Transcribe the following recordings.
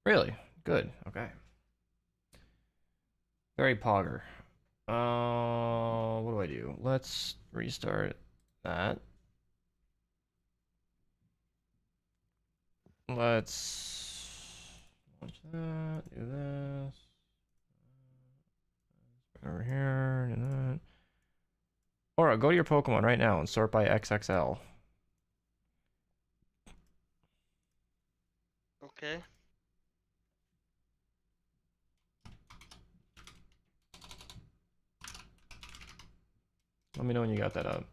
Really? Good. Okay. Very pogger. What do I do? Let's restart that. Let's launch that, do this. Over here, do that. Aura, go to your Pokemon right now and sort by XXL. Okay. Let me know when you got that up.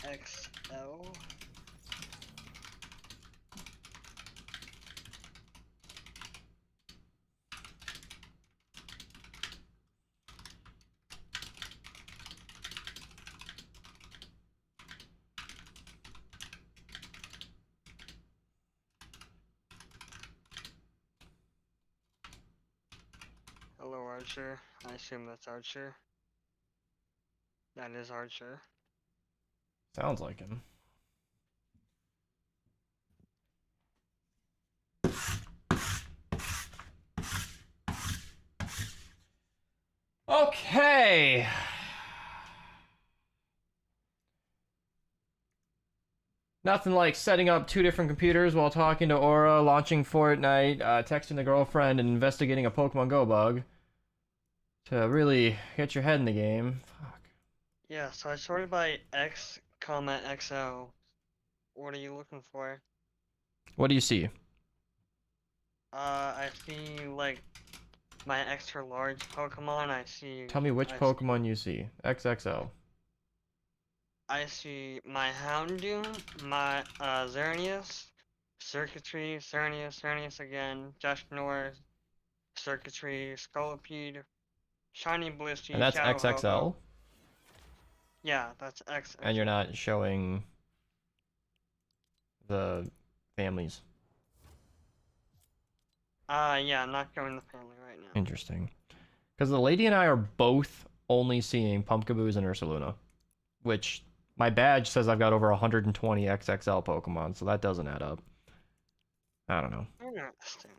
XL. Hello, Archer. I assume that's Archer. That is Archer. Sounds like him. Okay. Nothing like setting up two different computers while talking to Aura, launching Fortnite, texting the girlfriend, and investigating a Pokemon Go bug to really get your head in the game. Fuck. Yeah, so I sorted by X, comma XL. What are you looking for? What do you see? I see like my extra large Pokemon. Tell me which Pokemon you see. XXL. I see my Houndoom, my Xerneas, Circuitry, Xerneas again, Just North, Circuitry, Scolipede, Shiny And Blissey, that's Shadow Ho-Oh. XXL? Yeah, that's X. And you're not showing the families. Yeah, I'm not showing the family right now. Interesting. Because the lady and I are both only seeing Pumpkaboos and Ursaluna, which my badge says I've got over 120 XXL Pokemon, so that doesn't add up. I don't know. Interesting.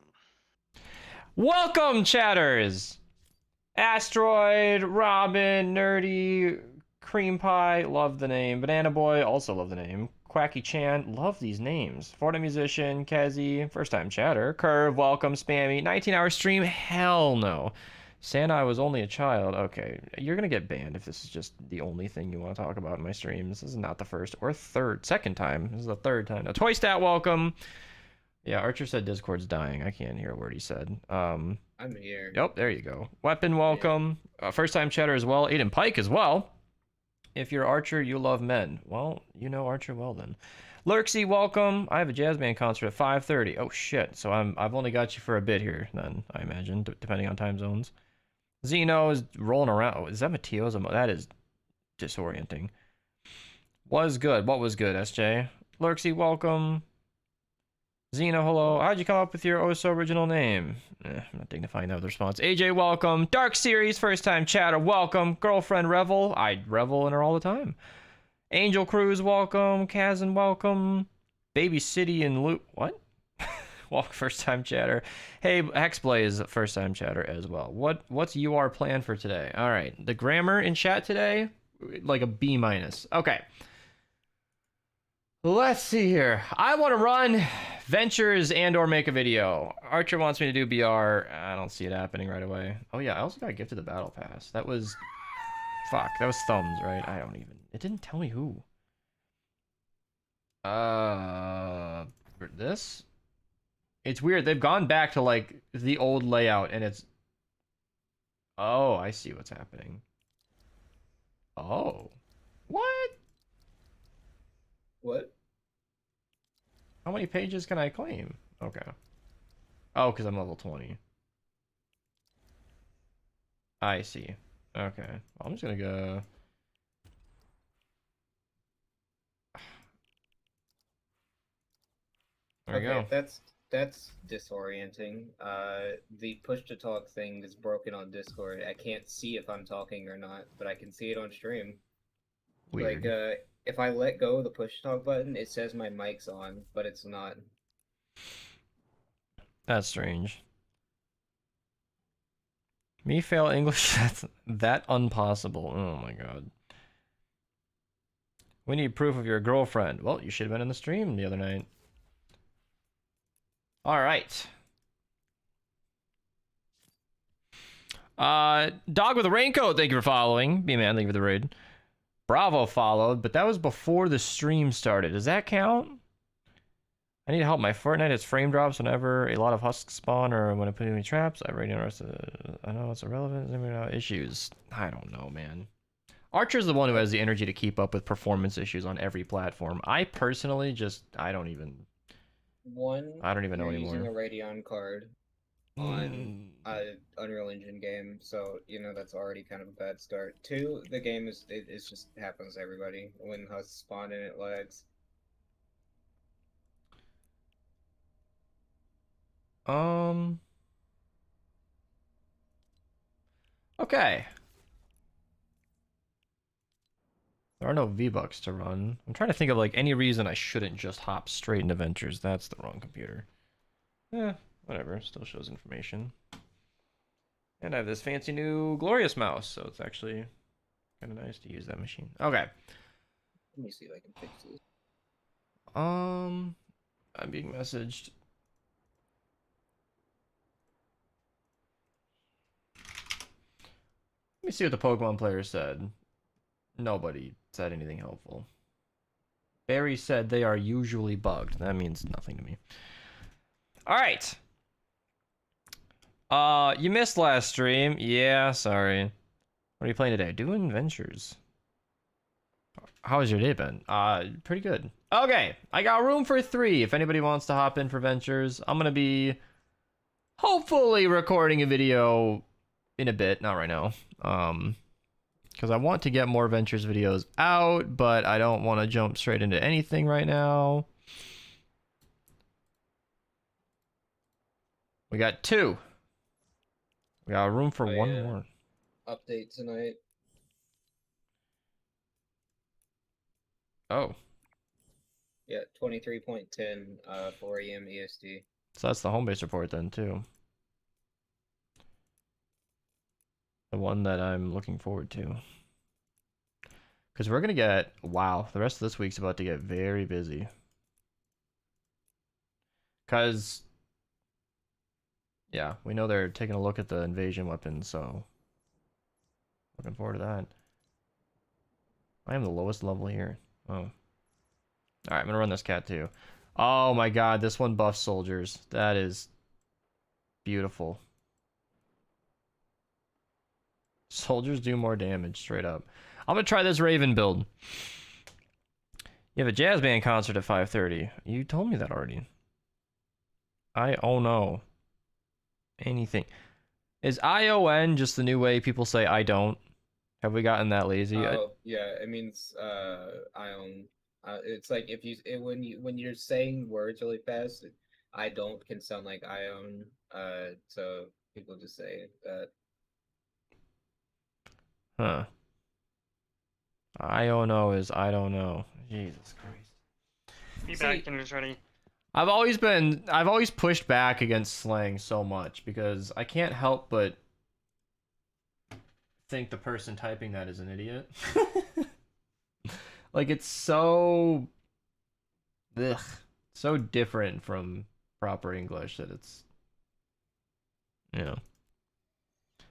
Welcome, chatters! Asteroid, Robin, Nerdy, Cream Pie, love the name. Banana Boy, also love the name. Quacky Chan, love these names. Florida Musician, Kezi, first time chatter. Curve, welcome, Spammy. 19-hour stream, hell no. Santa, I was only a child. Okay, you're gonna get banned if this is just the only thing you want to talk about in my streams. This is not the first or second time. This is the third time. Now, Toy Stat, welcome. Yeah, Archer said Discord's dying. I can't hear a word he said. I'm here. Yep, there you go. Weapon, welcome. First time chatter as well. Aiden Pike as well. If you're Archer, you love men. Well, you know Archer well then. Lurksy, welcome. I have a jazz band concert at 5:30. Oh shit. So I've only got you for a bit here then, I imagine, depending on time zones. Zeno is rolling around. Oh, is that Mateo's? That is disorienting. Was good. What was good, SJ? Lurksy, welcome. Xena, hello. How'd you come up with your oh so original name? I'm not dignifying that with a response. AJ, welcome. Dark Series, first time chatter, welcome. Girlfriend Revel, I revel in her all the time. Angel Cruz, welcome. Kazan, welcome. Baby City and Loot, what? Walk, first time chatter. Hey, Hexblaze, first time chatter as well. What's your plan for today? All right, the grammar in chat today, like a B minus. Okay. Let's see here. I want to run ventures and or make a video. Archer wants me to do BR. I don't see it happening right away. Oh yeah, I also got gifted the battle pass. That was... Fuck, that was Thumbs, right? I don't even... It didn't tell me who. For this? It's weird. They've gone back to like the old layout and it's... Oh, I see what's happening. Oh. What? What? How many pages can I claim? Okay. Oh, because I'm level 20. I see. Okay. Well, I'm just gonna go... There we go. That's That's disorienting. The push to talk thing is broken on Discord. I can't see if I'm talking or not, but I can see it on stream. Like, Weird. if I let go of the push to talk button, it says my mic's on, but it's not. That's strange. Me fail English? That's that impossible. Oh my god. We need proof of your girlfriend. Well, you should have been in the stream the other night. Alright. Dog with a raincoat, thank you for following. B-Man, thank you for the raid. Bravo followed, but that was before the stream started. Does that count? I need help. My Fortnite has frame drops whenever a lot of husks spawn or when I put in any traps. I already interested. I know it's irrelevant. Issues. I don't know, man. Archer's the one who has the energy to keep up with performance issues on every platform. I personally just, I don't even know You're anymore. using a Radeon card on a Unreal Engine game, so you know that's already kind of a bad start. Two, the game it just happens to everybody. When husks spawn and it lags. Okay. There are no V-Bucks to run. I'm trying to think of like any reason I shouldn't just hop straight into Ventures. That's the wrong computer. Eh, whatever. Still shows information. And I have this fancy new glorious mouse, so it's actually kind of nice to use that machine. Okay. Let me see if I can fix this. I'm being messaged. Let me see what the Pokemon player said. Nobody said anything helpful. Barry said they are usually bugged. That means nothing to me. All right. You missed last stream. Yeah, sorry. What are you playing today? Doing Ventures. How has your day been? Pretty good. Okay, I got room for 3 if anybody wants to hop in for Ventures. I'm gonna be hopefully recording a video in a bit, not right now. Because I want to get more Ventures videos out, but I don't want to jump straight into anything right now. We got 2. We got room for one more. Update tonight. Oh. Yeah, 23.10, 4 a.m. EST. So that's the home base report then, too. The one that I'm looking forward to. Because we're going to get... Wow, the rest of this week's about to get very busy. Because... Yeah, we know they're taking a look at the invasion weapons, so... Looking forward to that. I am the lowest level here. Oh. Alright, I'm going to run this cat, too. Oh my god, this one buffs soldiers. That is... beautiful. Soldiers do more damage, straight up. I'm gonna try this Raven build. You have a jazz band concert at 5:30. You told me that already. Oh no. Anything. Is ION just the new way people say I don't? Have we gotten that lazy? Oh, yeah, it means Ion. It's like if when you're saying words really fast, I don't can sound like Ion. So people just say that. Huh. I don't know is I don't know. Jesus Christ. Be See, back when it's ready. I've always pushed back against slang so much because I can't help but think the person typing that is an idiot. Like it's so so different from proper English that it's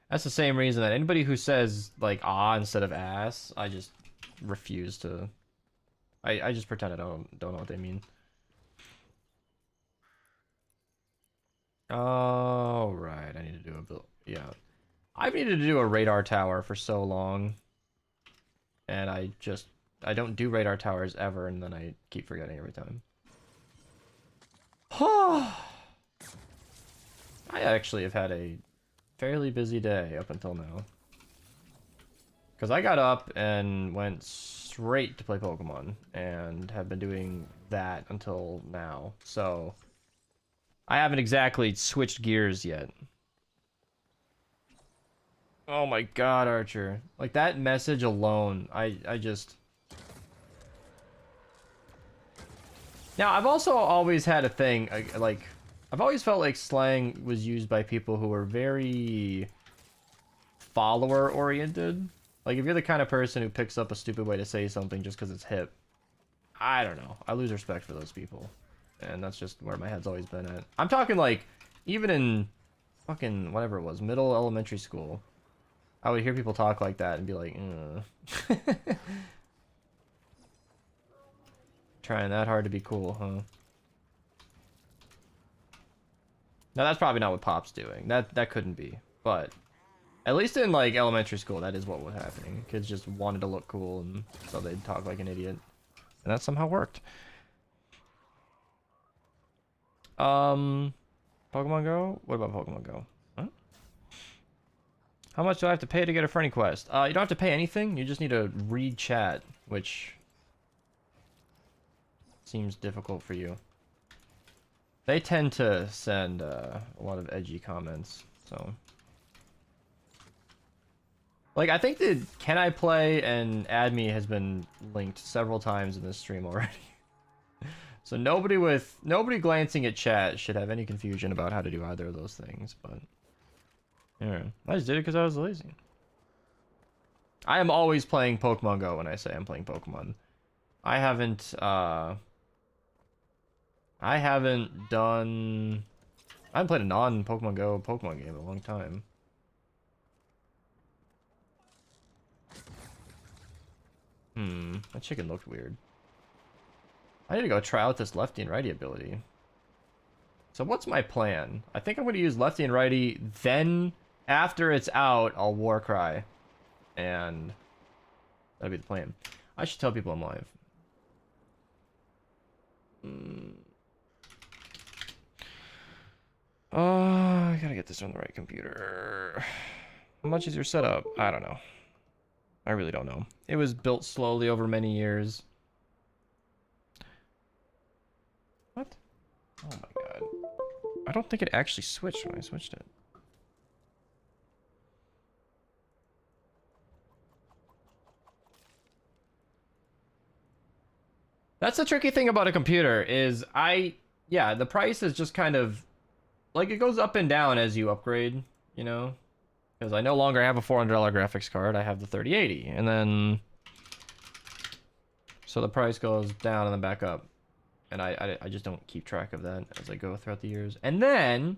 that's the same reason that anybody who says like ah instead of ass, I just refuse to. I just pretend I don't know what they mean. Oh right, I need to do a build. Yeah, I've needed to do a radar tower for so long, and I don't do radar towers ever, and then I keep forgetting every time. I actually have had a fairly busy day up until now. Because I got up and went straight to play Pokemon, and have been doing that until now. So, I haven't exactly switched gears yet. Oh my god, Archer. Like, that message alone, I just... Now, I've also always had a thing, like... I've always felt like slang was used by people who were very... follower-oriented. Like, if you're the kind of person who picks up a stupid way to say something just because it's hip, I don't know. I lose respect for those people. And that's just where my head's always been at. I'm talking, like, even in fucking whatever it was, middle elementary school, I would hear people talk like that and be like, ugh. Trying that hard to be cool, huh? Now, that's probably not what Pop's doing. That couldn't be. But at least in, like, elementary school, that is what was happening. Kids just wanted to look cool, and so they'd talk like an idiot. And that somehow worked. Pokemon Go? What about Pokemon Go? Huh? How much do I have to pay to get a friendly quest? You don't have to pay anything. You just need to read chat, which seems difficult for you. They tend to send a lot of edgy comments, so... Like, I think the Can I Play and Add Me has been linked several times in this stream already. So nobody glancing at chat should have any confusion about how to do either of those things, but... Yeah, I just did it because I was lazy. I am always playing Pokemon Go when I say I'm playing Pokemon. I haven't played a non-Pokemon Go Pokemon game in a long time. That chicken looked weird. I need to go try out this lefty and righty ability. So what's my plan? I think I'm going to use lefty and righty, then after it's out, I'll Warcry. And that'll be the plan. I should tell people I'm live. I gotta get this on the right computer. How much is your setup? I don't know. I really don't know. It was built slowly over many years. What? Oh my god. I don't think it actually switched when I switched it. That's the tricky thing about a computer is yeah, the price is just kind of like it goes up and down as you upgrade, you know? Because I no longer have a $400 graphics card. I have the 3080, and then so the price goes down and then back up, and I just don't keep track of that as I go throughout the years. And then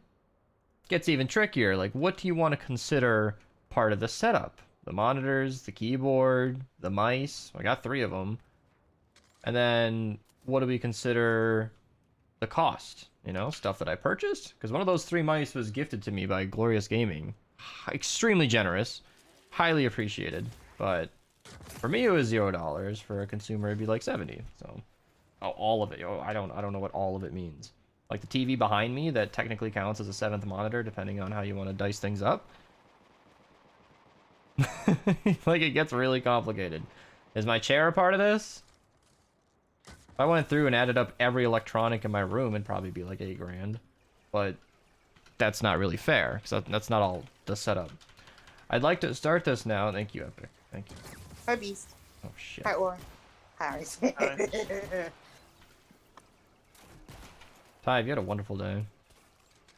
it gets even trickier. Like, what do you want to consider part of the setup? The monitors, the keyboard, the mice. I got 3 of them. And then what do we consider the cost? You know, stuff that I purchased? Because one of those 3 mice was gifted to me by Glorious Gaming. Extremely generous, highly appreciated, but for me it was $0. For a consumer it'd be like 70. So all of it. I don't know what all of it means. Like the TV behind me that technically counts as a 7th monitor depending on how you want to dice things up. Like, it gets really complicated. Is my chair a part of this? If I went through and added up every electronic in my room, it'd probably be like $8 grand. But that's not really fair, because that's not all the setup. I'd like to start this now. Thank you, Epic. Thank you. Hi, Beast. Oh, shit. Hi, Aura. Hi. Ty, you had a wonderful day.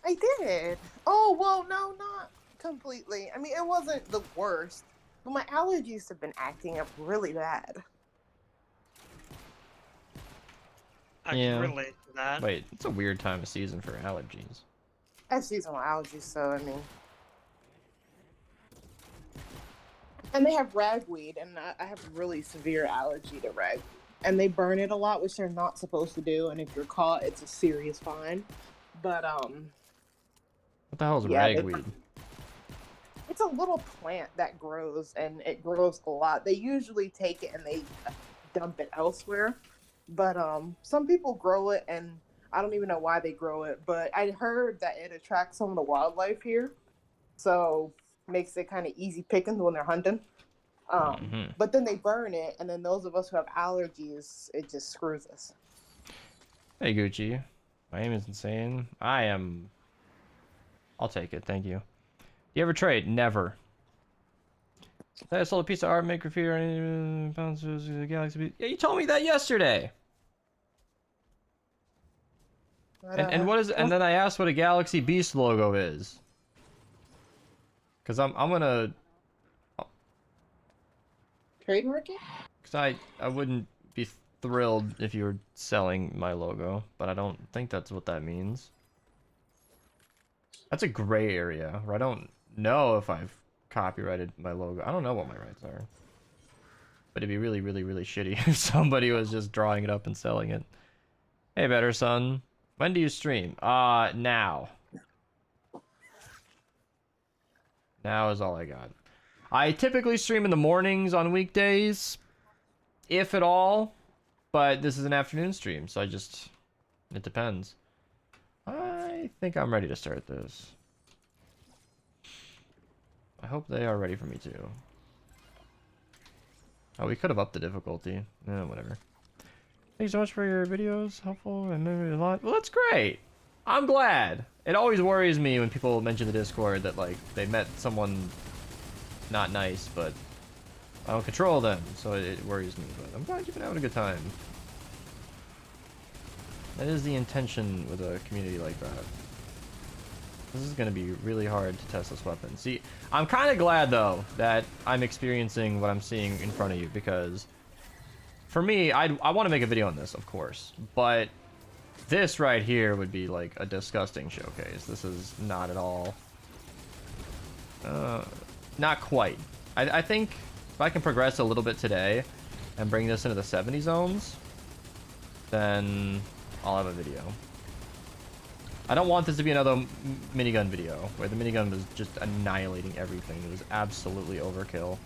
I did. Oh, well, no, not completely. I mean, it wasn't the worst, but my allergies have been acting up really bad. I Yeah. can relate to that. Wait, it's a weird time of season for allergies. I have seasonal allergies, so I mean. And they have ragweed, and I have a really severe allergy to ragweed. And they burn it a lot, which they're not supposed to do, and if you're caught, it's a serious fine. But, What the hell is yeah, ragweed? it's a little plant that grows, and it grows a lot. They usually take it and they dump it elsewhere. But, some people grow it, and I don't even know why they grow it, but I heard that it attracts some of the wildlife here, so makes it kind of easy pickings when they're hunting. But then they burn it, and then those of us who have allergies, it just screws us. Hey, Gucci. My aim is insane. I am... I'll take it, thank you. Do you ever trade? Never. I sold a piece of art, make graffiti, or any pounds of the galaxy. Yeah, you told me that yesterday. But, And what is? And then I asked what a Galaxy Beast logo is. Cause I'm gonna. trademark it? Cause I wouldn't be thrilled if you were selling my logo, but I don't think that's what that means. That's a gray area, where I don't know if I've copyrighted my logo. I don't know what my rights are. But it'd be really, really, really shitty if somebody was just drawing it up and selling it. Hey, better son. When do you stream? Now. Now is all I got. I typically stream in the mornings on weekdays, if at all, but this is an afternoon stream, so it depends. I think I'm ready to start this. I hope they are ready for me too. Oh, we could have upped the difficulty. Whatever. Thank you so much for your videos. Helpful and maybe a lot. Well, that's great. I'm glad. It always worries me when people mention the Discord that, like, they met someone not nice, but I don't control them, so it worries me. But I'm glad you've been having a good time. That is the intention with a community like that. This is going to be really hard to test this weapon. See, I'm kind of glad, though, that I'm experiencing what I'm seeing in front of you, because for me, I want to make a video on this, of course, but this right here would be like a disgusting showcase. This is not at all... not quite. I think if I can progress a little bit today and bring this into the 70 zones, then I'll have a video. I don't want this to be another minigun video where the minigun was just annihilating everything. It was absolutely overkill.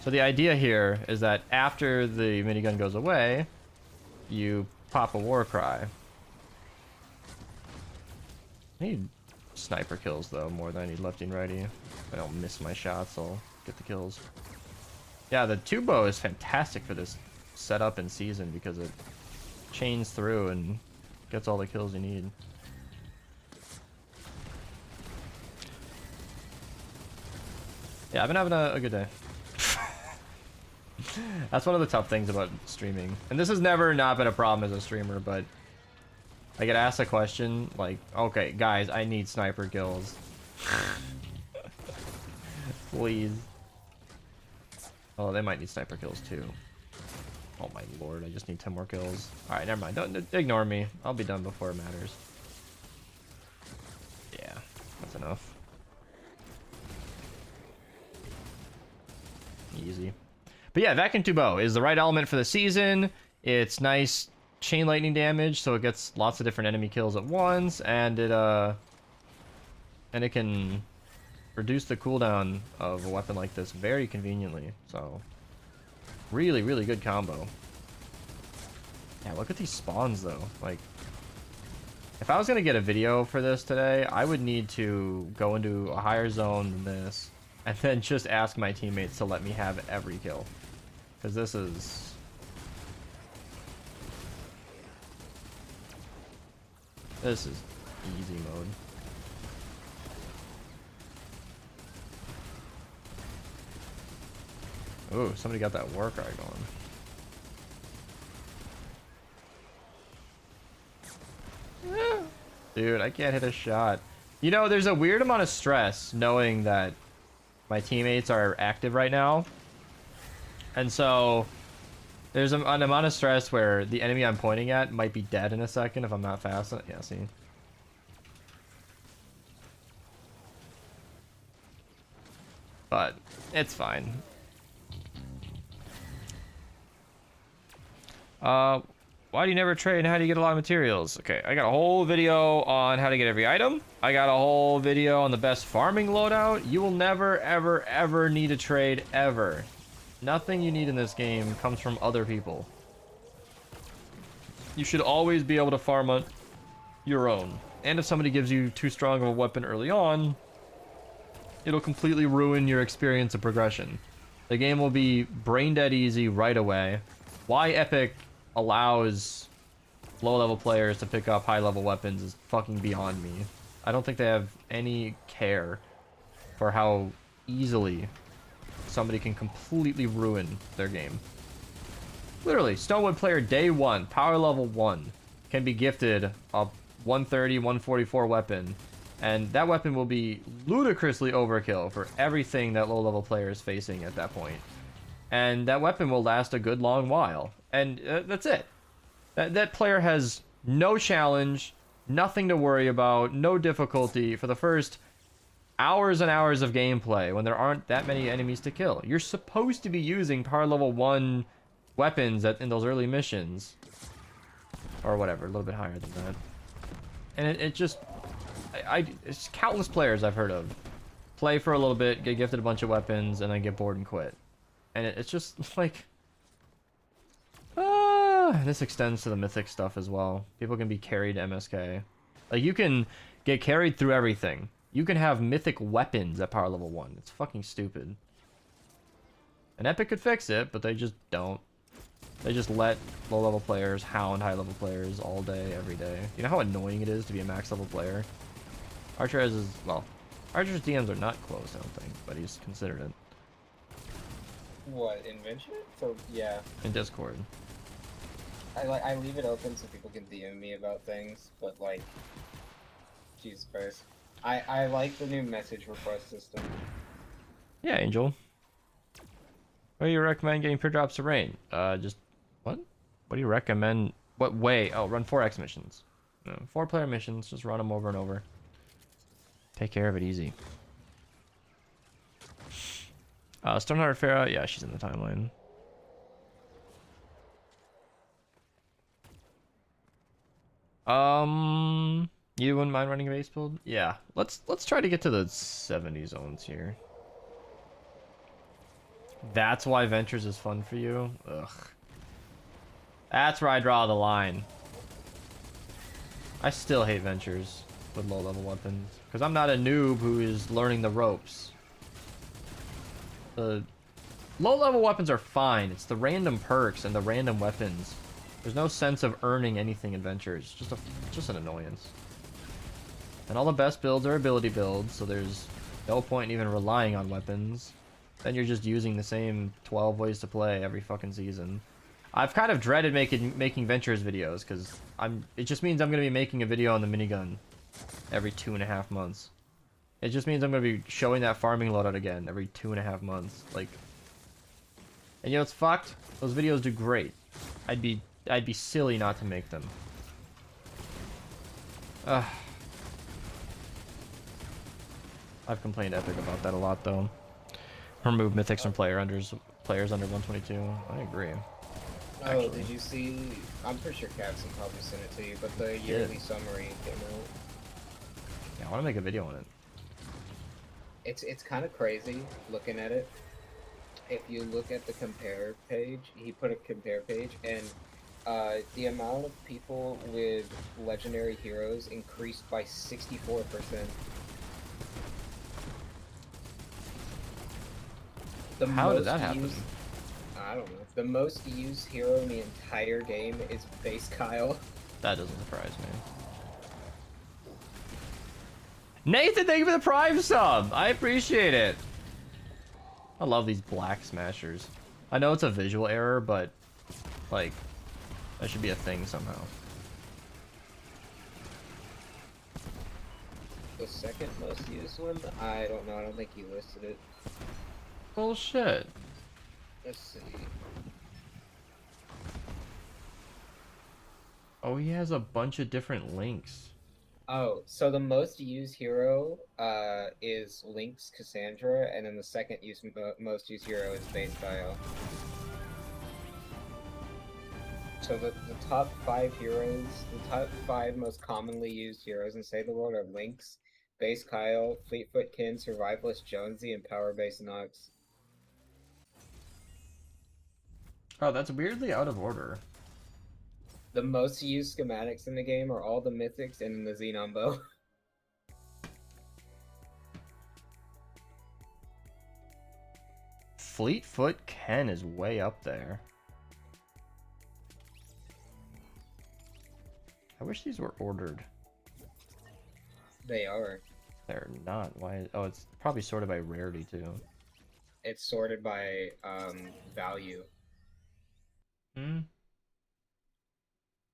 So the idea here is that after the minigun goes away, you pop a war cry. I need sniper kills though, more than I need lefty and righty. If I don't miss my shots, I'll get the kills. Yeah, the two bow is fantastic for this setup and season because it chains through and gets all the kills you need. Yeah, I've been having a good day. That's one of the tough things about streaming. And this has never not been a problem as a streamer, but I get asked a question like, okay, guys, I need sniper kills. Please. Oh, they might need sniper kills too. Oh my lord, I just need 10 more kills. Alright, never mind. Don't ignore me. I'll be done before it matters. Yeah, that's enough. Easy. But yeah, Vacuum Tube Bow is the right element for the season. It's nice chain lightning damage, so it gets lots of different enemy kills at once, and it can reduce the cooldown of a weapon like this very conveniently. So really, really good combo. Yeah, look at these spawns though. Like, if I was gonna get a video for this today, I would need to go into a higher zone than this, and then just ask my teammates to let me have every kill. Because this is... this is easy mode. Ooh, somebody got that war cry going. Dude, I can't hit a shot. You know, there's a weird amount of stress knowing that my teammates are active right now. And so there's an amount of stress where the enemy I'm pointing at might be dead in a second if I'm not fast. Yeah, see? But it's fine. Why do you never trade and how do you get a lot of materials? Okay, I got a whole video on how to get every item. I got a whole video on the best farming loadout. You will never, ever, ever need a trade, ever. Nothing you need in this game comes from other people. You should always be able to farm on your own. And if somebody gives you too strong of a weapon early on, it'll completely ruin your experience of progression. The game will be brain dead easy right away. Why Epic allows low-level players to pick up high-level weapons is fucking beyond me. I don't think they have any care for how easily somebody can completely ruin their game. Literally, Stonewood player day 1, power level 1, can be gifted a 130, 144 weapon, and that weapon will be ludicrously overkill for everything that low-level player is facing at that point. And that weapon will last a good long while. And that's it. That player has no challenge, nothing to worry about, no difficulty for the first hours and hours of gameplay when there aren't that many enemies to kill. You're supposed to be using power level 1 weapons in those early missions. Or whatever, a little bit higher than that. And it just... it's countless players I've heard of. Play for a little bit, get gifted a bunch of weapons, and then get bored and quit. And it's just like... this extends to the mythic stuff as well. People can be carried to MSK. Like, you can get carried through everything. You can have mythic weapons at power level 1. It's fucking stupid. And Epic could fix it, but they just don't. They just let low-level players hound high-level players all day, every day. You know how annoying it is to be a max-level player? Archer has his... well, Archer's DMs are not closed, I don't think, but he's considered it. What, in Venture? So, yeah. In Discord. I leave it open so people can DM me about things, but like... Jesus Christ. I like the new message request system. Yeah, Angel. What do you recommend getting pure drops of rain? Just... what? What do you recommend? What way? Oh, run 4x missions. No, 4-player missions, just run them over and over. Take care of it easy. Stoneheart Farah, yeah, she's in the timeline. You wouldn't mind running a base build? Yeah, let's try to get to the 70 zones here. That's why Ventures is fun for you? Ugh. That's where I draw the line. I still hate Ventures with low-level weapons. Because I'm not a noob who is learning the ropes. The low-level weapons are fine. It's the random perks and the random weapons. There's no sense of earning anything in Ventures. Just an annoyance. And all the best builds are ability builds, so there's no point in even relying on weapons. Then you're just using the same 12 ways to play every fucking season. I've kind of dreaded making Ventures videos, because it just means I'm going to be making a video on the minigun every 2.5 months. It just means I'm going to be showing that farming loadout again every 2.5 months. Like, and you know, it's fucked. Those videos do great. I'd be silly not to make them. Ugh. I've complained to Epic about that a lot, though. Remove mythics from players under 122. I agree. Oh, Actually. did you see? I'm pretty sure Capson probably sent it to you, but the yearly summary came out. Yeah, I want to make a video on it. It's kind of crazy looking at it. If you look at the compare page, he put a compare page, and the amount of people with legendary heroes increased by 64%. How did that happen? I don't know. The most used hero in the entire game is Base Kyle. That doesn't surprise me. Nathan, thank you for the Prime sub! I appreciate it! I love these black smashers. I know it's a visual error, but, like, that should be a thing somehow. The second most used one? I don't know. I don't think he listed it. Bullshit. Let's see. Oh, he has a bunch of different links. Oh, so the most used hero is Lynx Cassandra, and then the second most used hero is Base Kyle. So the top 5 heroes, the top 5 most commonly used heroes in Save the World are Lynx, Base Kyle, Fleetfoot Kin, Survivalist Jonesy, and Power Base Nox. Oh, that's weirdly out of order. The most used schematics in the game are all the mythics and the Xenon Bow. Fleetfoot Ken is way up there. I wish these were ordered. They are. They're not. Why? Oh, it's probably sorted by rarity too. It's sorted by value. Hmm.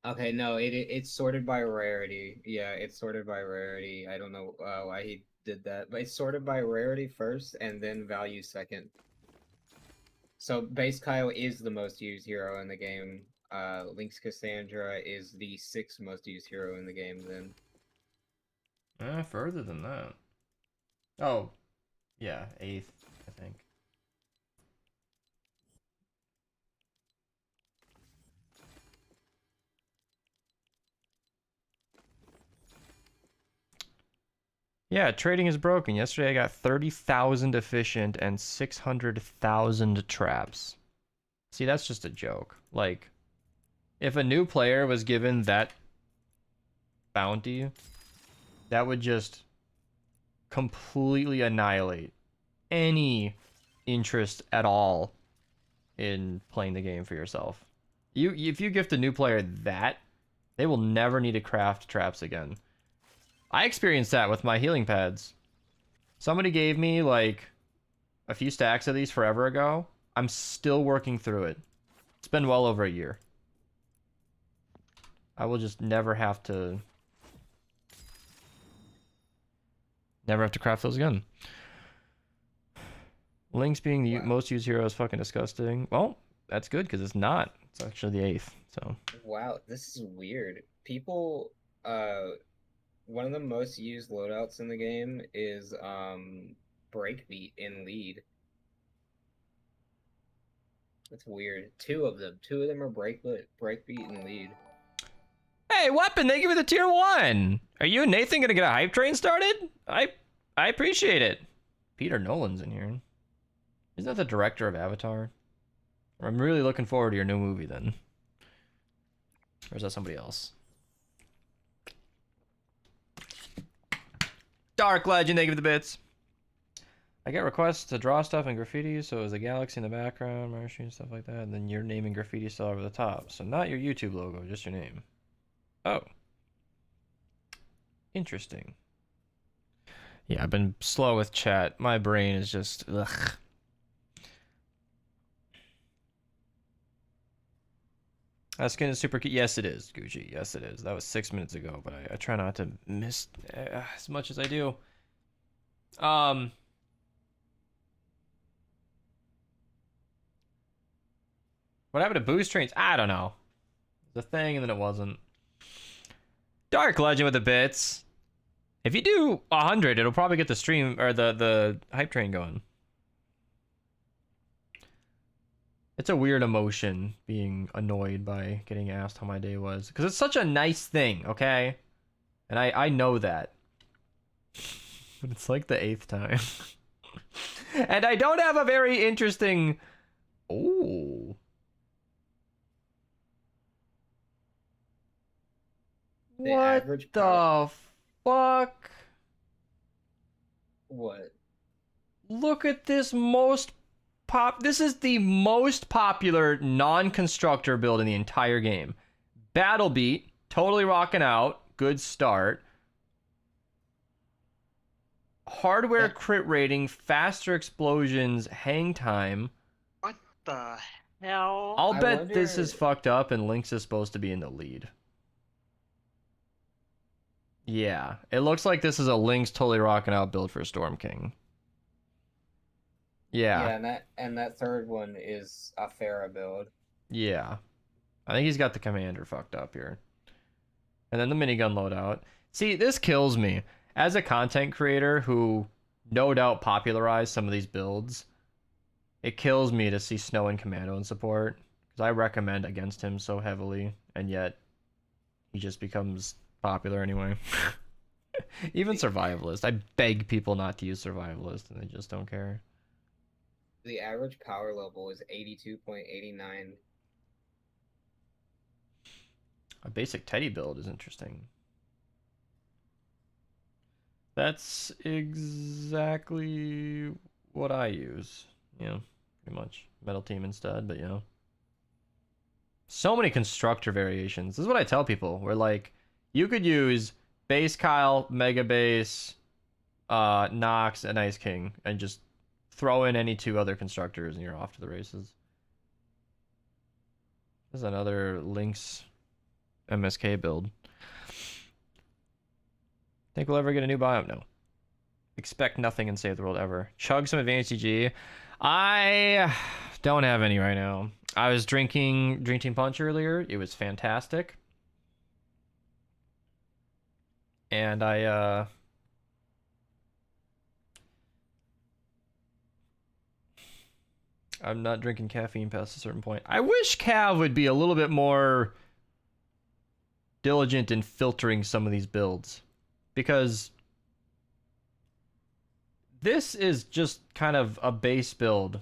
Okay, no, it's sorted by rarity. Yeah, it's sorted by rarity. I don't know why he did that, but it's sorted by rarity first and then value second. So base Kyle is the most used hero in the game. Link's Cassandra is the 6th most used hero in the game then. Further than that. Oh, yeah, 8th, I think. Yeah, trading is broken. Yesterday I got 30,000 efficient and 600,000 traps. See, that's just a joke. Like, if a new player was given that bounty, that would just completely annihilate any interest at all in playing the game for yourself. If you gift a new player that, they will never need to craft traps again. I experienced that with my healing pads. Somebody gave me like a few stacks of these forever ago. I'm still working through it. It's been well over a year. I will just never have to craft those again. Link's being the most used hero is fucking disgusting. Well, that's good because it's not. It's actually the 8th. So Wow, this is weird. People, one of the most used loadouts in the game is breakbeat in lead. That's weird. Two of them are breakbeat and lead. hey, weapon! They give you the tier 1. Are you and Nathan gonna get a hype train started? I appreciate it. Peter Nolan's in here. Isn't that the director of Avatar? I'm really looking forward to your new movie then. Or is that somebody else? Dark Legend, they give the bits. I get requests to draw stuff in graffiti, so there's a galaxy in the background, Marshy and stuff like that, and then your name and graffiti still over the top. So not your YouTube logo, just your name. Oh. Interesting. Yeah, I've been slow with chat. My brain is just, ugh. That skin is super cute. Yes, it is, Gucci. Yes, it is. That was 6 minutes ago, but I try not to miss as much as I do. What happened to boost trains? I don't know. It was a thing, and then it wasn't. Dark Legend with the bits. If you do 100, it'll probably get the stream or the hype train going. It's a weird emotion being annoyed by getting asked how my day was. Because it's such a nice thing, okay? And I know that. But it's like the 8th time. And I don't have a very interesting... Oh. What the fuck? What? Look at this this is the most popular non-constructor build in the entire game. Battle beat, totally rocking out, good start. Hardware crit rating, faster explosions, hang time. What the hell? I'll bet this is fucked up and Lynx is supposed to be in the lead. Yeah, it looks like this is a Lynx totally rocking out build for Storm King. Yeah. Yeah, and that third one is a Pharah build. Yeah. I think he's got the commander fucked up here. And then the minigun loadout. See, this kills me. As a content creator who no doubt popularized some of these builds, it kills me to see Snow in commando and support. Because I recommend against him so heavily, and yet he just becomes popular anyway. Even survivalist. I beg people not to use survivalist, and they just don't care. The average power level is 82.89. A basic Teddy build is interesting. That's exactly what I use. Yeah, pretty much. Metal team instead, but yeah. So many constructor variations. This is what I tell people. We're like, You could use base Kyle, Mega Base, Nox, and Ice King, and just throw in any 2 other constructors, and you're off to the races. This is another Lynx MSK build. Think we'll ever get a new biome? No. Expect nothing and save the world ever. Chug some advanced GG. I don't have any right now. I was drinking Punch earlier. It was fantastic. And I'm not drinking caffeine past a certain point. I wish Cav would be a little bit more diligent in filtering some of these builds, because this is just kind of a base build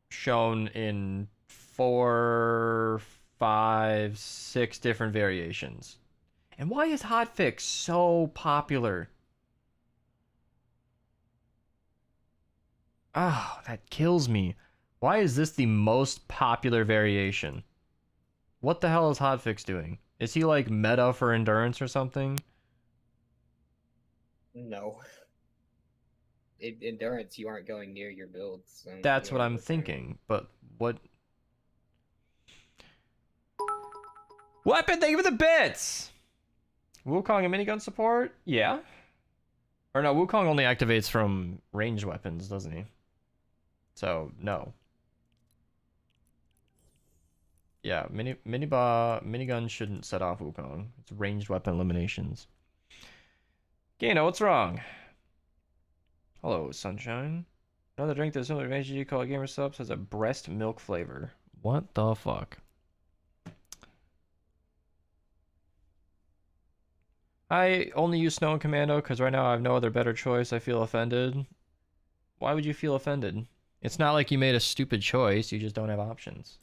shown in 4, 5, 6 different variations. And why is Hotfix so popular? Oh, that kills me. Why is this the most popular variation? What the hell is Hotfix doing? Is he like meta for endurance or something? No. Endurance, you aren't going near your builds. So That's you what are I'm looking- thinking, but what? Weapon, thank you for the bits! Wukong and minigun support? Yeah. Or no, Wukong only activates from ranged weapons, doesn't he? So, no. Yeah, minigun shouldn't set off Wukong. It's ranged weapon eliminations. Gano, what's wrong? Hello, Sunshine. Another drink that's similar to AGG called Gamer Subs has a breast milk flavor. What the fuck? I only use Snow and Commando because right now I have no other better choice. I feel offended. Why would you feel offended? It's not like you made a stupid choice. You just don't have options.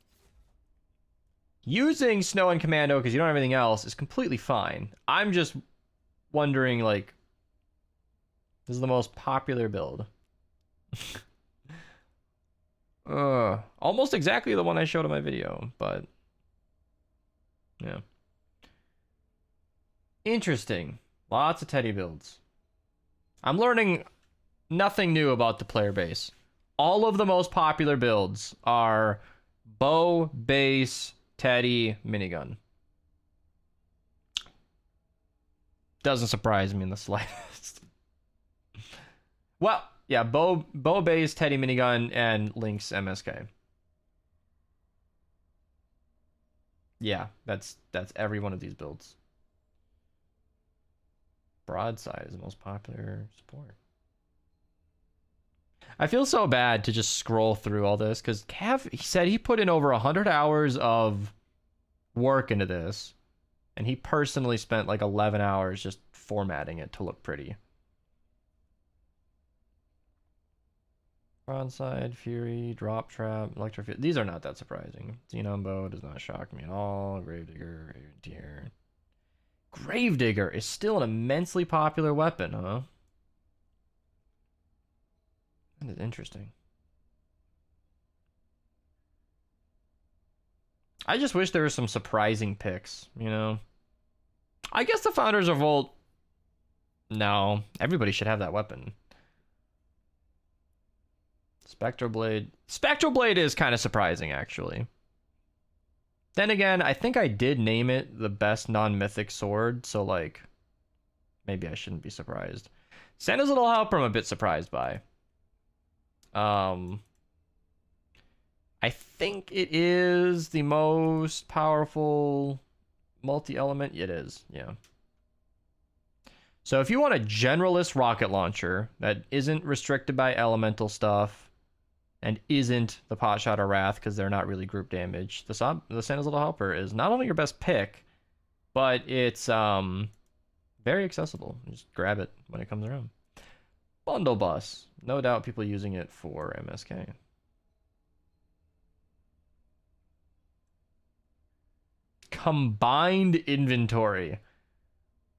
Using Snow and Commando because you don't have anything else is completely fine. I'm just wondering, like, this is the most popular build. Almost exactly the one I showed in my video, but yeah. Interesting. Lots of Teddy builds. I'm learning nothing new about the player base. All of the most popular builds are bow, base, Teddy, minigun. Doesn't surprise me in the slightest. Well, yeah, bow base, Teddy, minigun, and Lynx MSK. Yeah, that's every one of these builds. Broadside is the most popular support. I feel so bad to just scroll through all this because Cav, he said he put in over 100 hours of work into this, and he personally spent like 11 hours just formatting it to look pretty. Broadside, Fury, Drop Trap, Electrofield. These are not that surprising. Xenon Bow does not shock me at all. Gravedigger, Tier. Gravedigger is still an immensely popular weapon, huh? That is interesting. I just wish there were some surprising picks, you know? I guess the Founders Revolt... No, everybody should have that weapon. Spectral Blade. Spectral Blade is kind of surprising, actually. Then again, I think I did name it the best non-mythic sword, so, like, maybe I shouldn't be surprised. Santa's Little Helper I'm a bit surprised by. I think it is the most powerful multi-element. It is, yeah. So if you want a generalist rocket launcher that isn't restricted by elemental stuff, and isn't the Potshot or Wrath because they're not really group damage, the Santa's Little Helper is not only your best pick, but it's very accessible. You just grab it when it comes around. Bundle Bus. No doubt people using it for MSK. Combined inventory.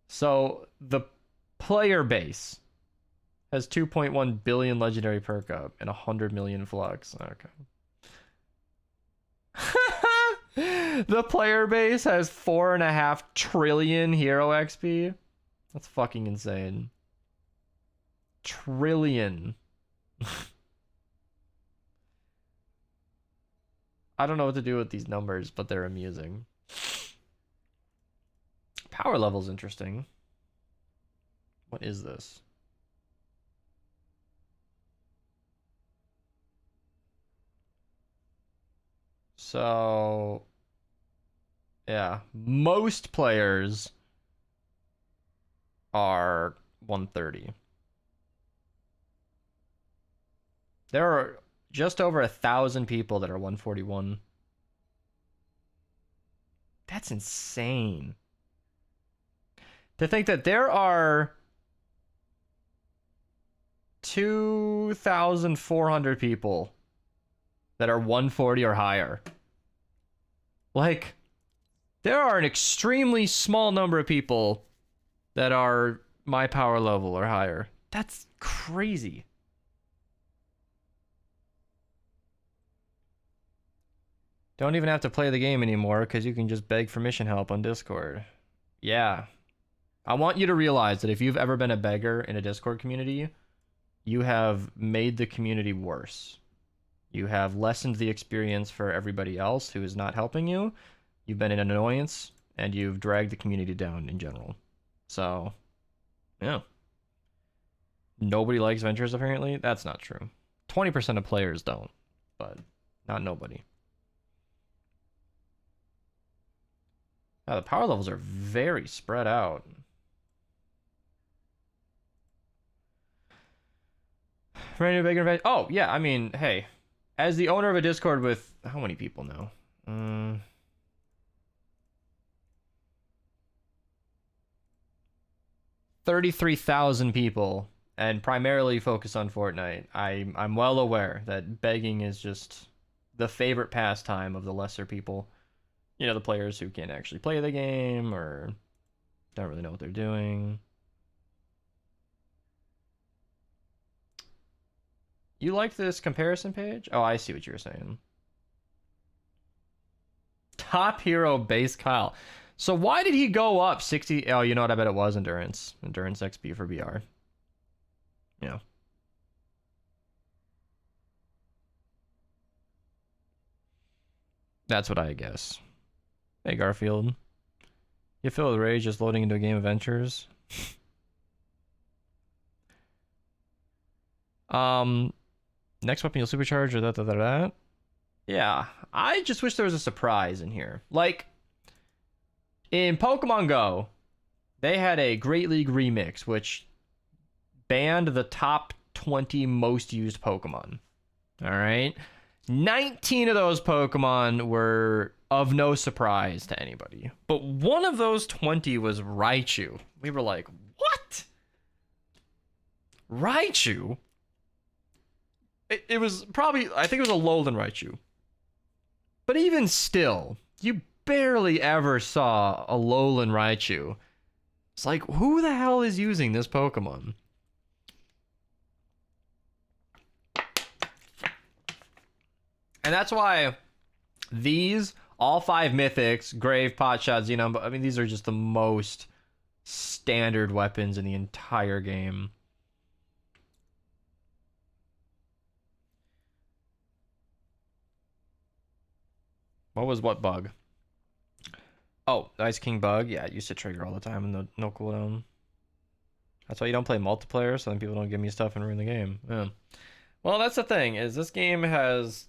So the player base has 2.1 billion legendary perk up and 100 million flux. Okay. The player base has 4.5 trillion hero XP. That's fucking insane. Trillion. I don't know what to do with these numbers, but they're amusing. Power level's interesting. What is this? So, yeah, most players are 130. There are just over 1,000 people that are 141. That's insane. To think that there are 2,400 people that are 140 or higher. Like, there are an extremely small number of people that are my power level or higher. That's crazy. Don't even have to play the game anymore because you can just beg for mission help on Discord. Yeah. I want you to realize that if you've ever been a beggar in a Discord community, you have made the community worse. You have lessened the experience for everybody else who is not helping you. You've been an annoyance, and you've dragged the community down in general. So, yeah. Nobody likes Ventures, apparently? That's not true. 20% of players don't, but not nobody. Now, the power levels are very spread out. Ready to beggar event? Oh, yeah, I mean, hey. As the owner of a Discord with... How many people now? 33,000 people, and primarily focus on Fortnite. I'm well aware that begging is just the favorite pastime of the lesser people. You know, the players who can't actually play the game or don't really know what they're doing. You like this comparison page? Oh, I see what you were saying. Top hero base Kyle. So why did he go up 60? Oh, you know what? I bet it was endurance. Endurance XP for BR. Yeah. That's what I guess. Hey, Garfield. You feel the rage just loading into a game of Ventures? Next weapon you'll supercharge or that. Yeah, I just wish there was a surprise in here. Like, in Pokemon Go, they had a Great League remix, which banned the top 20 most used Pokemon. All right? 19 of those Pokemon were of no surprise to anybody. But one of those 20 was Raichu. We were like, what? Raichu? It was probably, I think it was a Alolan Raichu. But even still, you barely ever saw a Alolan Raichu. It's like, who the hell is using this Pokemon? And that's why these, all 5 Mythics, Grave, Potshot, Xenon, I mean, these are just the most standard weapons in the entire game. What was what bug? Oh, the Ice King bug? Yeah, it used to trigger all the time and no cooldown. That's why you don't play multiplayer, so then people don't give me stuff and ruin the game. Yeah. Well, that's the thing, is this game has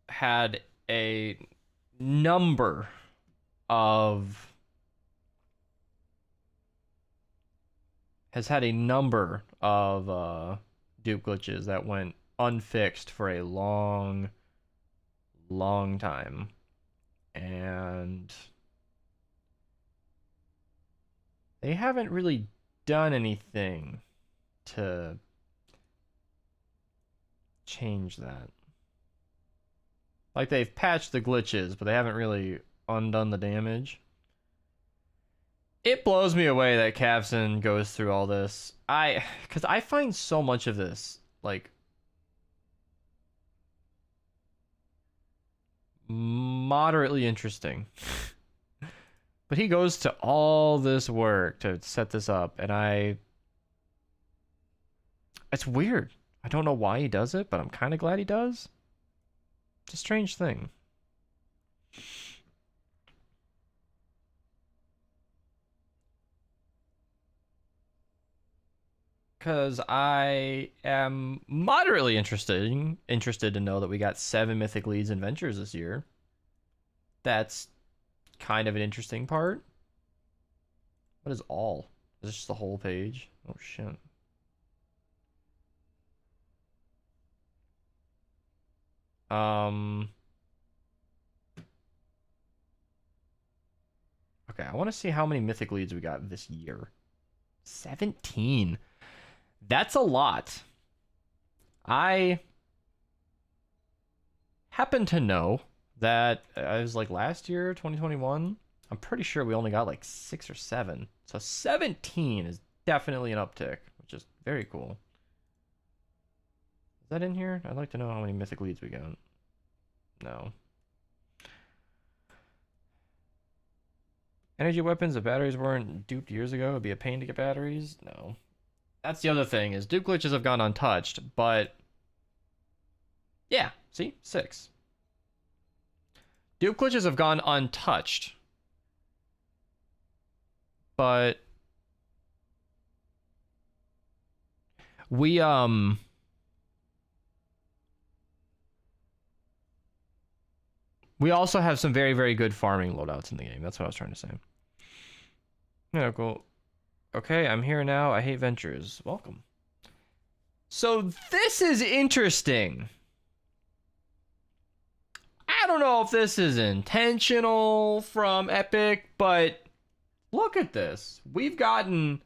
had a number of dupe glitches that went unfixed for a long time, and they haven't really done anything to change that. Like, they've patched the glitches, but they haven't really undone the damage. It blows me away that Cavson goes through all this. Because I find so much of this, like, moderately interesting. But he goes to all this work to set this up, and it's weird. I don't know why he does it, but I'm kind of glad he does. It's a strange thing. Because I am moderately interested to know that we got 7 mythic leads and ventures this year. That's kind of an interesting part. What is all? Is this just the whole page? Oh shit. Okay, I want to see how many mythic leads we got this year. 17. That's a lot. I happen to know that it was like last year, 2021. I'm pretty sure we only got like 6 or 7. So 17 is definitely an uptick, which is very cool. Is that in here? I'd like to know how many mythic leads we got. No. Energy weapons, if batteries weren't duped years ago, it'd be a pain to get batteries. No. That's the other thing, is dupe glitches have gone untouched, but yeah, see? 6. Dupe glitches have gone untouched, but we also have some very, very good farming loadouts in the game. That's what I was trying to say. Yeah, cool. Okay, I'm here now. I hate ventures. Welcome. So this is interesting. I don't know if this is intentional from Epic, but look at this. We've gotten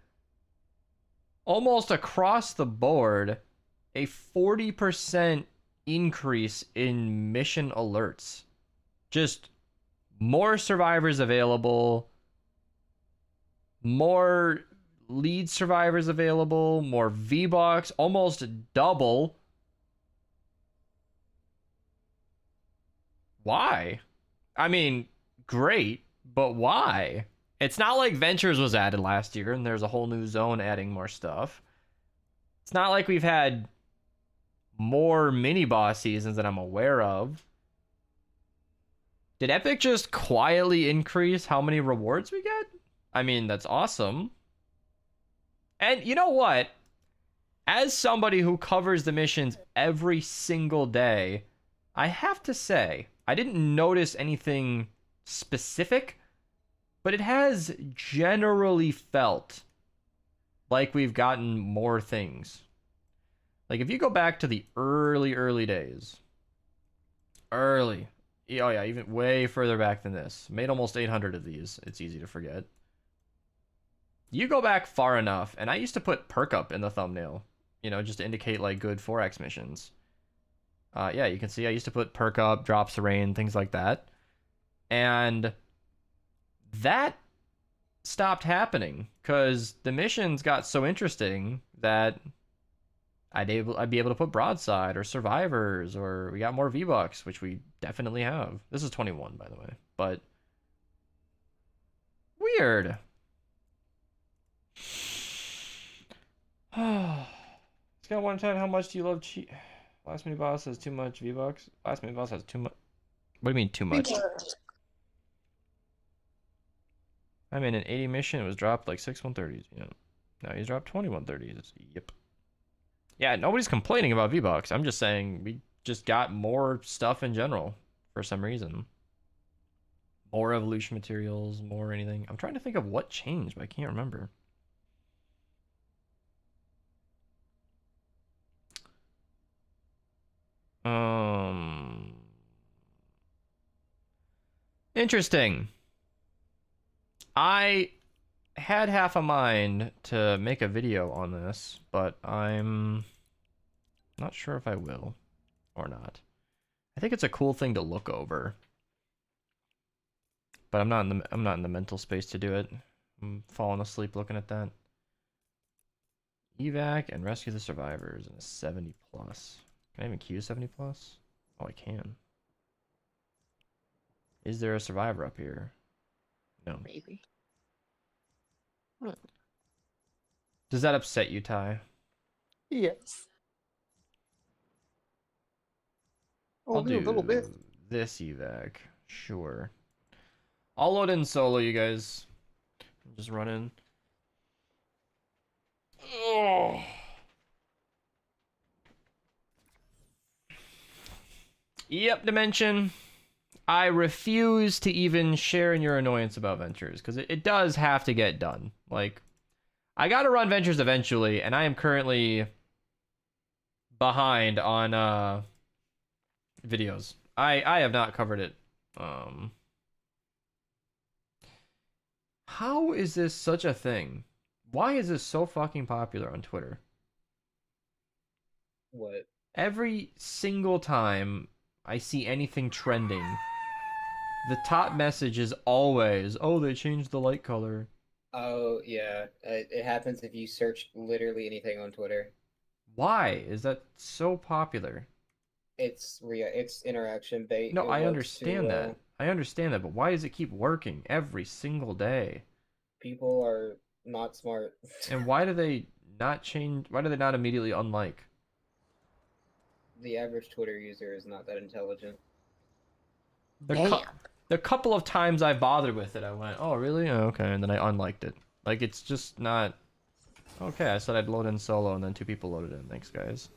almost across the board a 40% increase in mission alerts. Just more survivors available, more lead survivors available, more V-Bucks, almost double. Why? I mean, great, but why? It's not like Ventures was added last year and there's a whole new zone adding more stuff. It's not like we've had more mini-boss seasons that I'm aware of. Did Epic just quietly increase how many rewards we get? I mean, that's awesome. And you know what? As somebody who covers the missions every single day, I have to say, I didn't notice anything specific, but it has generally felt like we've gotten more things. Like if you go back to the early days, oh yeah, even way further back than this, made almost 800 of these, it's easy to forget. You go back far enough, and I used to put perk up in the thumbnail, you know, just to indicate like good 4x missions. Yeah, you can see I used to put perk up, drops of rain, things like that. And that stopped happening because the missions got so interesting that I'd be able to put broadside or survivors, or we got more V-Bucks, which we definitely have. This is 21, by the way, but weird. Scale 1 to 10, how much do you love cheat? Last mini boss has too much V-Bucks. Last mini boss has too much. What do you mean too much? I mean, an 80 mission, it was dropped like 6 130s. Yeah. Now he's dropped 20 130s. Yep. Yeah, nobody's complaining about V-Bucks. I'm just saying we just got more stuff in general for some reason. More evolution materials, more anything. I'm trying to think of what changed, but I can't remember. Interesting. I had half a mind to make a video on this, but I'm not sure if I will or not. I think it's a cool thing to look over, but I'm not in the mental space to do it. I'm falling asleep looking at that. Evac and rescue the survivors in a 70 plus. Can I even queue 70 plus? Oh, I can. Is there a survivor up here? No. Maybe. Does that upset you, Ty? Yes. I'll Only a do little bit. this evac. Sure. I'll load in solo, you guys. Just run in. Oh. Yep, Dimension. I refuse to even share in your annoyance about Ventures, because it does have to get done. Like, I gotta run Ventures eventually, and I am currently behind on videos. I have not covered it. How is this such a thing? Why is this so fucking popular on Twitter? What? Every single time I see anything trending, the top message is always, "Oh, they changed the light color." Oh yeah, it happens if you search literally anything on Twitter. Why is that so popular? It's interaction bait. No, It I works too understand that. well. I understand that, but why does it keep working every single day? People are not smart. And why do they not change? Why do they not immediately unlike? The average Twitter user is not that intelligent. Damn. The couple of times I bothered with it, I went, "Oh, really? Oh, okay," and then I unliked it. Like, it's just not. Okay, I said I'd load in solo, and then 2 people loaded in. Thanks, guys.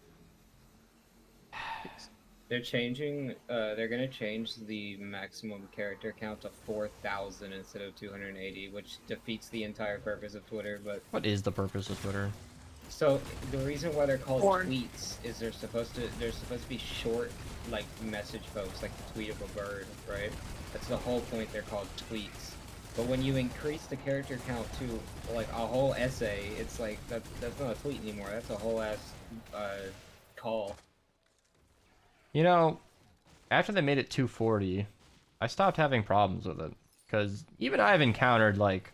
They're changing. They're gonna change the maximum character count to 4,000 instead of 280, which defeats the entire purpose of Twitter. But What is the purpose of Twitter? so the reason why they're called Porn. tweets is they're supposed to be short, like message posts, like the tweet of a bird, right? That's the whole point. They're called tweets. But when you increase the character count to like a whole essay, it's like that's not a tweet anymore. That's a whole ass call. You know, after they made it 240, I stopped having problems with it. Because even I've encountered, like,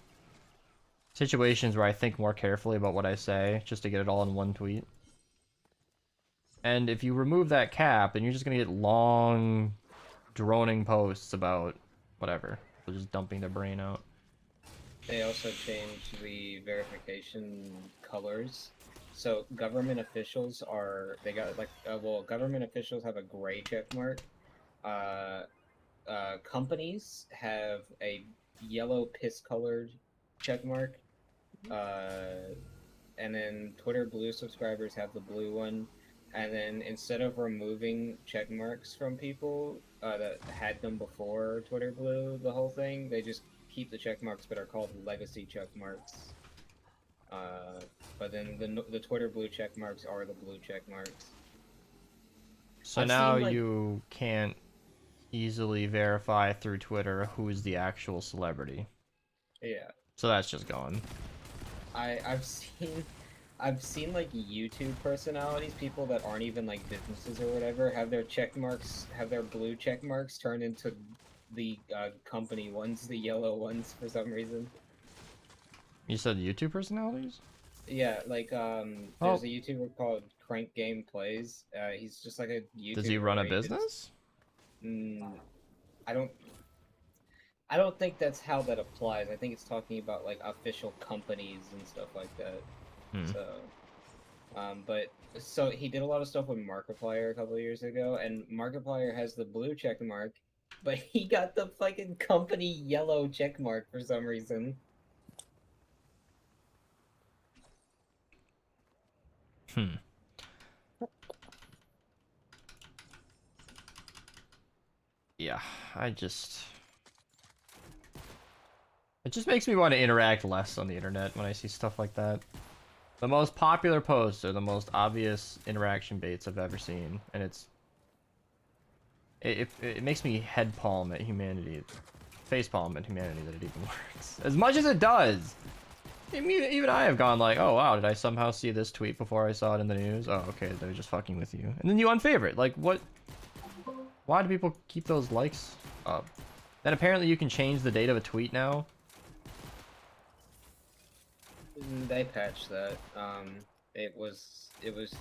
situations where I think more carefully about what I say, just to get it all in one tweet. And if you remove that cap, then you're just going to get long, droning posts about whatever. So just dumping their brain out. They also changed the verification colors. So government officials government officials have a gray check mark. Companies have a yellow piss-colored check mark. And then Twitter Blue subscribers have the blue one. And then instead of removing check marks from people that had them before Twitter Blue, the whole thing, they just keep the check marks but are called legacy check marks. But then the Twitter Blue check marks are the blue check marks. So I've now seen, like- you can't easily verify through Twitter who is the actual celebrity. Yeah, So that's just gone. I've seen like YouTube personalities, people that aren't even like businesses or whatever, have their blue check marks turned into the company ones, the yellow ones for some reason. You said YouTube personalities? Yeah, like there's a YouTuber called Crank Game Plays. He's just like a YouTuber. Does he run a where just- business? I don't think that's how that applies. I think it's talking about like official companies and stuff like that. So he did a lot of stuff with Markiplier a couple of years ago, and Markiplier has the blue check mark, but he got the fucking company yellow check mark for some reason. Yeah, it just makes me want to interact less on the internet when I see stuff like that. The most popular posts are the most obvious interaction baits I've ever seen, and it makes me head palm at humanity, face palm at humanity that it even works. As much as it does. I mean, even I have gone like, oh wow, did I somehow see this tweet before I saw it in the news? Oh, okay, they're just fucking with you. And then you unfavorite. Like, what? Why do people keep those likes up? Then apparently you can change the date of a tweet now. They patched that. It was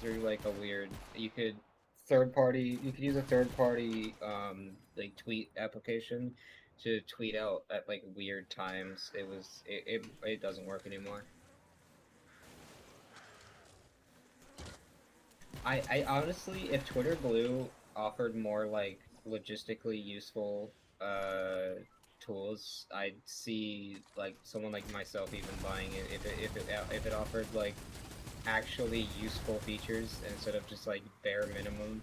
through like a weird. You could use a third party like tweet application to tweet out at like weird times. It doesn't work anymore. I honestly, if Twitter Blue offered more like logistically useful tools, I'd see like someone like myself even buying it if it offered like actually useful features instead of just like bare minimum.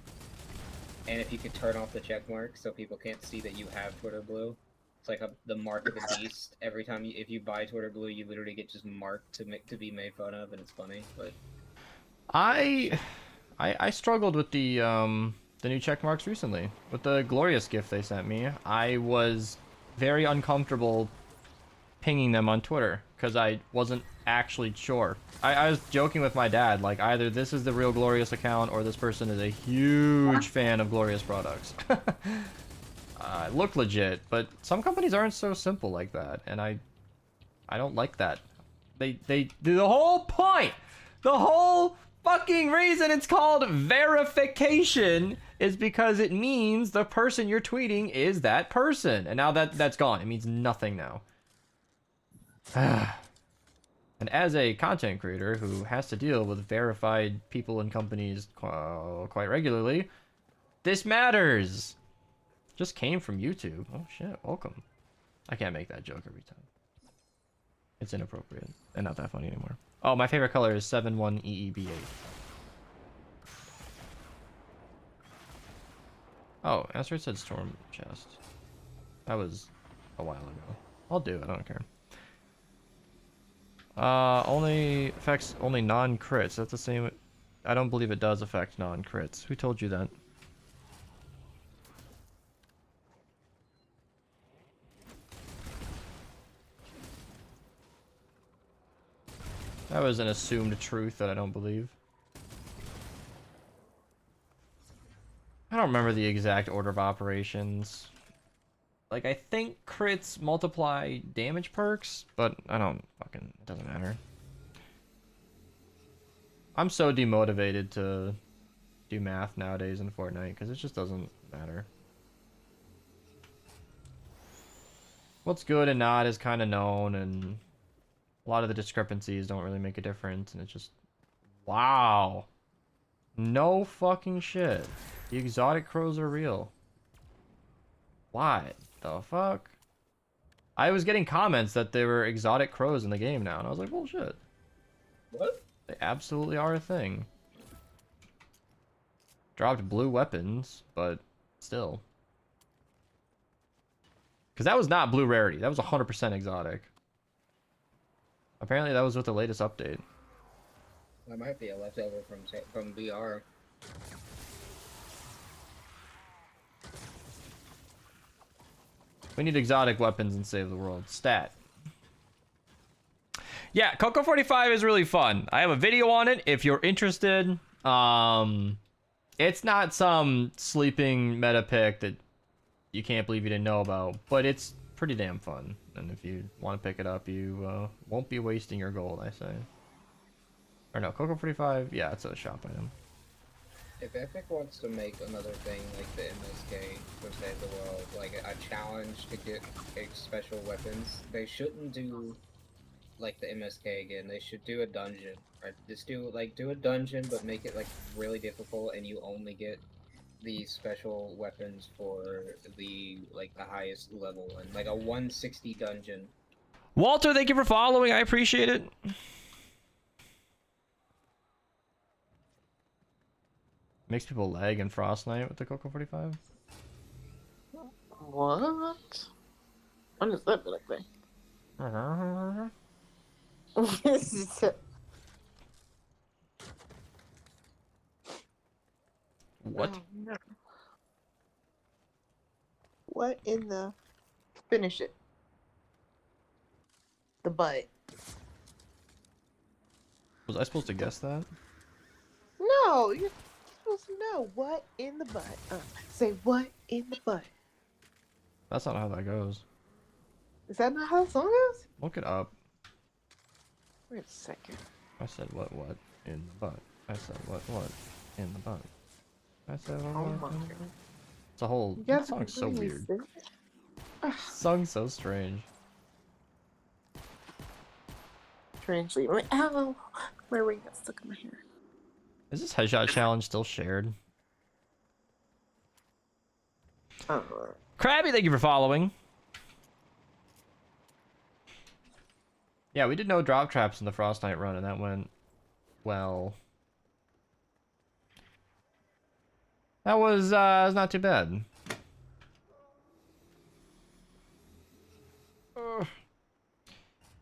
And if you could turn off the check mark so people can't see that you have Twitter Blue. It's like the mark of the beast. Every time if you buy Twitter Blue, you literally get just marked to be made fun of, and it's funny. But I struggled with the new check marks recently with the glorious gift they sent me. I was very uncomfortable pinging them on Twitter because I wasn't actually sure. I was joking with my dad, like either this is the real Glorious account or this person is a huge fan of Glorious products. It looked legit, but some companies aren't so simple like that, and I don't like that. They the whole point, the whole fucking reason it's called verification is because it means the person you're tweeting is that person, and now that's gone. It means nothing now. And as a content creator who has to deal with verified people and companies quite regularly, this matters. Just came from YouTube. Oh shit, welcome. I can't make that joke every time. It's inappropriate and not that funny anymore. Oh, my favorite color is 71EEB8. Oh, Asteroid said Storm Chest. That was a while ago. I'll do it, I don't care. Only affects only non-crits. That's the same. I don't believe it does affect non-crits. Who told you that? That was an assumed truth that I don't believe. I don't remember the exact order of operations. Like, I think crits multiply damage perks, but I don't fucking... It doesn't matter. I'm so demotivated to do math nowadays in Fortnite, because it just doesn't matter. What's good and not is kind of known, and a lot of the discrepancies don't really make a difference, and it's just... Wow. No fucking shit. The exotic crows are real. What the fuck? I was getting comments that there were exotic crows in the game now, and I was like, bullshit. what? They absolutely are a thing. Dropped blue weapons, but still. Because that was not blue rarity. That was 100% exotic. Apparently that was with the latest update. That might be a leftover from VR. We need exotic weapons and save the world. Stat. Yeah, Coco 45 is really fun. I have a video on it if you're interested. It's not some sleeping meta pick that you can't believe you didn't know about, but it's pretty damn fun. And if you want to pick it up, you won't be wasting your gold, I say. Or no, Coco 45, yeah, it's a shop item. If Epic wants to make another thing like the MSK for Save the World, like a challenge to get special weapons, they shouldn't do like the MSK again. They should do a dungeon, or just do a dungeon, but make it like really difficult, and you only get the special weapons for the highest level, and like a 160 dungeon. Walter, thank you for following. I appreciate it. Makes people lag in Frost Night with the Coco 45. What? What does that look like? What? Oh, no. What in the... Finish it. The butt. Was I supposed to guess that? No, you're supposed to know what in the butt. Say what in the butt. That's not how that goes. Is that not how the song goes? Look it up. Wait a second. I said what in the butt. I said what in the butt. I said Oh what my in the... god. It's a whole... You That guys song's so really weird. serious? Sung so strange. Strangely, ow, my ring got stuck in my hair. Is this headshot challenge still shared? Krabby, thank you for following. Yeah, we did no drop traps in the Frost Knight run, and that went well. That was not too bad.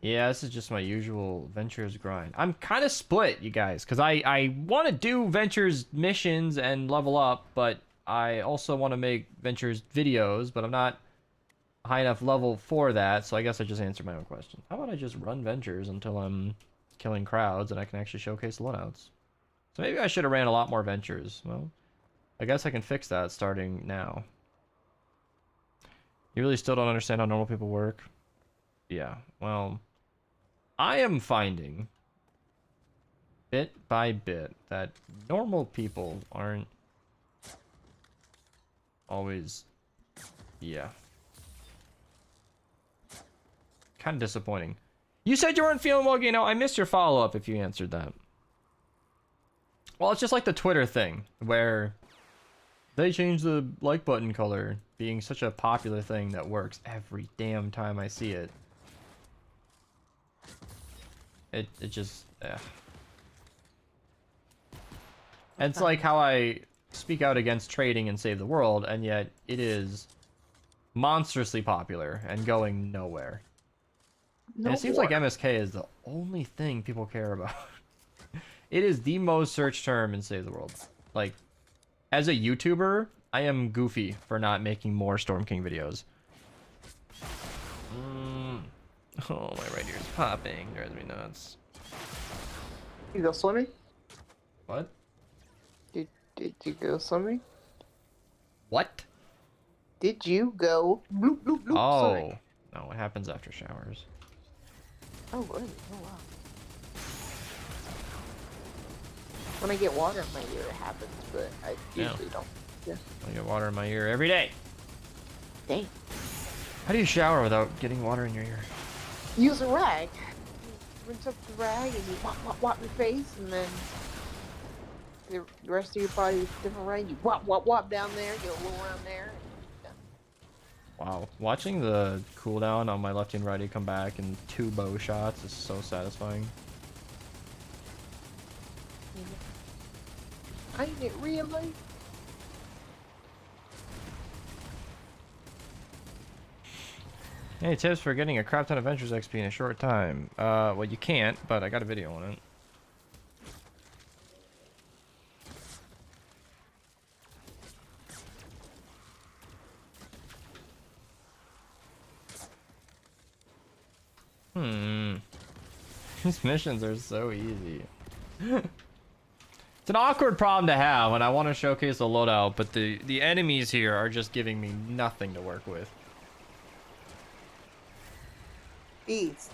Yeah, this is just my usual Ventures grind. I'm kind of split, you guys, because I want to do Ventures missions and level up, but I also want to make Ventures videos, but I'm not high enough level for that, so I guess I just answered my own question. How about I just run Ventures until I'm killing crowds and I can actually showcase loadouts? So maybe I should have ran a lot more Ventures. Well, I guess I can fix that starting now. You really still don't understand how normal people work? Yeah, well, I am finding bit by bit that normal people aren't always, yeah. Kind of disappointing. You said you weren't feeling well, you know. I missed your follow-up if you answered that. Well, it's just like the Twitter thing, where they changed the like button color, being such a popular thing that works every damn time I see it. It just, yeah. And it's like how I speak out against trading and save the world, and yet it is monstrously popular and going nowhere. No And it seems more. like MSK is the only thing people care about. It is the most searched term in Save the World. Like, as a YouTuber, I am goofy for not making more Storm King videos. Oh, my right ear's popping. Drives me nuts. You go swimming? What? Did you go swimming? What? Did you go bloop bloop bloop swimming? Oh. No, it happens after showers. Oh, really? Oh, wow. When I get water in my ear, it happens, but I usually don't. Yeah. I get water in my ear every day. Dang. How do you shower without getting water in your ear? Use a rag. You rinse up the rag and you wop your face, and then the rest of your body with a different rag. You wop down there, get a little around there. Wow. Watching the cooldown on my lefty and righty come back in 2 bow shots is so satisfying. Ain't it really? Any tips for getting a crap ton of Ventures XP in a short time? Well, you can't, but I got a video on it. These missions are so easy. It's an awkward problem to have when I want to showcase a loadout, but the enemies here are just giving me nothing to work with. East.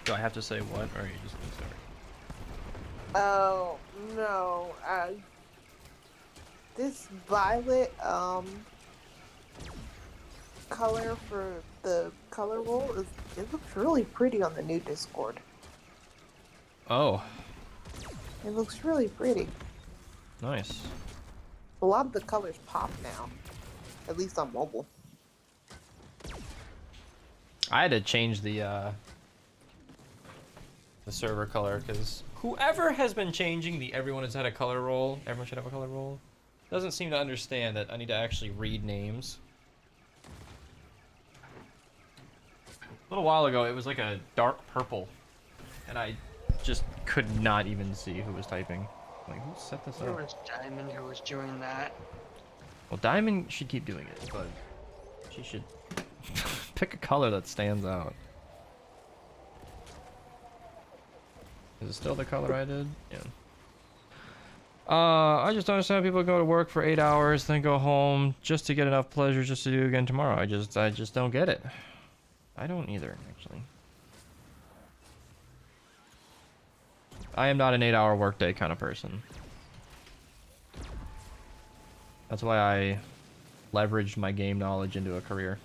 Do I have to say what, or are you just gonna start? Oh no. This violet color for the color roll it looks really pretty on the new Discord. Oh, It looks really pretty. nice. A lot of the colors pop now, at least on mobile. I had to change the server color because whoever has been changing the everyone has had a color roll, everyone should have a color roll, doesn't seem to understand that I need to actually read names. A little while ago, it was like a dark purple, and I just could not even see who was typing. Like, who set this It up? was Diamond who was doing that. Well, Diamond should keep doing it, but she should pick a color that stands out. Is it still the color I did? Yeah. I just don't understand how people go to work for 8 hours, then go home just to get enough pleasure just to do it again tomorrow. I just don't get it. I don't either, actually. I am not an 8-hour workday kind of person. That's why I leveraged my game knowledge into a career.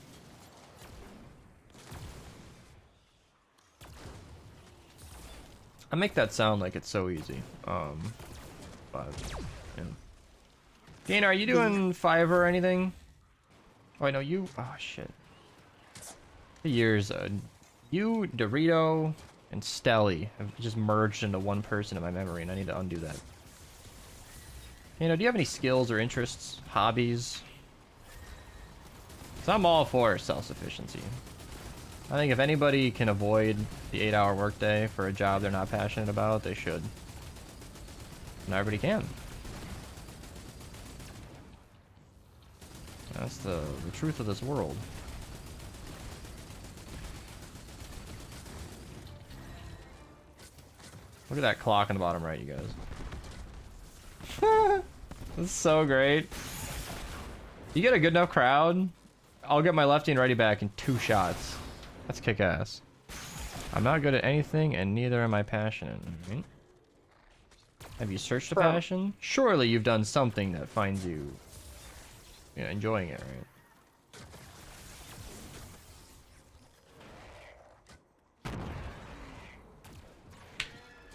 I make that sound like it's so easy. But yeah. Gainer, are you doing Fiverr or anything? Oh, I know you. Oh shit. For years, you, Dorito, and Stelly have just merged into one person in my memory, and I need to undo that. You know, do you have any skills or interests, hobbies? So I'm all for self-sufficiency. I think if anybody can avoid the 8-hour workday for a job they're not passionate about, they should. Not everybody can. That's the truth of this world. Look at that clock on the bottom right, you guys. This is so great. You get a good enough crowd, I'll get my lefty and righty back in 2 shots. That's kick-ass. I'm not good at anything, and neither am I passionate. Right? Have you searched a passion? Surely you've done something that finds you, enjoying it, right?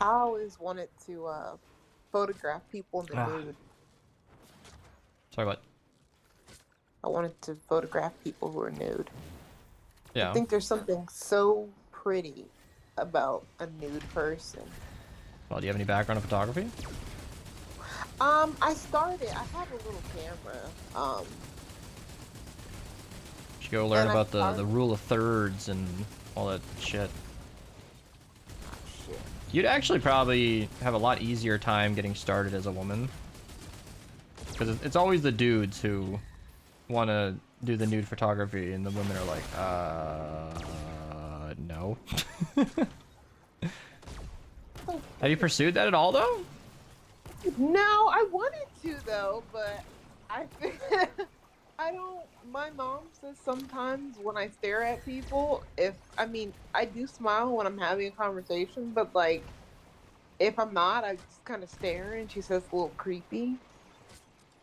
I always wanted to photograph people in the nude. Sorry, what? I wanted to photograph people who are nude. Yeah. I think there's something so pretty about a nude person. Well, do you have any background in photography? I started. I have a little camera. You should go learn about the rule of thirds and all that shit. Oh, shit. You'd actually probably have a lot easier time getting started as a woman. Because it's always the dudes who want to do the nude photography, and the women are like, no. Have you pursued that at all, though? No, I wanted to though, but I don't. My mom says sometimes when I stare at people, I do smile when I'm having a conversation, but like, if I'm not, I just kind of stare, and she says it's a little creepy.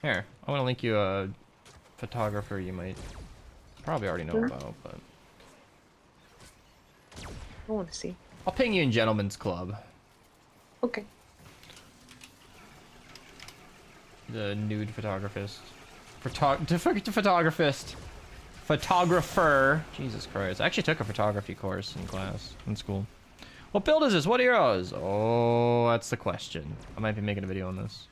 Here, I want to link you a photographer you might probably already know about, but I want to see. I'll ping you in Gentleman's Club. Okay. The nude photographist. Photographer. Jesus Christ. I actually took a photography course in class in school. What build is this? What are yours? Oh, that's the question. I might be making a video on this.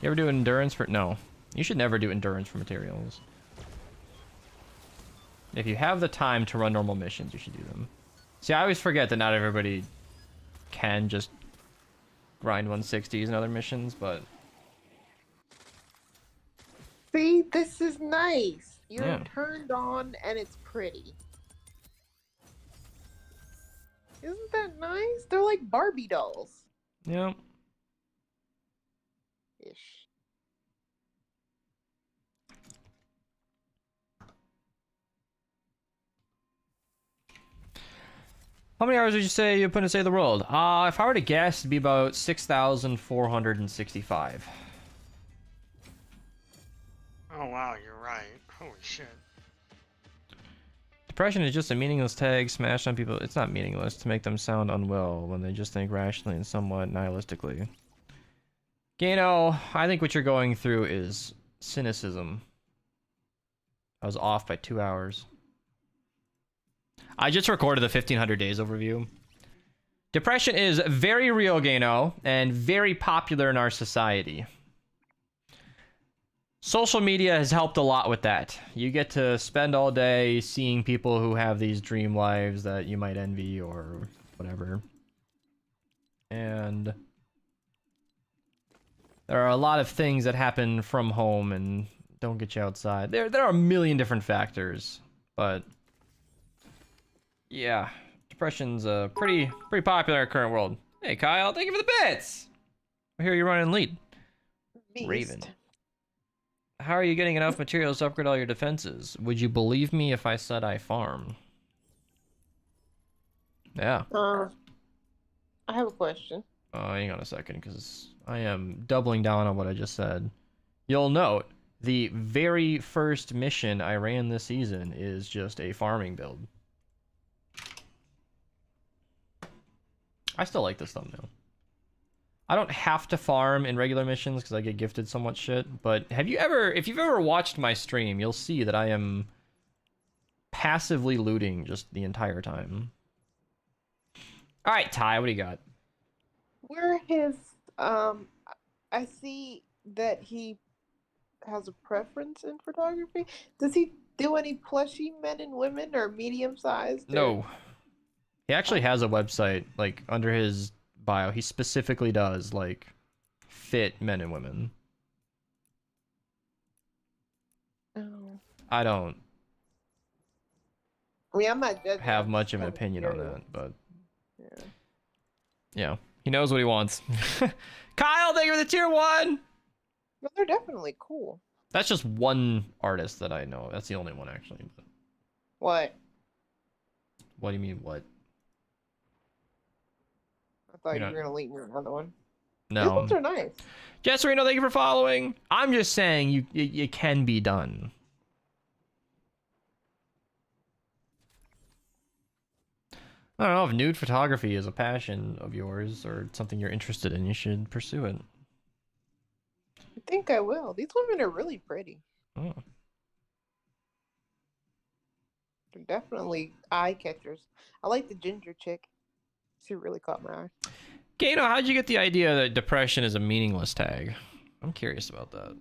You ever do endurance for... No. You should never do endurance for materials. If you have the time to run normal missions, you should do them. See, I always forget that not everybody can just grind 160s and other missions, but... See, this is nice. You're Yeah. turned on and it's pretty. Isn't that nice? They're like Barbie dolls. Yeah. Ish. How many hours would you say you put in Save the World? If I were to guess, it'd be about 6,465. Oh wow, you're right. Holy shit. Depression is just a meaningless tag smashed on people. It's not meaningless to make them sound unwell when they just think rationally and somewhat nihilistically. Gano, I think what you're going through is cynicism. I was off by 2 hours. I just recorded the 1500 days overview. Depression is very real, Gano, and very popular in our society. Social media has helped a lot with that. You get to spend all day seeing people who have these dream lives that you might envy or whatever. And there are a lot of things that happen from home and don't get you outside. There are a million different factors, but yeah, depression's pretty popular in the current world. Hey Kyle, thank you for the bits. I hear you're running lead. Beast. Raven. How are you getting enough materials to upgrade all your defenses? Would you believe me if I said I farm? Yeah. I have a question. Hang on a second, because I am doubling down on what I just said. You'll note the very first mission I ran this season is just a farming build. I still like this thumbnail. I don't have to farm in regular missions because I get gifted so much shit, but if you've ever watched my stream, you'll see that I am passively looting just the entire time. All right, Ty, what do you got? Where his I see that he has a preference in photography. Does he do any plushy men and women or medium sized? No. He actually has a website, like, under his bio. He specifically does, like, fit men and women. Oh. I don't I mean, I'm not judging. have I'm much just of an kinda opinion on curious. that, but Yeah. yeah, he knows what he wants. Kyle, thank you for the tier 1! But they're definitely cool. That's just one artist that I know. That's the only one, actually. But What? what do you mean, what? I thought You're you were not- gonna leave me another one. These No. ones are nice. Jess Reno, thank you for following. I'm just saying you can be done. I don't know, if nude photography is a passion of yours or something you're interested in, you should pursue it. I think I will. These women are really pretty. Oh. They're definitely eye catchers. I like the ginger chick. She really caught my eye. Gano, how'd you get the idea that depression is a meaningless tag? I'm curious about that.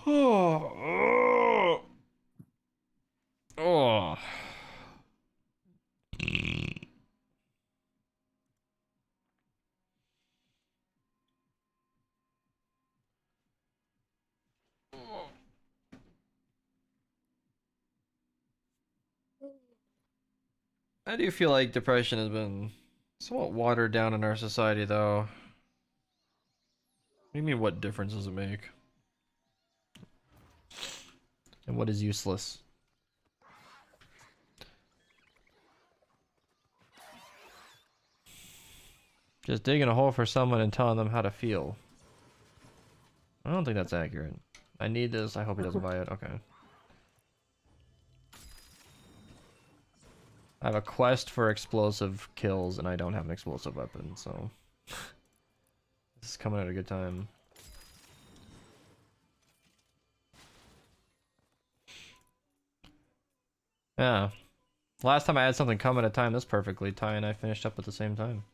Oh. Oh. I do feel like depression has been somewhat watered down in our society, though. What do you mean, what difference does it make? And what is useless? Just digging a hole for someone and telling them how to feel. I don't think that's accurate. I need this. I hope he doesn't buy it. Okay. I have a quest for explosive kills, and I don't have an explosive weapon, so... This is coming at a good time. Yeah. Last time I had something come at a time this perfectly, Ty and I finished up at the same time.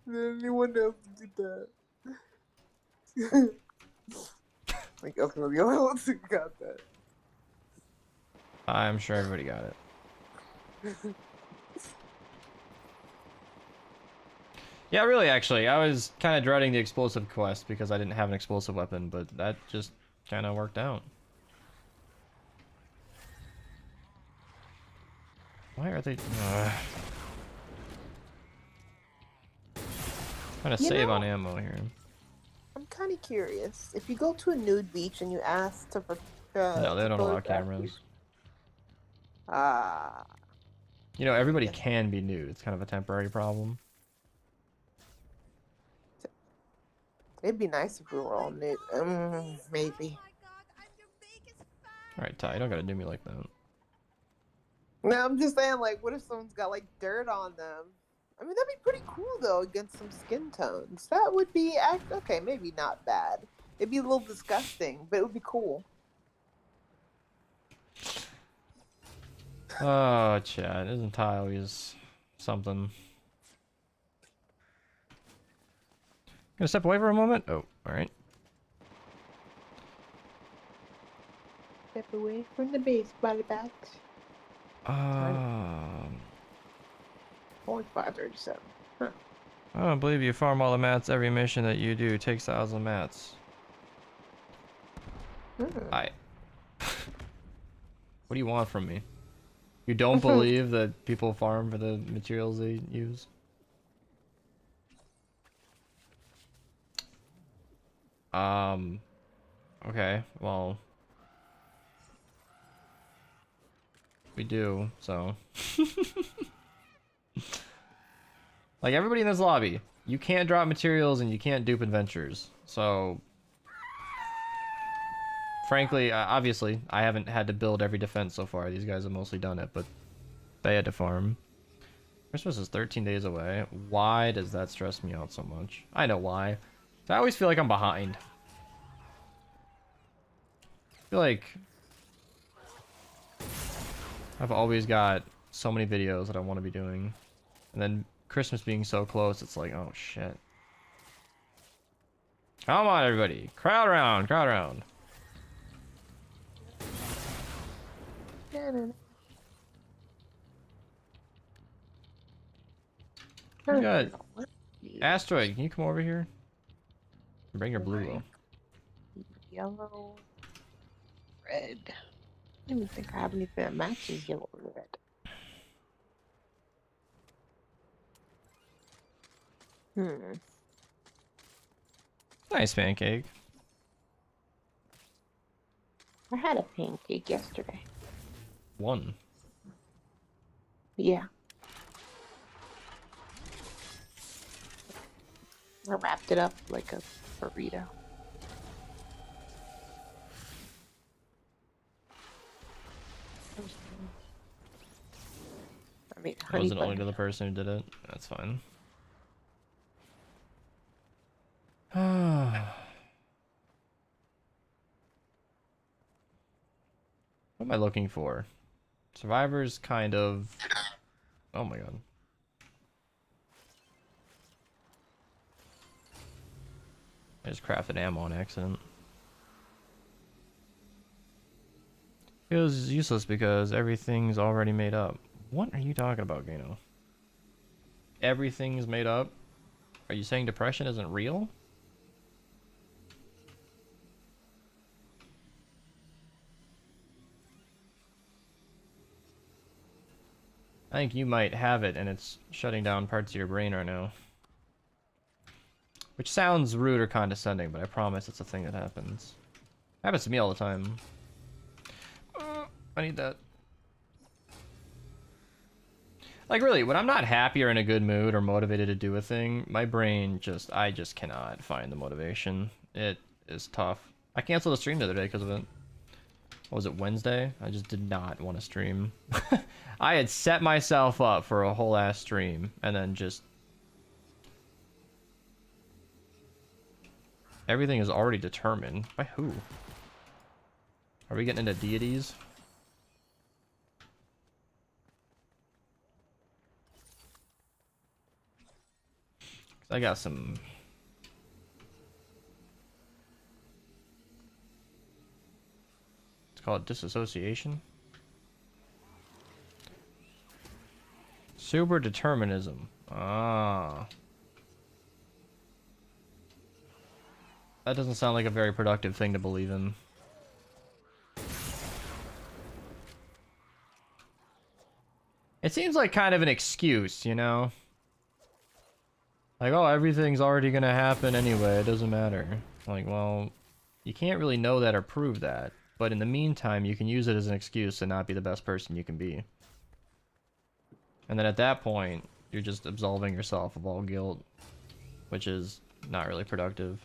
Anyone else did that? Like, okay, the only ones who got that. I'm sure everybody got it. Yeah, really, actually. I was kind of dreading the explosive quest because I didn't have an explosive weapon, but that just kind of worked out. Why are they... Trying to You save know- on ammo here. I'm kind of curious. If you go to a nude beach and you ask to... No, they to don't allow photograph cameras. you- Ah. You know, everybody Yes. can be nude. It's kind of a temporary problem. It'd be nice if we were all nude. Maybe. Alright, Ty, you don't gotta do me like that. No, I'm just saying, like, what if someone's got, like, dirt on them? I mean, that'd be pretty cool, though, against some skin tones. That would be, okay, maybe not bad. It'd be a little disgusting, but it would be cool. Oh, Chad, isn't Ty always something? Gonna step away for a moment? Oh, alright. Step away from the baseball bat. 537. Huh. I don't believe you farm all the mats. Every mission that you do takes 1,000 mats. Hmm. What do you want from me? You don't believe that people farm for the materials they use? Okay, well, we do, so. Like, everybody in this lobby, you can't drop materials and you can't dupe adventures, so. Frankly, obviously, I haven't had to build every defense so far. These guys have mostly done it, but they had to farm. Christmas is 13 days away. Why does that stress me out so much? I know why. I always feel like I'm behind. I feel like I've always got so many videos that I want to be doing. And then Christmas being so close, it's like, oh shit. Come on, everybody. Crowd around, crowd around. We got Asteroid. Can you come over here? Bring your blue though. Yellow, red. I don't even think I have anything that matches yellow or red. Nice pancake. I had a pancake yesterday. One. Yeah. I wrapped it up like a burrito. I mean, I honey wasn't only butter. to the person who did it. That's fine. What am I looking for? Survivors kind of... Oh my god. I just crafted ammo on accident. It was useless because everything's already made up. What are you talking about, Gano? Everything's made up? Are you saying depression isn't real? I think you might have it and it's shutting down parts of your brain right now. Which sounds rude or condescending, but I promise it's a thing that happens. Happens to me all the time. I need that. Like really, when I'm not happy or in a good mood or motivated to do a thing, my brain I just cannot find the motivation. It is tough. I canceled a stream the other day because of it. What was it, Wednesday? I just did not want to stream. I had set myself up for a whole ass stream and then just... Everything is already determined. By who? Are we getting into deities? I got some... It's called disassociation. Super determinism. Ah. That doesn't sound like a very productive thing to believe in. It seems like kind of an excuse, you know? Like, oh, everything's already gonna happen anyway, it doesn't matter. Like, well, you can't really know that or prove that. But in the meantime, you can use it as an excuse to not be the best person you can be. And then at that point, you're just absolving yourself of all guilt, which is not really productive.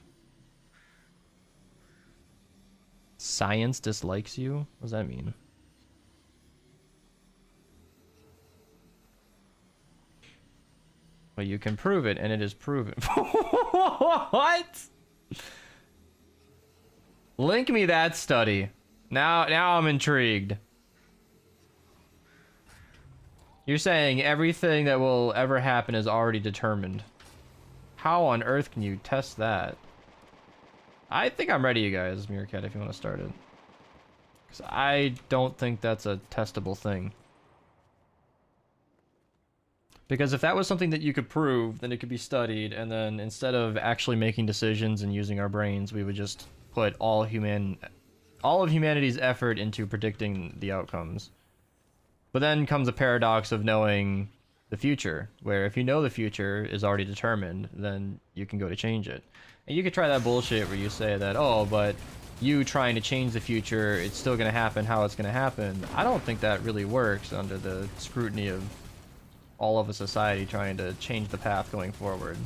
Science dislikes you? What does that mean? Well, you can prove it, and it is proven. What? Link me that study. Now I'm intrigued. You're saying everything that will ever happen is already determined. How on earth can you test that? I think I'm ready, you guys, Meerkat, if you want to start it. Because I don't think that's a testable thing. Because if that was something that you could prove, then it could be studied, and then instead of actually making decisions and using our brains, we would just put all of humanity's effort into predicting the outcomes. But then comes a paradox of knowing the future, where if you know the future is already determined, then you can go to change it. And you could try that bullshit where you say that, oh, but you trying to change the future, it's still going to happen how it's going to happen. I don't think that really works under the scrutiny of all of a society trying to change the path going forward.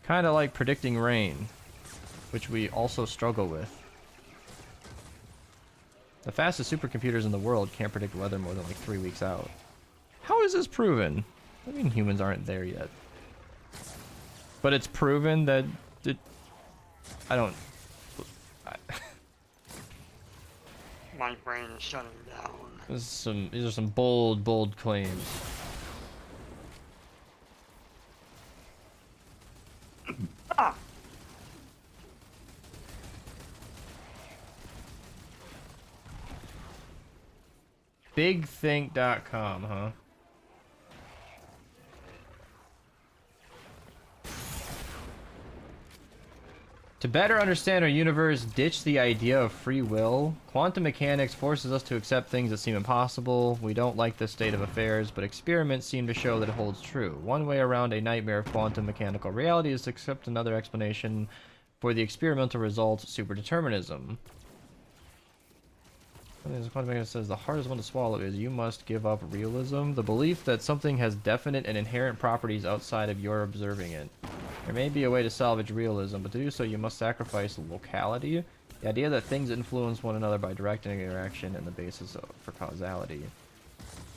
Kind of like predicting rain, which we also struggle with. The fastest supercomputers in the world can't predict weather more than like 3 weeks out. How is this proven? I mean, humans aren't there yet. But it's proven that I don't... My brain is shutting down. These are some bold claims. Ah. Bigthink.com, huh? To better understand our universe, ditch the idea of free will. Quantum mechanics forces us to accept things that seem impossible. We don't like this state of affairs, but experiments seem to show that it holds true. One way around a nightmare of quantum mechanical reality is to accept another explanation for the experimental result, superdeterminism. Quantum mechanics says the hardest one to swallow is you must give up realism, the belief that something has definite and inherent properties outside of your observing it. There may be a way to salvage realism, but to do so you must sacrifice locality, the idea that things influence one another by direct interaction and the basis for causality.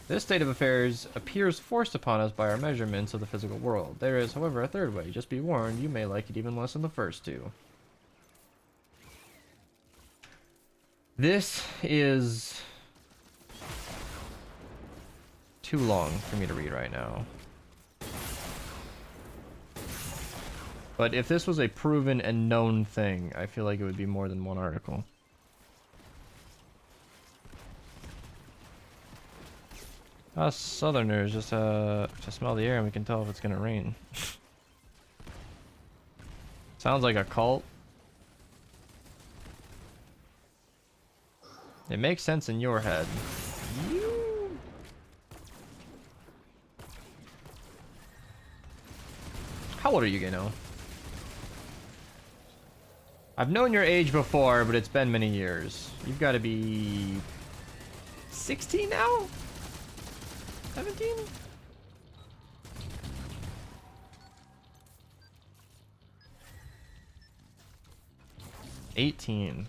This state of affairs appears forced upon us by our measurements of the physical world. There is, however, a third way. Just be warned, you may like it even less than the first two. This is too long for me to read right now. But if this was a proven and known thing, I feel like it would be more than one article. Us southerners just smell the air and we can tell if it's gonna rain. Sounds like a cult. It makes sense in your head. How old are you, Gano? I've known your age before, but it's been many years. You've got to be 16 now? 17? $18.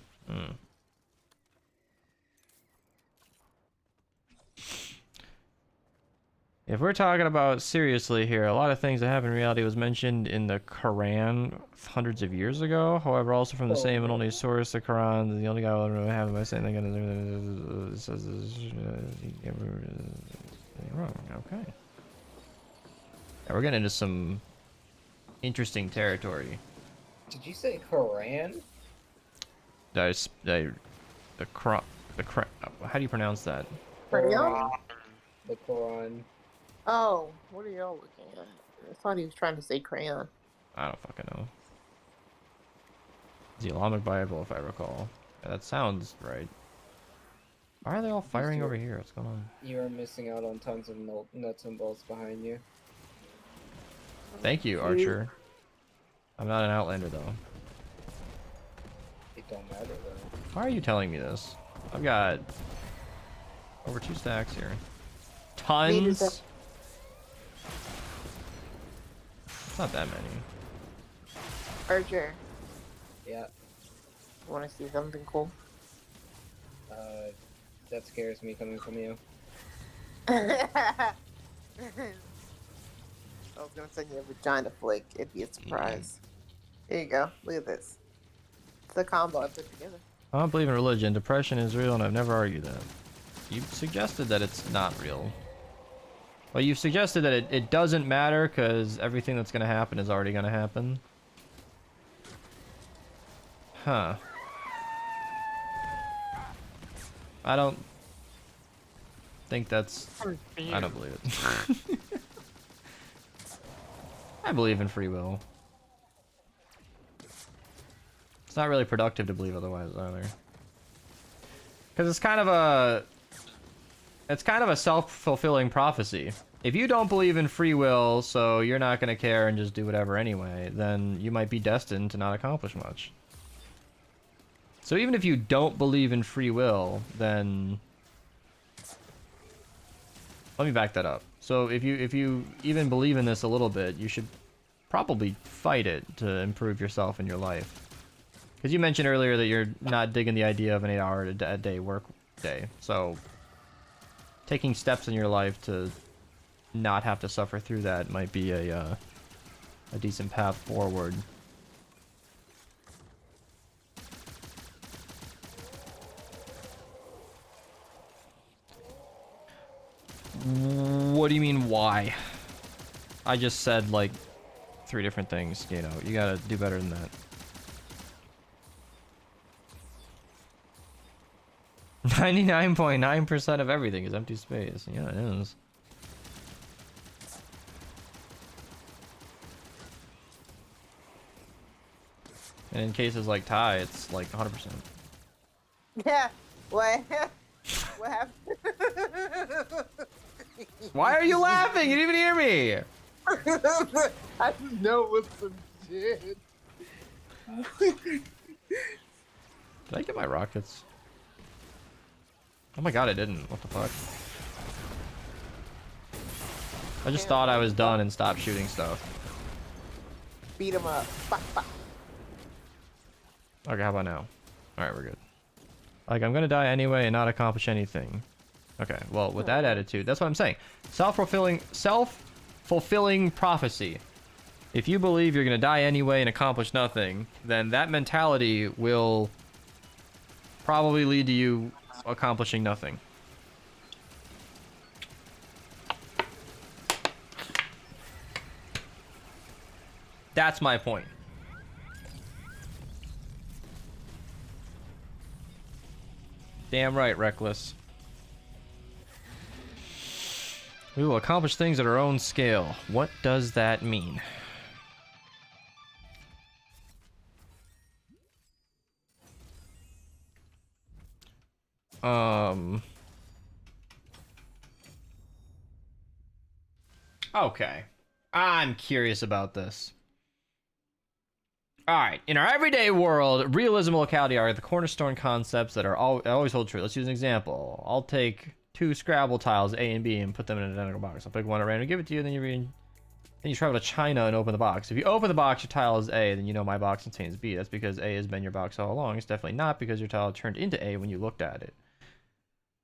If we're talking about seriously here, a lot of things that happen in reality was mentioned in the Quran hundreds of years ago. However, also from the same and only source, the Quran, the only guy will ever have it by saying they're gonna says wrong. Okay. Now we're getting into some interesting territory. Did you say Quran? The Quran. How do you pronounce that? Crayon? The Quran. Oh, what are y'all looking at? I thought he was trying to say crayon. I don't fucking know. The Islamic Bible, if I recall. Yeah, that sounds right. Why are they all firing over here? What's going on? You are missing out on tons of nuts and bolts behind you. Thank you, Archer. I'm not an Outlander, though. It don't matter, though. Why are you telling me this? I've got over 2 stacks here. Tons? It's not that many. Archer, Yeah. want to see something cool? That scares me coming from you. I was gonna send you a vagina flick. It'd be a surprise. Here you go. Look at this. It's the combo I put together. I don't believe in religion. Depression is real, and I've never argued that. You've suggested that it's not real. Well, you've suggested that it doesn't matter because everything that's going to happen is already going to happen. Huh. I don't think that's... I don't believe it. I believe in free will. It's not really productive to believe otherwise, either. Because it's kind of a self-fulfilling prophecy. If you don't believe in free will, so you're not going to care and just do whatever anyway, then you might be destined to not accomplish much. So even if you don't believe in free will, then... Let me back that up. So if you even believe in this a little bit, you should probably fight it to improve yourself in your life. Because you mentioned earlier that you're not digging the idea of an 8-hour a day work day. So taking steps in your life to not have to suffer through that might be a decent path forward. What do you mean, why? I just said, like, 3 different things, you know. You gotta do better than that. 99.9% of everything is empty space. Yeah, it is. And in cases like Ty, it's like 100%. Yeah. What? What happened? Why are you laughing? You didn't even hear me! I know it was some shit. Did I get my rockets? Oh my god, I didn't. What the fuck? I just thought I was done and stopped shooting stuff. Beat him up. Bah, bah. Okay, how about now? Alright, we're good. Like, I'm gonna die anyway and not accomplish anything. Okay, well, with that attitude, that's what I'm saying. Self-fulfilling prophecy. If you believe you're gonna die anyway and accomplish nothing, then that mentality will probably lead to you accomplishing nothing. That's my point. Damn right, Reckless. We will accomplish things at our own scale. What does that mean? Okay. I'm curious about this. Alright, in our everyday world, realism and locality are the cornerstone concepts that are always hold true. Let's use an example. I'll take 2 Scrabble tiles, A and B, and put them in an identical box. I'll pick one at random, give it to you, then you travel to China and open the box. If you open the box, your tile is A, then you know my box contains B. That's because A has been your box all along. It's definitely not because your tile turned into A when you looked at it,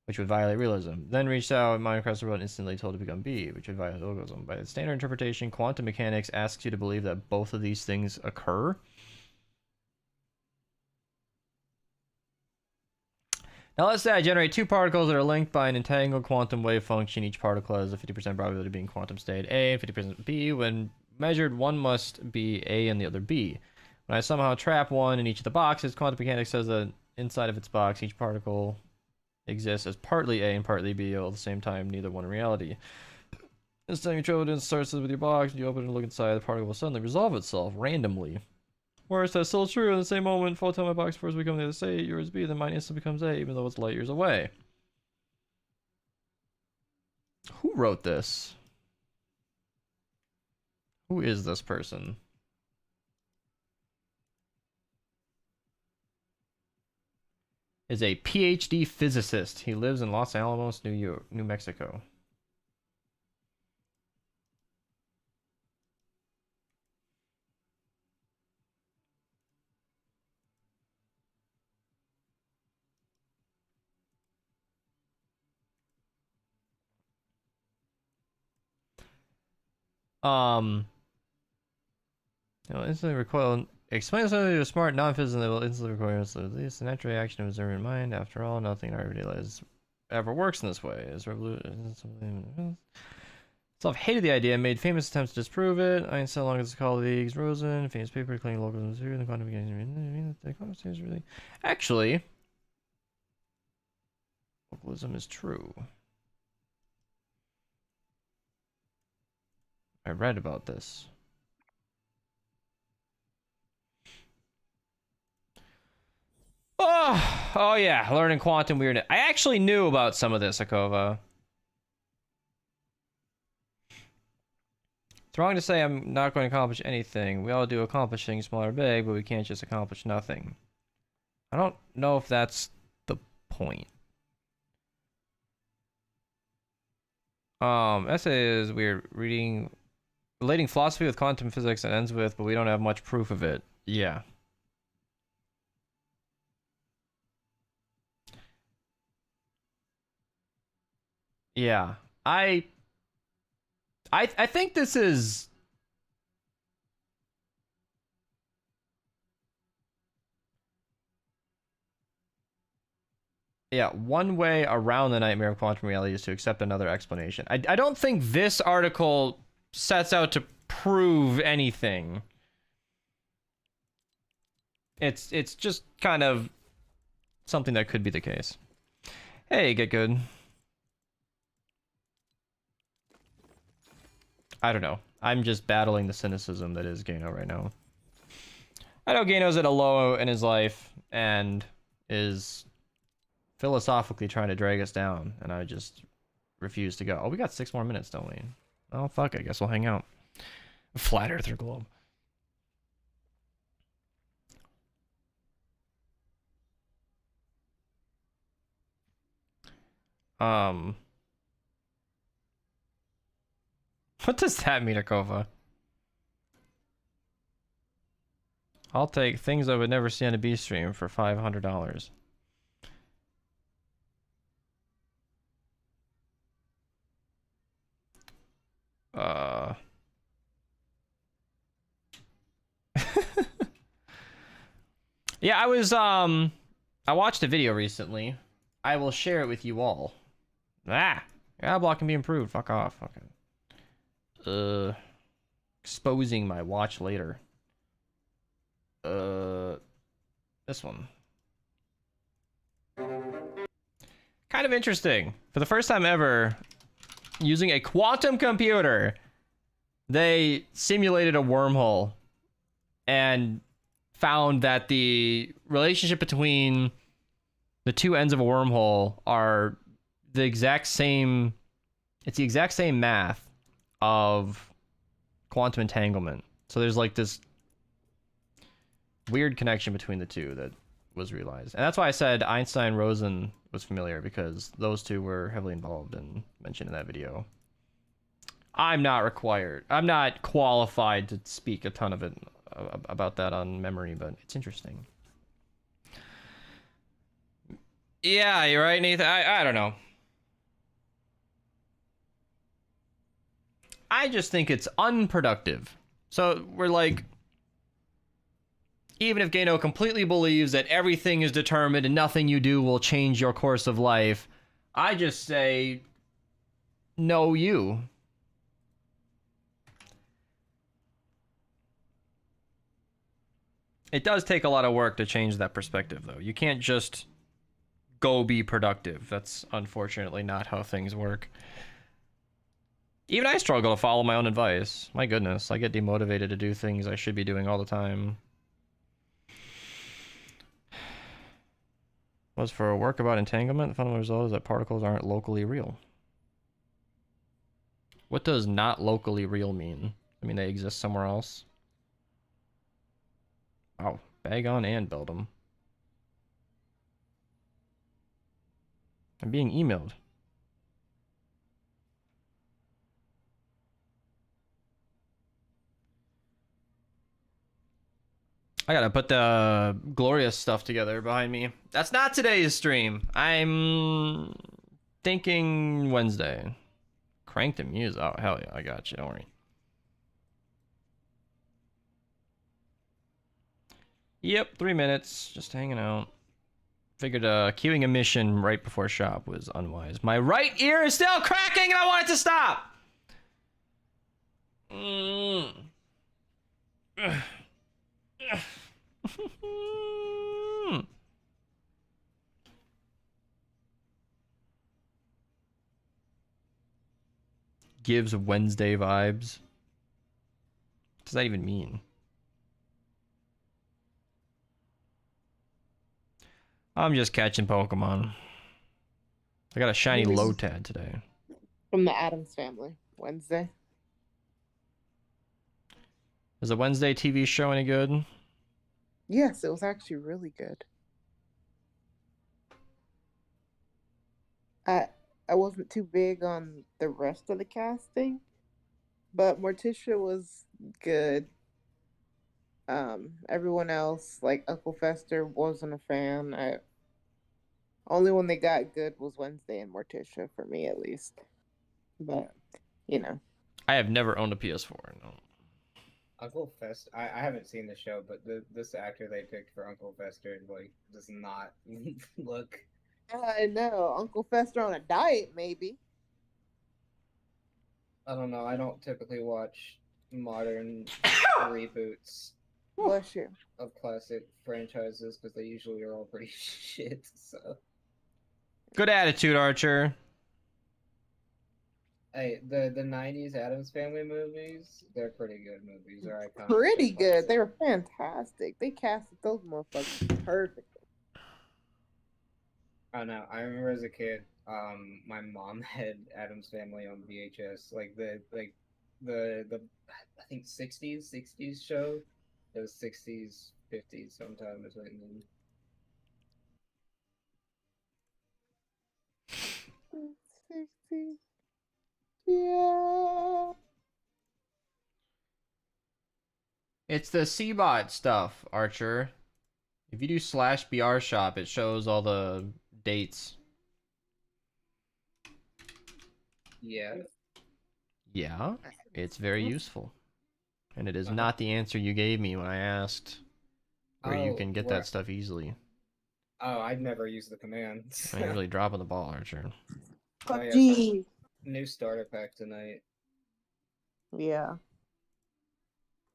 which would violate realism. Then reached out, mine across the road, instantly told to become B, which would violate localism. By the standard interpretation, quantum mechanics asks you to believe that both of these things occur. Now let's say I generate 2 particles that are linked by an entangled quantum wave function. Each particle has a 50% probability of being quantum state A and 50% B. When measured, one must be A and the other B. When I somehow trap one in each of the boxes, quantum mechanics says that inside of its box, each particle exists as partly A and partly B, all at the same time, neither one in reality. This time you travel to sources with your box, you open and look inside, the particle will suddenly resolve itself randomly. Whereas that's still true in the same moment, if I tell my box first become the other state, yours B, then mine instantly becomes A, even though it's light years away. Who wrote this? Who is this person? Is a PhD physicist. He lives in Los Alamos, New Mexico. Instantly recoil. Explain something to a smart non-physicist that will instantly recoil. So at least the natural reaction of observing mind. After all, nothing in our everyday lives ever works in this way. It's revolution. Self hated the idea and made famous attempts to disprove it. Einstein, along with his colleagues, Rosen, famous paper claiming localism is true. The quantum mechanics is really actually localism is true. I read about this. Oh! Oh yeah, learning quantum weirdness. I actually knew about some of this, Akova. It's wrong to say I'm not going to accomplish anything. We all do accomplish things, small or big, but we can't just accomplish nothing. I don't know if that's the point. Essay is weird. Relating philosophy with quantum physics and ends with, but we don't have much proof of it. Yeah. Yeah. I think this is yeah, one way around the nightmare of quantum reality is to accept another explanation. I don't think this article sets out to prove anything. It's just kind of something that could be the case. Hey, get good. I don't know. I'm just battling the cynicism that is Gano right now. I know Gano's at a low in his life and is philosophically trying to drag us down, and I just refuse to go. Oh, we got 6 more minutes, don't we? Oh, fuck, I guess we'll hang out. Flat Earther globe. What does that mean, Akova? I'll take things I would never see on a B stream for $500. Yeah, I watched a video recently. I will share it with you all. Ah, ad block can be improved. Fuck off. Fucking. Exposing my watch later. This one. Kind of interesting. For the first time ever, using a quantum computer, they simulated a wormhole and found that the relationship between the two ends of a wormhole are the exact same. It's the exact same math of quantum entanglement. So there's like this weird connection between the two that was realized. And that's why I said Einstein-Rosen was familiar, because those two were heavily involved and mentioned in that video. I'm not qualified to speak a ton of it about that on memory, but it's interesting. Yeah, you're right, Nathan. I don't know. I just think it's unproductive. So we're like, even if Gano completely believes that everything is determined and nothing you do will change your course of life, I just say, no, you. It does take a lot of work to change that perspective, though. You can't just go be productive. That's unfortunately not how things work. Even I struggle to follow my own advice. My goodness, I get demotivated to do things I should be doing all the time. Was for a work about entanglement, the fundamental result is that particles aren't locally real. What does not locally real mean? I mean, they exist somewhere else. Wow, bag on and build them. I'm being emailed. I gotta put the glorious stuff together behind me. That's not today's stream. I'm thinking Wednesday. Crank the muse. Oh, hell yeah, I got you. Don't worry. Yep, 3 minutes. Just hanging out. Figured queuing a mission right before shop was unwise. My right ear is still cracking and I want it to stop! Gives Wednesday vibes. What does that even mean? I'm just catching Pokemon. I got a shiny Movies Lotad today. from the Addams Family Wednesday. Is the Wednesday TV show any good? Yes, it was actually really good. I I wasn't too big on the rest of the casting, but Morticia was good. Everyone else, like Uncle Fester, wasn't a fan. Only one they got good was Wednesday and Morticia for me, at least. But you know, I have never owned a PS4. No. Uncle Fester. I haven't seen the show, but this actor they picked for Uncle Fester like does not look. I know Uncle Fester on a diet, maybe. I don't know. I don't typically watch modern reboots Bless you. of classic franchises because they usually are all pretty shit. So Good attitude, Archer. hey, the '90s Addams Family movies, they're pretty good movies. They're iconic. Pretty They're good. They classic. were fantastic. They casted those motherfuckers perfect. Oh no, I remember as a kid, my mom had Adam's Family on VHS, like the I think '60s show. It was '60s, '50s sometime between them. 60. Yeah. It's the Cbot stuff, Archer. If you do /BR shop, it shows all the dates. Yeah. Yeah, it's very useful. And it is Uh-huh. not the answer you gave me when I asked where you Oh, can get where- that stuff easily. Oh, I'd never used the command. And you're really dropping the ball, Archer. Oh, yeah, PUBG. New starter pack tonight. Yeah.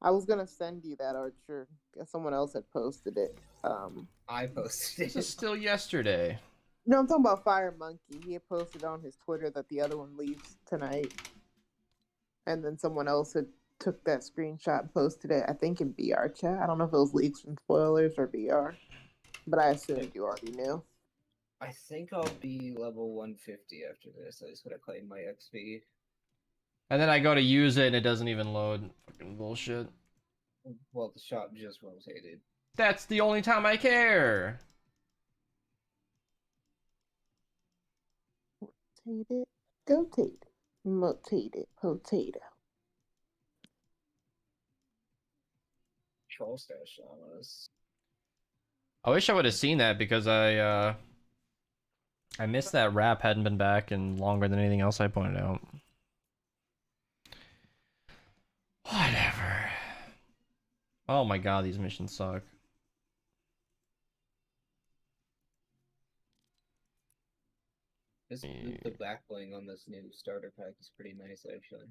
I was gonna send you that, Archer. Guess someone else had posted it. I posted This is it. still yesterday. No, I'm talking about Fire Monkey. He had posted on his Twitter that the other one leaves tonight. And then someone else had took that screenshot and posted it, I think in BR chat. I don't know if it was leaks and spoilers or BR. But I assumed you already knew. I think I'll be level 150 after this. I just gotta claim my XP. And then I go to use it and it doesn't even load. Fucking bullshit. Well, the shop just rotated. That's the only time I care. Rotate it, rotate it, rotate it, potato. Troll stash on us. I wish I would have seen that because I missed that rap hadn't been back in longer than anything else I pointed out. Whatever. Oh my god, these missions suck. The back bling on this new starter pack is pretty nice, actually.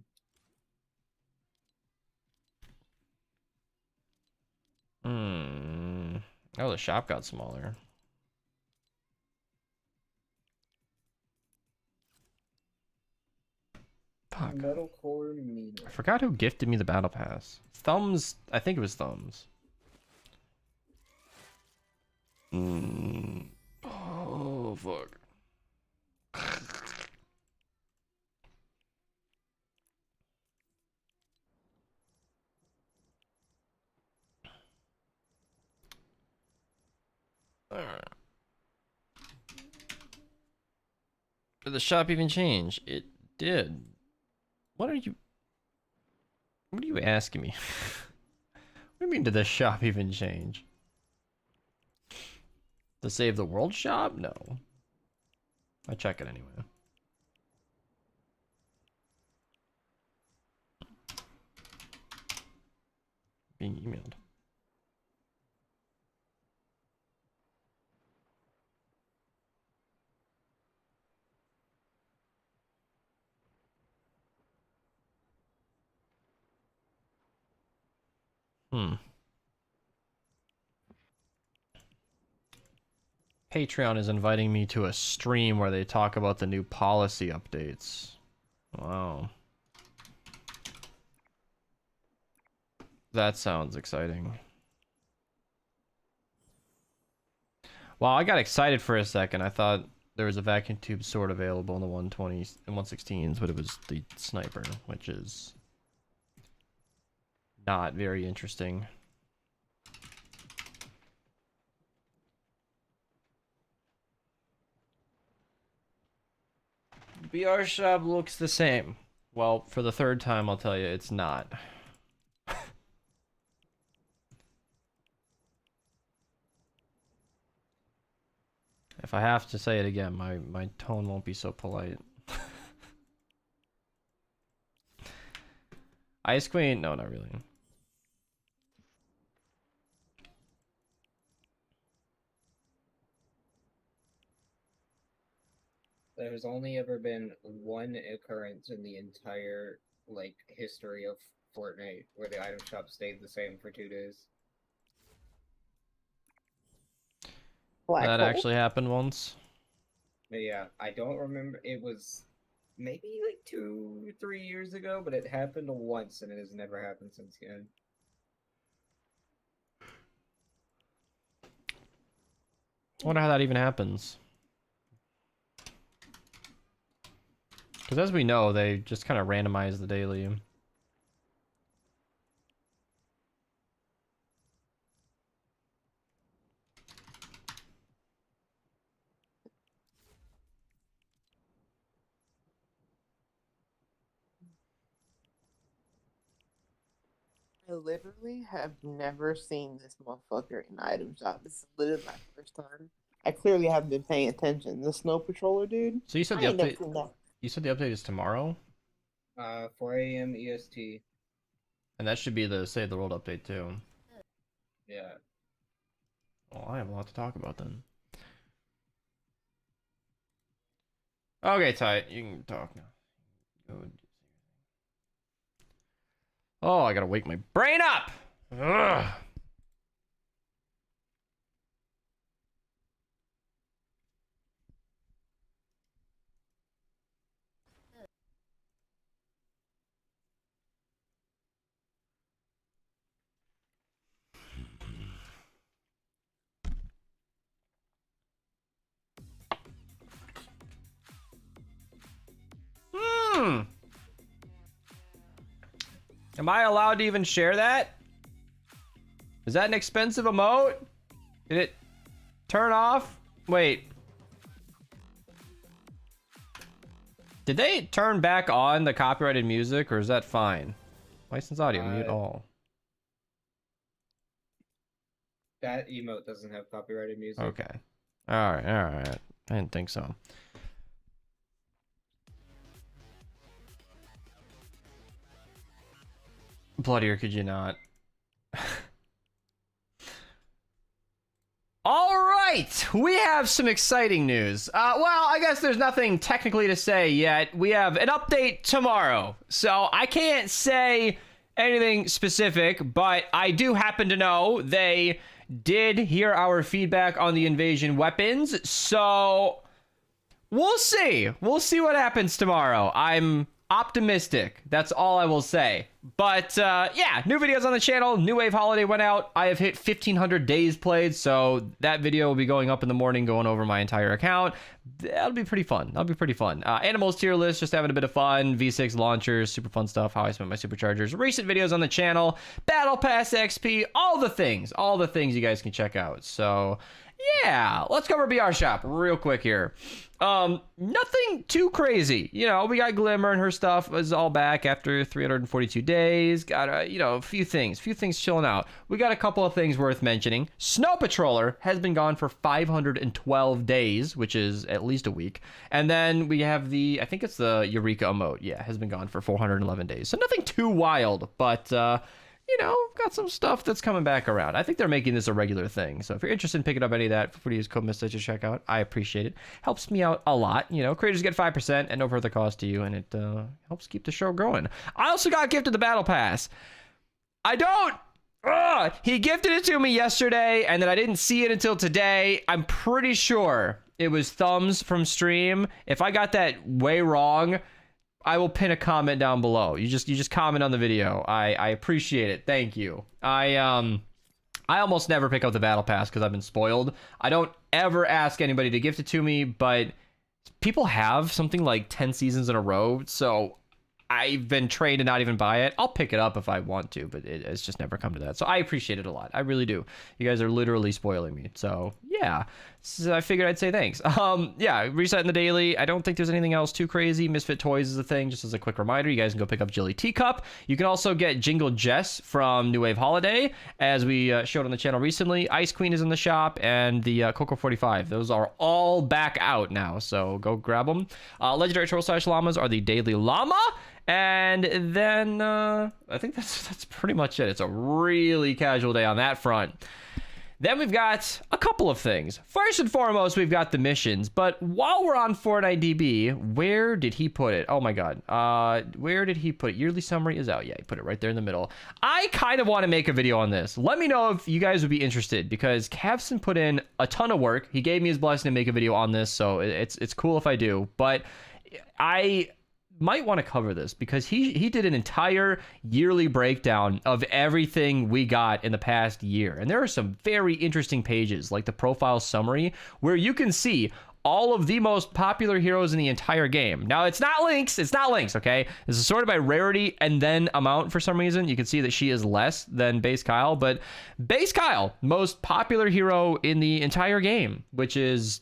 Oh, the shop got smaller. Fuck. Metalcore Meter. I forgot who gifted me the battle pass. Thumbs. I think it was Thumbs. Oh, fuck. Alright. Did the shop even change? It did. What are you asking me? What do you mean did the shop even change? The Save the World shop? No. I check it anyway. Being emailed. Patreon is inviting me to a stream where they talk about the new policy updates. Wow. That sounds exciting. Well, I got excited for a second. I thought there was a vacuum tube sword available in the 120s and 116s, but it was the sniper, which is not very interesting. BR shop looks the same. Well, for the third time, I'll tell you, it's not. If I have to say it again, my tone won't be so polite. Ice Queen? No, not really. There's only ever been one occurrence in the entire like history of Fortnite where the item shop stayed the same for 2 days. Black That hole. actually happened once. But yeah, I don't remember. It was maybe like 2-3 years ago, but it happened once and it has never happened since then. I wonder how that even happens. Because as we know, they just kind of randomize the daily. I literally have never seen this motherfucker in the item shop. This is literally my first time. I clearly haven't been paying attention. The snow patroller dude. So you said I the ain't never update. seen that. You said the update is tomorrow, 4 a.m. EST. and that should be the Save the World update too. Yeah. Well, I have a lot to talk about then. Okay, tight. You can talk now. Go. Oh, I gotta wake my brain up. Ugh. Am I allowed to even share that? Is that an expensive emote? Did it turn off? Wait. Did they turn back on the copyrighted music, or is that fine? License audio, mute all. That emote doesn't have copyrighted music. Okay. Alright, alright. I didn't think so. Bloodier could you not? All right, we have some exciting news. Well, I guess there's nothing technically to say yet. We have an update tomorrow, so I can't say anything specific, but I do happen to know they did hear our feedback on the invasion weapons, so we'll see. We'll see what happens tomorrow. I'm optimistic. That's all I will say. But yeah, new videos on the channel. New Wave Holiday went out. I have hit 1,500 days played, so that video will be going up in the morning, going over my entire account. That'll be pretty fun. That'll be pretty fun. Animals tier list, just having a bit of fun. V6 launchers, super fun stuff. How I spent my superchargers. Recent videos on the channel. Battle Pass XP. All the things you guys can check out. So yeah, let's cover BR Shop real quick here. Nothing too crazy. You know, we got Glimmer and her stuff is all back after 342 days. Got you know, a few things chilling out. We got a couple of things worth mentioning. Snow Patroller has been gone for 512 days, which is at least a week. And then we have the, I think it's the Eureka emote. Yeah, has been gone for 411 days. So nothing too wild, but you know, got some stuff that's coming back around. I think they're making this a regular thing. So if you're interested in picking up any of that, feel free to use code MISTA to check out. I appreciate it. Helps me out a lot. You know, creators get 5% at no further cost to you, and it helps keep the show growing. I also got gifted the Battle Pass. I don't... he gifted it to me yesterday, and then I didn't see it until today. I'm pretty sure it was Thumbs from stream. If I got that way wrong, I will pin a comment down below. You just comment on the video. I appreciate it. Thank you. I almost never pick up the battle pass because I've been spoiled. I don't ever ask anybody to gift it to me, but people have something like 10 seasons in a row, so I've been trained to not even buy it. I'll pick it up if I want to, but it's just never come to that. So I appreciate it a lot. I really do. You guys are literally spoiling me. So yeah, so I figured I'd say thanks. Yeah, reset in the daily. I don't think there's anything else too crazy. Misfit Toys is a thing. Just as a quick reminder, you guys can go pick up Jilly Teacup. You can also get Jingle Jess from New Wave Holiday, as we showed on the channel recently. Ice Queen is in the shop, and the Coco 45. Those are all back out now, so go grab them. Legendary Troll Slash Llamas are the Daily Llama. And then I think that's pretty much it. It's a really casual day on that front. Then we've got a couple of things. First and foremost, we've got the missions. But while we're on Fortnite where did he put it? Oh my god. Where did he put it? Yearly summary is out. Yeah, he put it right there in the middle. I kind of want to make a video on this. Let me know if you guys would be interested, because Cavson put in a ton of work. He gave me his blessing to make a video on this, so it's cool if I do. But I might want to cover this because he did an entire yearly breakdown of everything we got in the past year, and there are some very interesting pages like the profile summary where you can see all of the most popular heroes in the entire game. Now, it's not links, okay? This is sorted by rarity and then amount for some reason. You can see that she is less than Base Kyle, but Base Kyle, most popular hero in the entire game, which is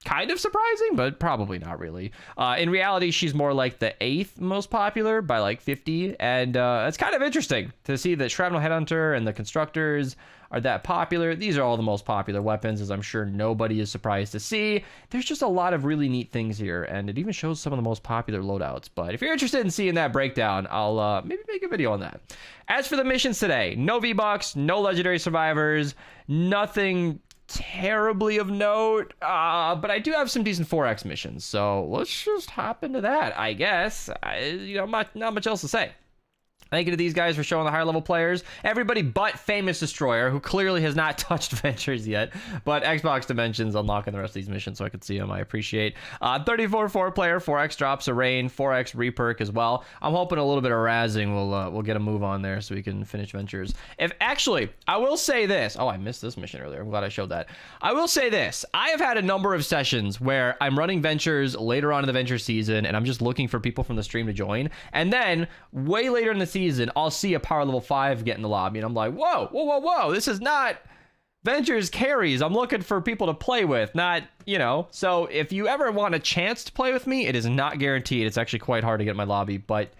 kind of surprising, but probably not really. In reality, she's more like the 8th most popular by like 50, and it's kind of interesting to see that Shrapnel Headhunter and the Constructors are that popular. These are all the most popular weapons, as I'm sure nobody is surprised to see. There's just a lot of really neat things here, and it even shows some of the most popular loadouts. But if you're interested in seeing that breakdown, I'll maybe make a video on that. As for the missions today, no V-Bucks, no Legendary Survivors, nothing terribly of note, but I do have some decent 4X missions, so let's just hop into that, I guess. Not much else to say. Thank you to these guys for showing the higher level players. Everybody but Famous Destroyer, who clearly has not touched Ventures yet. But Xbox Dimensions unlocking the rest of these missions so I could see them. I appreciate. 34 4-player, 4X drops a rain, 4X reperk as well. I'm hoping a little bit of razzing will get a move on there so we can finish Ventures. I will say this. Oh, I missed this mission earlier. I'm glad I showed that. I will say this. I have had a number of sessions where I'm running Ventures later on in the Venture season, and I'm just looking for people from the stream to join. And then, way later in the season, I'll see a power level 5 get in the lobby, and I'm like, whoa, this is not Ventures carries. I'm looking for people to play with, not, so if you ever want a chance to play with me, it is not guaranteed. It's actually quite hard to get in my lobby, but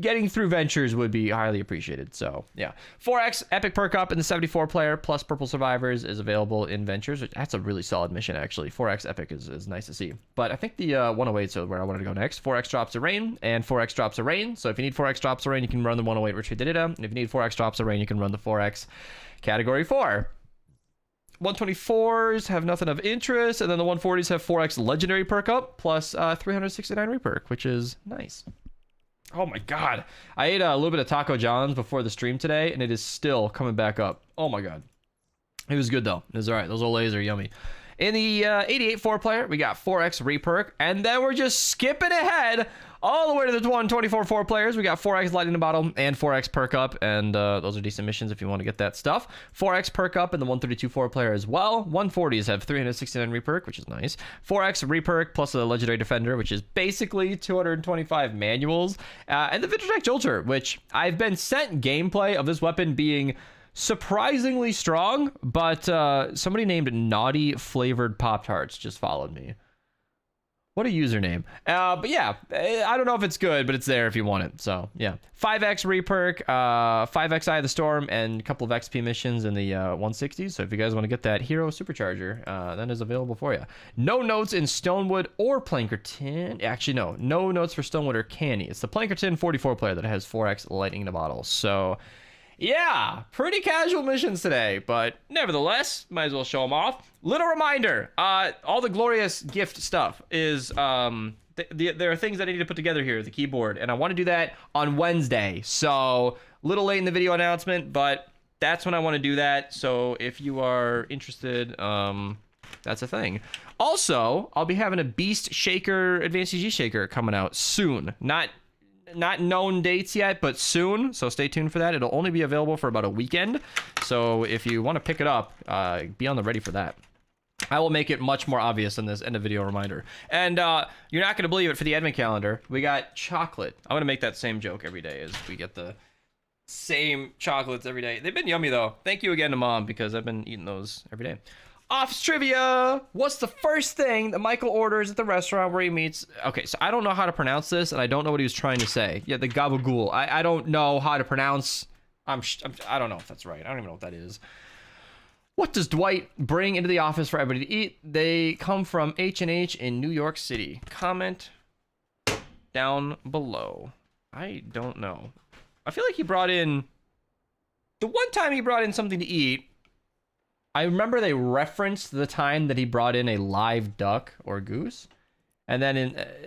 getting through Ventures would be highly appreciated. So yeah, 4X epic perk up in the 74 player plus purple survivors is available in Ventures. That's a really solid mission, actually. 4X epic is nice to see. But I think the 108 is where I wanted to go next. 4X drops a rain and 4X drops a rain. So if you need 4X drops a rain, you can run the 108 Retreat Didida. And if you need 4X drops a rain, you can run the 4X category 4. 124s have nothing of interest, and then the 140s have 4X legendary perk up plus 369 reperk, which is nice. Oh my god. I ate a little bit of Taco John's before the stream today, and it is still coming back up. Oh my god. It was good though. It was alright. Those Olays are yummy. In the 88 4-player, we got 4X reperk, and then we're just skipping ahead all the way to the 124 4-players. We got 4X Lightning in the Bottle and 4X perk up, and those are decent missions if you want to get that stuff. 4X perk up in the 132 4-player as well. 140s have 369 reperk, which is nice. 4X reperk plus a Legendary Defender, which is basically 225 manuals. And the Vitratech Jolter, which I've been sent gameplay of this weapon being surprisingly strong, but somebody named Naughty Flavored Pop-Tarts just followed me. What a username. But yeah, I don't know if it's good, but it's there if you want it. So yeah, 5X reperk, 5X Eye of the Storm, and a couple of XP missions in the 160s. So if you guys want to get that hero supercharger, that is available for you. No notes in Stonewood or Plankerton. Actually, no notes for Stonewood or Canny. It's the Plankerton 44 player that has 4X Lightning in a Bottle. So yeah, pretty casual missions today, but nevertheless, might as well show them off. Little reminder, all the glorious gift stuff is, there are things that I need to put together here, the keyboard, and I want to do that on Wednesday. So, little late in the video announcement, but that's when I want to do that. So, if you are interested, that's a thing. Also, I'll be having a Beast Shaker, Advanced CG Shaker coming out soon. Not not known dates yet, but soon. So stay tuned for that. It'll only be available for about a weekend. So if you want to pick it up, be on the ready for that. I will make it much more obvious in this end of video reminder. And you're not going to believe it, for the advent calendar, we got chocolate. I'm going to make that same joke every day as we get the same chocolates every day. They've been yummy, though. Thank you again to Mom, because I've been eating those every day. Office trivia! What's the first thing that Michael orders at the restaurant where he meets... Okay, so I don't know how to pronounce this, and I don't know what he was trying to say. Yeah, the gabagool. I don't know how to pronounce... I don't know if that's right. I don't even know what that is. What does Dwight bring into the office for everybody to eat? They come from H&H in New York City. Comment down below. I don't know. I feel like he brought in... The one time he brought in something to eat, I remember they referenced the time that he brought in a live duck or goose. And then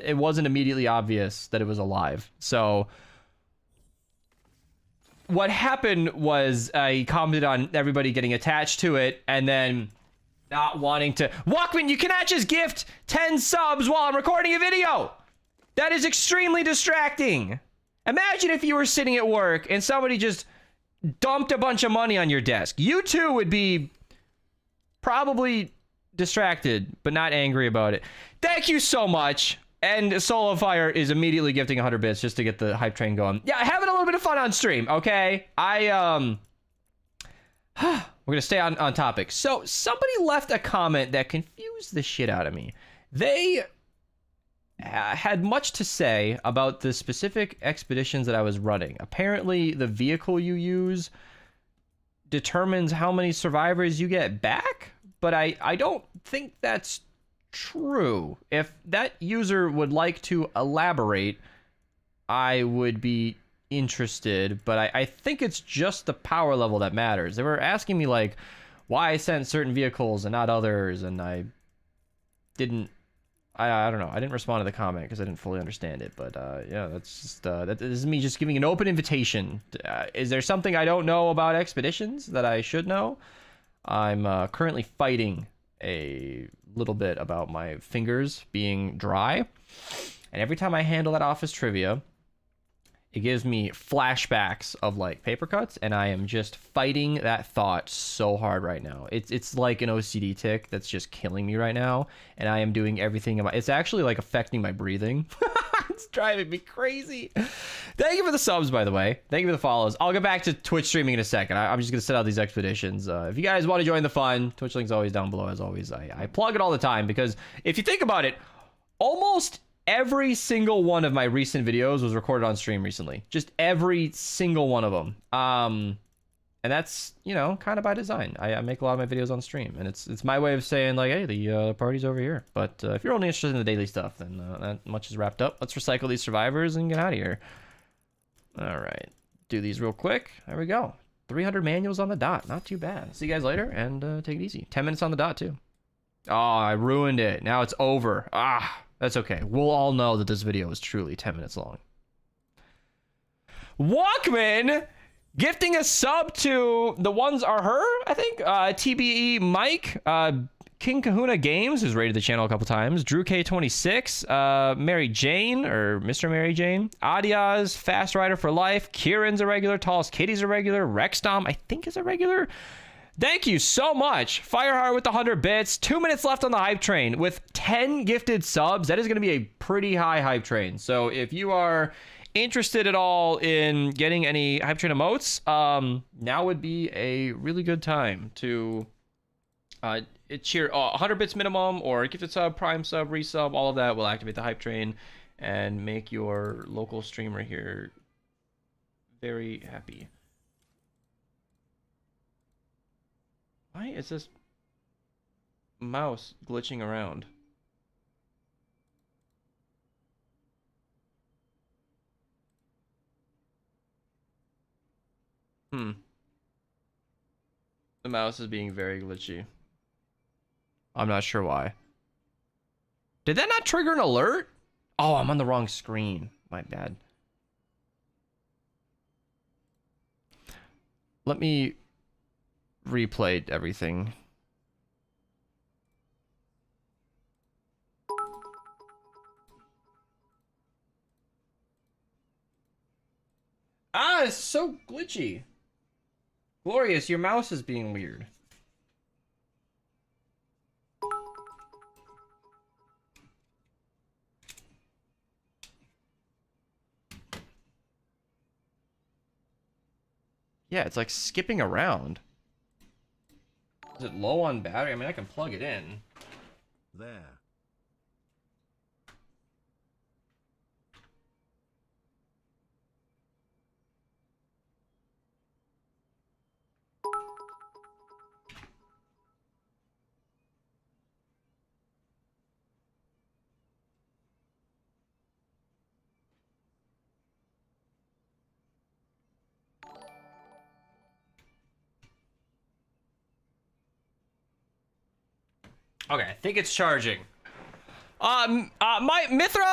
it wasn't immediately obvious that it was alive. So... what happened was he commented on everybody getting attached to it and then not wanting to... Walkman, you cannot just gift 10 subs while I'm recording a video! That is extremely distracting. Imagine if you were sitting at work and somebody just dumped a bunch of money on your desk. You too would be probably distracted, but not angry about it. Thank you so much. And Solo Fire is immediately gifting 100 bits just to get the hype train going. Yeah, having a little bit of fun on stream, okay? We're gonna stay on topic. So, somebody left a comment that confused the shit out of me. They had much to say about the specific expeditions that I was running. Apparently, the vehicle you use determines how many survivors you get back, but I don't think that's true. If that user would like to elaborate, I would be interested, but I think it's just the power level that matters. They were asking me, like, why I sent certain vehicles and not others, and I don't know. I didn't respond to the comment because I didn't fully understand it, but yeah, that's just, this is me just giving an open invitation. Is there something I don't know about expeditions that I should know? I'm currently fighting a little bit about my fingers being dry, and every time I handle that office trivia, it gives me flashbacks of like paper cuts, and I am just fighting that thought so hard right now. It's like an OCD tick that's just killing me right now, and I am doing everything about it's actually like affecting my breathing. It's driving me crazy. Thank you for the subs, by the way. Thank you for the follows. I'll get back to Twitch streaming in a second. I'm just gonna set out these expeditions. If you guys want to join the fun, Twitch link's always down below as always. I plug it all the time because if you think about it, almost every single one of my recent videos was recorded on stream recently. Just every single one of them. And that's, you know, kind of by design. I make a lot of my videos on stream, and it's my way of saying, like, hey, the party's over here. But if you're only interested in the daily stuff, then that much is wrapped up. Let's recycle these survivors and get out of here. All right. Do these real quick. There we go. 300 manuals on the dot. Not too bad. See you guys later, and take it easy. 10 minutes on the dot, too. Oh, I ruined it. Now it's over. That's okay. We'll all know that this video is truly 10 minutes long. Walkman gifting a sub to the ones are her, I think. TBE Mike, King Kahuna Games, who's rated the channel a couple times. Drew K26, Mary Jane, or Mr. Mary Jane. Adiaz, Fast Rider for Life. Kieran's a regular. Tallest Kitty's a regular. Rexdom, I think, is a regular. Thank you so much. Firehard with the 100 bits. 2 minutes left on the hype train. With 10 gifted subs, that is going to be a pretty high hype train. So if you are interested at all in getting any hype train emotes, now would be a really good time to cheer 100 bits minimum, or gifted sub, prime sub, resub. All of that will activate the hype train and make your local streamer here very happy. Why is this mouse glitching around? The mouse is being very glitchy. I'm not sure why. Did that not trigger an alert? Oh, I'm on the wrong screen. My bad. Let me replay everything. Ah, it's so glitchy. Glorious, your mouse is being weird. Yeah, it's like skipping around. Is it low on battery? I mean, I can plug it in. There. Okay, I think it's charging. Mithra,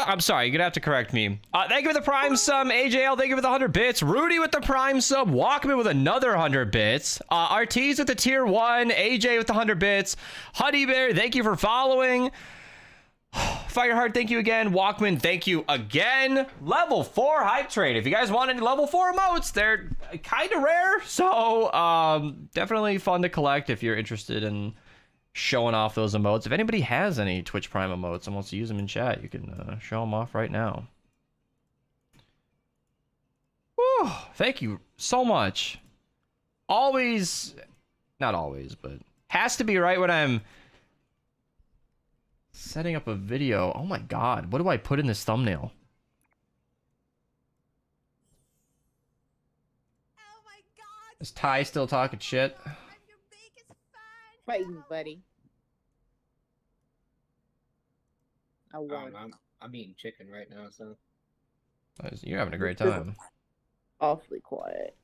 I'm sorry, you're gonna have to correct me. Thank you for the prime sub, AJL, thank you for the 100 bits. Rudy with the prime sub, Walkman with another 100 bits. Arteez with the tier 1, AJ with the 100 bits. Honey Bear, thank you for following. Fireheart, thank you again. Walkman, thank you again. Level 4 hype train. If you guys want any level 4 emotes, they're kind of rare, so definitely fun to collect if you're interested in showing off those emotes. If anybody has any Twitch Prime emotes and wants to use them in chat, you can show them off right now. Whew, thank you so much. Always, not always, but has to be right when I'm setting up a video. Oh my god, what do I put in this thumbnail? Oh my god! Is Ty still talking shit? I'm your biggest fan! Fighting, buddy. I won. I'm eating chicken right now, so. You're having a great time. Awfully quiet.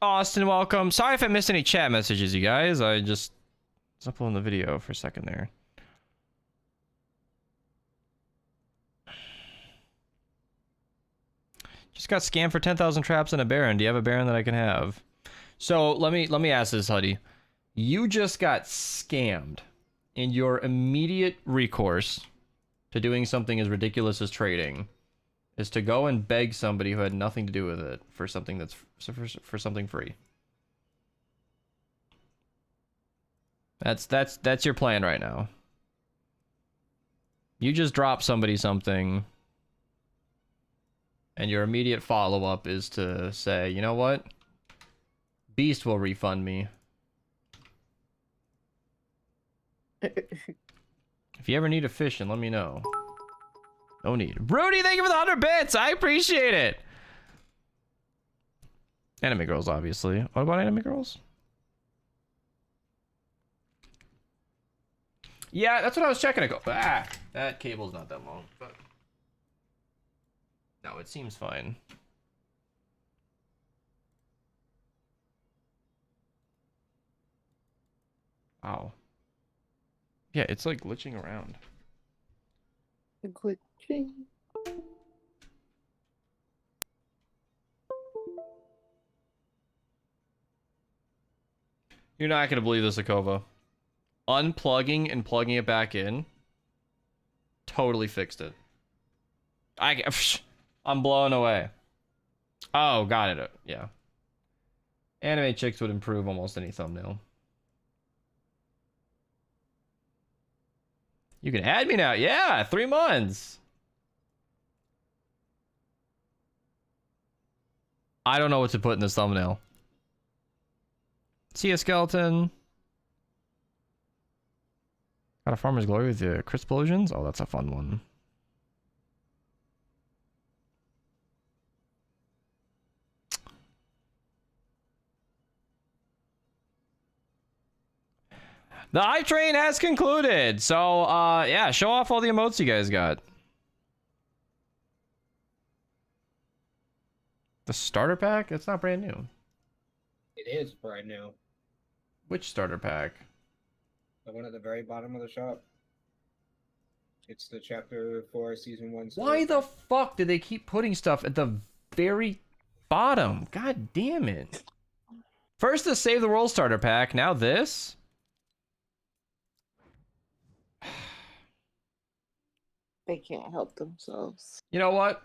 Austin, welcome. Sorry if I missed any chat messages, you guys. I just was uploading the video for a second there. Just got scammed for 10,000 traps and a Baron. Do you have a Baron that I can have? So let me ask this, Huddy. You just got scammed, and your immediate recourse to doing something as ridiculous as trading is to go and beg somebody who had nothing to do with it for something that's for something free. That's your plan right now. You just drop somebody something, and your immediate follow-up is to say, you know what? Beast will refund me. If you ever need a fish, and let me know. No need. Rudy, thank you for the 100 bits. I appreciate it. Anime girls, obviously. What about anime girls? Yeah, that's what I was checking. I go, ah, that cable's not that long, but no, it seems fine. Wow. Yeah, it's like glitching around. Glitching. You're not gonna believe this, Akova. Unplugging and plugging it back in totally fixed it. I'm blown away. Oh, got it. Yeah. Anime chicks would improve almost any thumbnail. You can add me now. Yeah, 3 months. I don't know what to put in this thumbnail. See a skeleton. Got a farmer's glory with the Crisplosions. Oh, that's a fun one. The hype train has concluded. So, yeah, show off all the emotes you guys got. The starter pack? It's not brand new. It is brand new. Which starter pack? The one at the very bottom of the shop. It's the chapter 4, season 1. Why the fuck do they keep putting stuff at the very bottom? God damn it. First the Save the World starter pack, now this? They can't help themselves. You know what?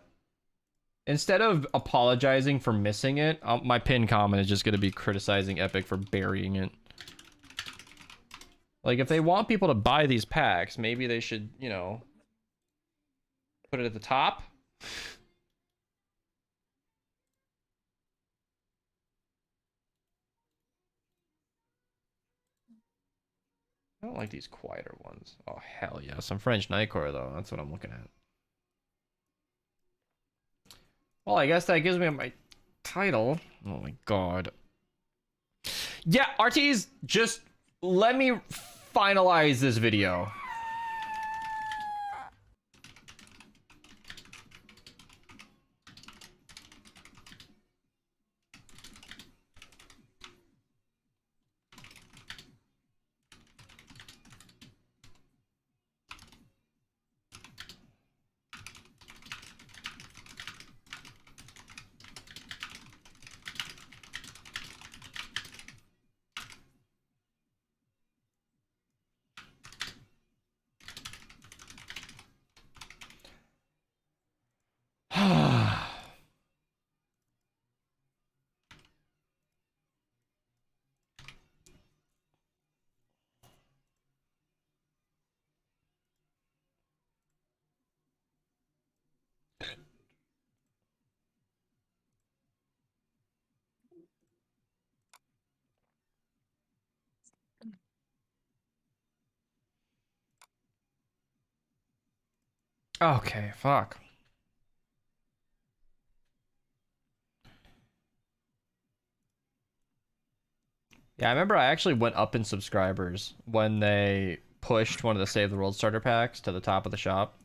Instead of apologizing for missing it, my pin comment is just going to be criticizing Epic for burying it. Like, if they want people to buy these packs, maybe they should, you know, put it at the top. I don't like these quieter ones. Oh, hell yeah. Some French Nightcore, though. That's what I'm looking at. Well, I guess that gives me my title. Oh my god. Yeah, RTs, just let me finalize this video. Okay, fuck. Yeah, I remember I actually went up in subscribers when they pushed one of the Save the World starter packs to the top of the shop.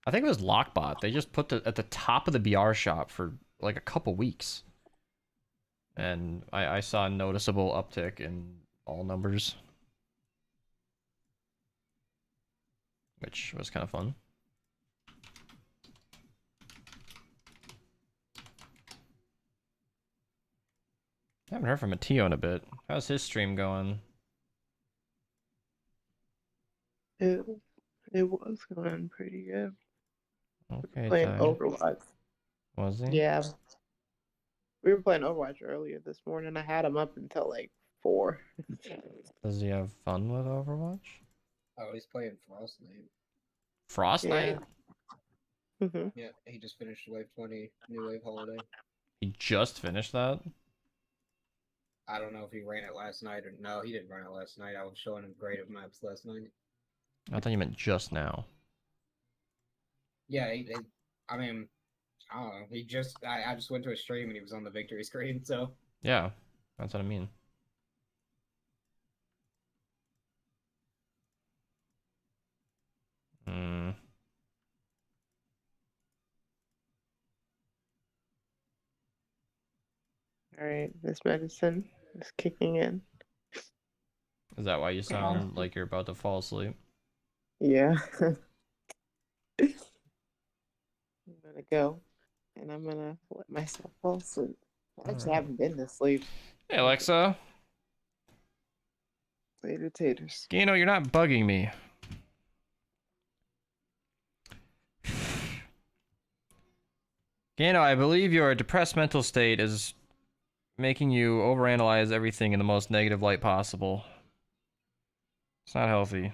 I think it was Lockbot. They just put it at the top of the BR shop for like a couple weeks. And I saw a noticeable uptick in all numbers. Which was kind of fun. I haven't heard from Mateo in a bit. How's his stream going? It was going pretty good. Okay, Playing Ty. Overwatch. Was he? Yeah. We were playing Overwatch earlier this morning. I had him up until like 4. Does he have fun with Overwatch? Oh, he's playing Frost Knight. Frost Knight? Mm-hmm. Yeah, he just finished Wave 20, New Wave Holiday. He just finished that? I don't know if he ran it last night or no, he didn't run it last night. I was showing him creative maps last night. I thought you meant just now. Yeah, I mean, I don't know. I just went to a stream and he was on the victory screen, so. Yeah, that's what I mean. Hmm. All right, this medicine is kicking in. Is that why you sound like you're about to fall asleep? Yeah. I'm gonna go and I'm gonna let myself fall asleep. I actually haven't been to sleep. Hey, Alexa. Later, taters. Gino, you're not bugging me. Gano, I believe your depressed mental state is making you overanalyze everything in the most negative light possible. It's not healthy.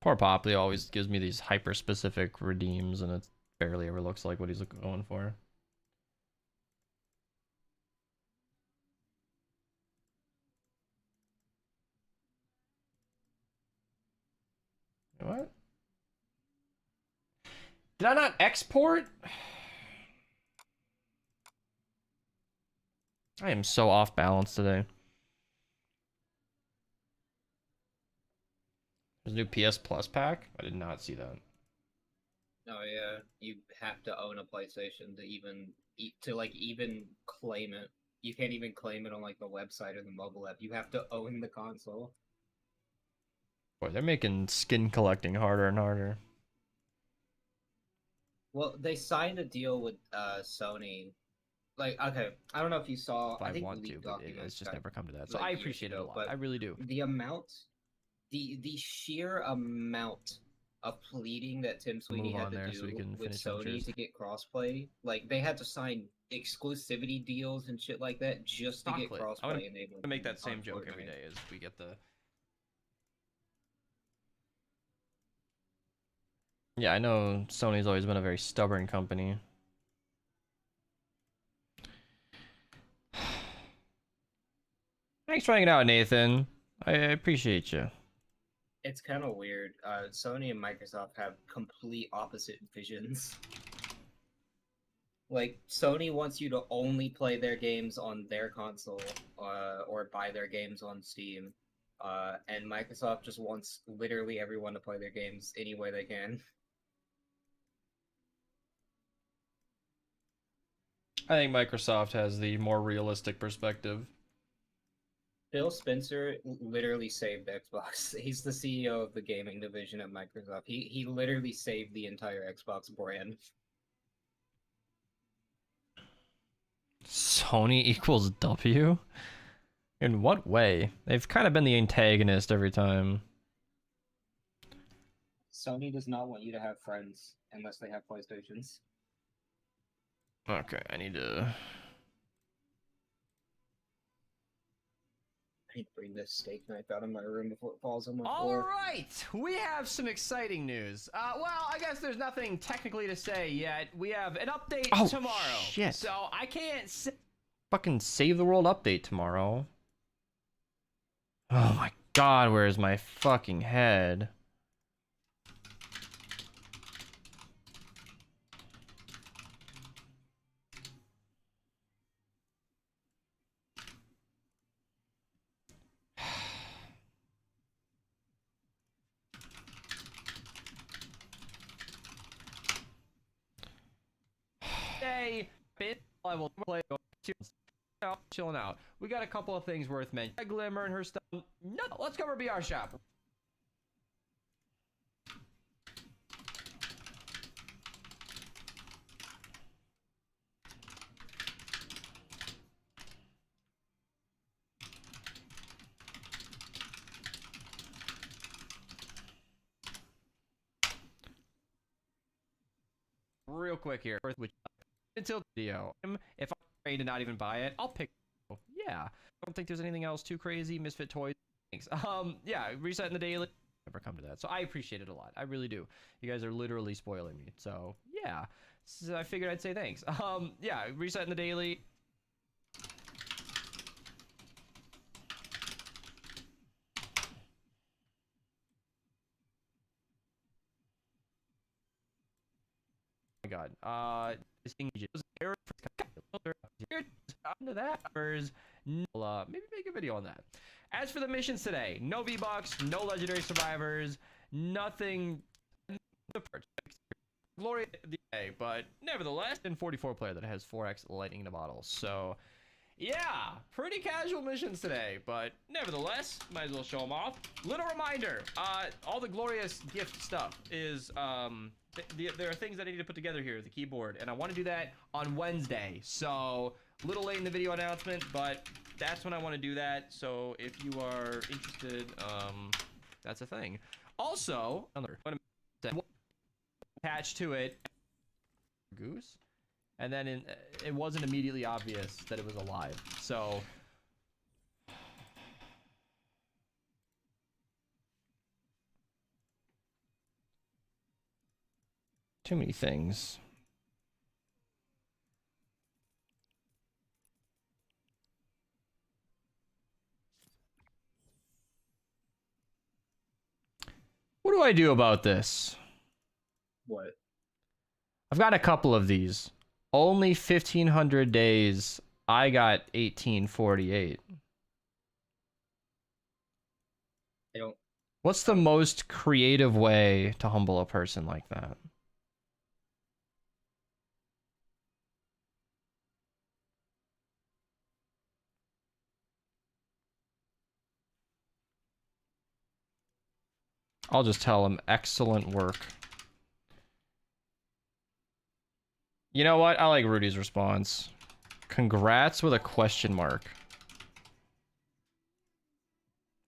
Poor Popley always gives me these hyper-specific redeems, and it barely ever looks like what he's going for. What? Did I not export? I am so off balance today. There's a new PS Plus pack? I did not see that. Oh yeah, you have to own a PlayStation to even claim it. You can't even claim it on like the website or the mobile app. You have to own the console. Boy, they're making skin collecting harder and harder. Well, they signed a deal with Sony like, okay, I don't know if you saw. If I I think want to, leaked but documents it's just got, never come to that. So like, I years appreciate it a ago, lot. but I really do. the amount, the sheer amount of pleading that Tim Sweeney Move had on to there so we do can with finish Sony ventures. to get crossplay, like they had to sign exclusivity deals and shit like that just to get Chocolate. I'm crossplay enabled. gonna make that on same joke every Fortnite. day as we get the. Yeah, I know Sony's always been a very stubborn company. Thanks for hanging out, Nathan. I appreciate you. It's kind of weird. Sony and Microsoft have complete opposite visions. Like, Sony wants you to only play their games on their console, or buy their games on Steam. And Microsoft just wants literally everyone to play their games any way they can. I think Microsoft has the more realistic perspective. Phil Spencer literally saved Xbox. He's the CEO of the gaming division at Microsoft. He literally saved the entire Xbox brand. Sony equals W? In what way? They've kind of been the antagonist every time. Sony does not want you to have friends unless they have PlayStations. Okay, I need to... I need to bring this steak knife out of my room before it falls on my All floor. right, we have some exciting news. Well, I guess there's nothing technically to say yet. We have an update tomorrow. Shit. So I can't fucking save the world update tomorrow. Oh my god, where's my fucking head? Hey, I will play. Chilling out. We got a couple of things worth mentioning. Glimmer and her stuff. No, let's cover BR shop. Real quick here, which until the video, if I'm trained to not even buy it, I'll pick. Yeah, I don't think there's anything else too crazy. Misfit toys, thanks. Yeah, resetting the daily. Never come to that, so I appreciate it a lot. I really do. You guys are literally spoiling me. So yeah, so I figured I'd say thanks. Yeah, resetting the daily. My god. Distinguishes under that maybe make a video on that. As for the missions today, no V-Bucks, no legendary survivors, nothing. Glory day, but nevertheless, in 44 player that has 4x lightning in a bottle. So yeah, pretty casual missions today, but nevertheless, might as well show them off. Little reminder, all the glorious gift stuff is there are things that I need to put together here, the keyboard, and I want to do that on Wednesday. So a little late in the video announcement, but that's when I want to do that. So if you are interested, that's a thing. Also, attached to it, goose, and then it wasn't immediately obvious that it was alive. So too many things. What do I do about this? What? I've got a couple of these. Only 1,500 days. I got 1848. I don't. What's the most creative way to humble a person like that? I'll just tell him, excellent work. You know what? I like Rudy's response. Congrats with a question mark.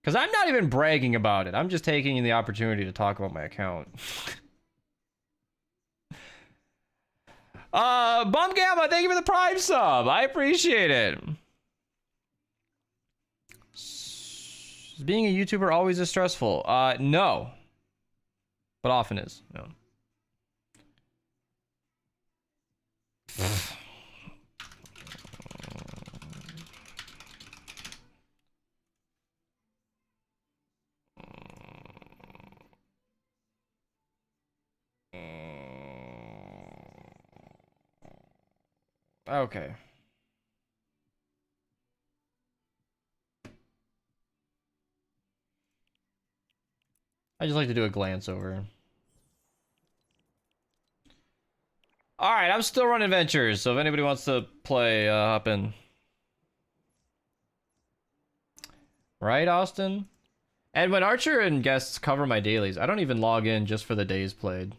Because I'm not even bragging about it. I'm just taking the opportunity to talk about my account. Bum Gamma, thank you for the Prime sub. I appreciate it. Is being a YouTuber always as stressful? No. But often is. No. Okay. I just like to do a glance over. Alright, I'm still running Ventures, so if anybody wants to play, hop in. Right, Austin? And when Archer and guests cover my dailies, I don't even log in just for the days played.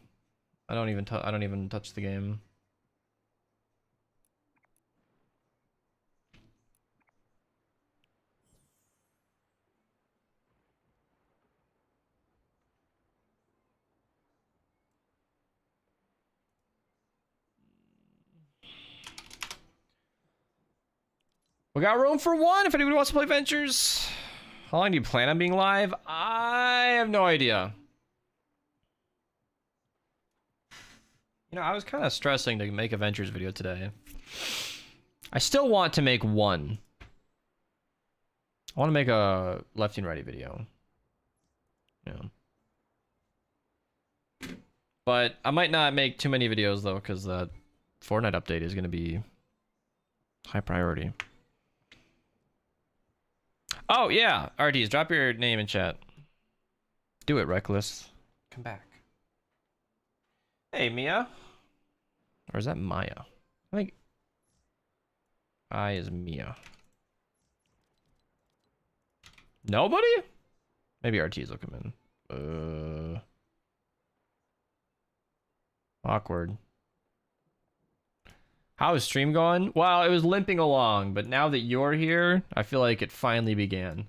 I don't even touch the game. We got room for one if anybody wants to play Ventures. How long do you plan on being live? I have no idea. You know, I was kind of stressing to make a Ventures video today. I still want to make one. I want to make a lefty and righty video. Yeah. But I might not make too many videos though, because that Fortnite update is going to be high priority. Oh, yeah. RDs, drop your name in chat. Do it, Reckless. Come back. Hey, Mia. Or is that Maya? I think I is Mia. Nobody? Maybe RTs will come in. Awkward. How is stream going? Well, it was limping along, but now that you're here, I feel like it finally began.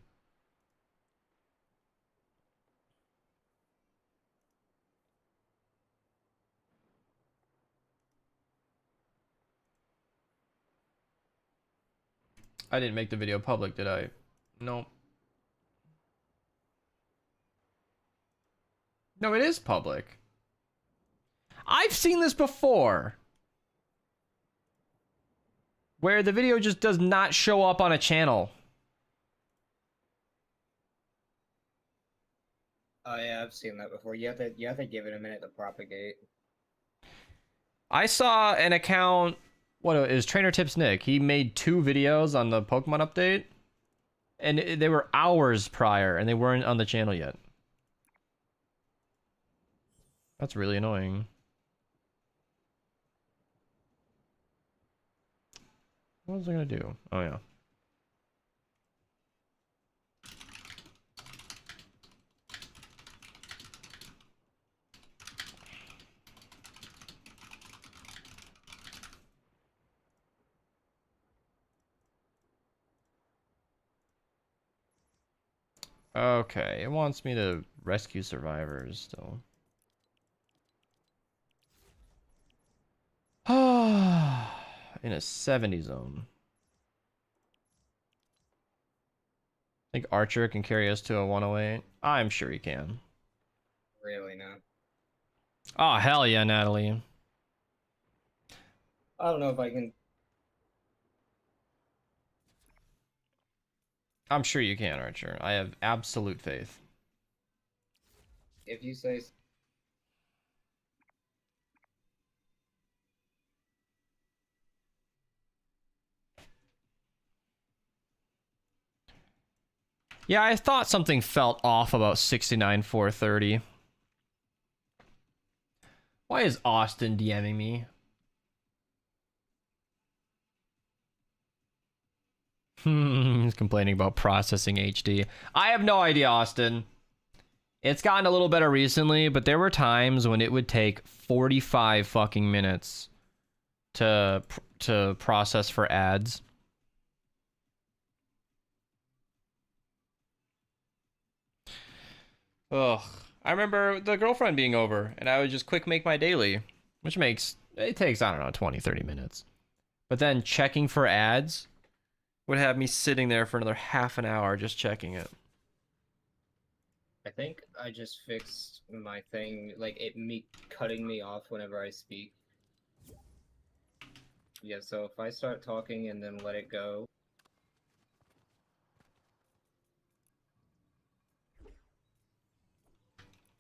I didn't make the video public, did I? No. No, it is public. I've seen this before. Where the video just does not show up on a channel. Oh yeah, I've seen that before. You have to give it a minute to propagate. I saw an account, what is Trainer Tips Nick? He made 2 videos on the Pokemon update, and they were hours prior, and they weren't on the channel yet. That's really annoying. What was I gonna do? Oh yeah. Okay, it wants me to rescue survivors still. In a 70 zone. Think Archer can carry us to a 108? I'm sure he can. Really not. Oh, hell yeah, Natalie. I don't know if I can. I'm sure you can, Archer. I have absolute faith. If you say. Yeah, I thought something felt off about 69,430. Why is Austin DMing me? He's complaining about processing HD. I have no idea, Austin. It's gotten a little better recently, but there were times when it would take 45 fucking minutes to process for ads. Ugh. I remember the girlfriend being over, and I would just quick make my daily, which it takes, I don't know, 20, 30 minutes. But then checking for ads would have me sitting there for another half an hour just checking it. I think I just fixed my thing, like me cutting me off whenever I speak. Yeah, so if I start talking and then let it go.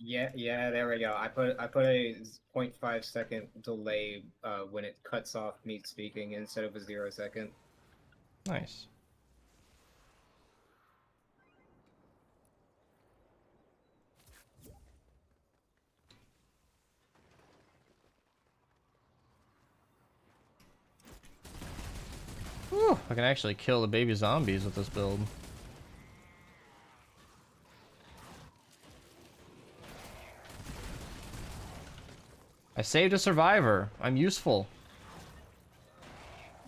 Yeah, there we go. I put a 0.5 second delay when it cuts off me speaking instead of a 0 second. Nice. Whew, I can actually kill the baby zombies with this build. I saved a survivor. I'm useful.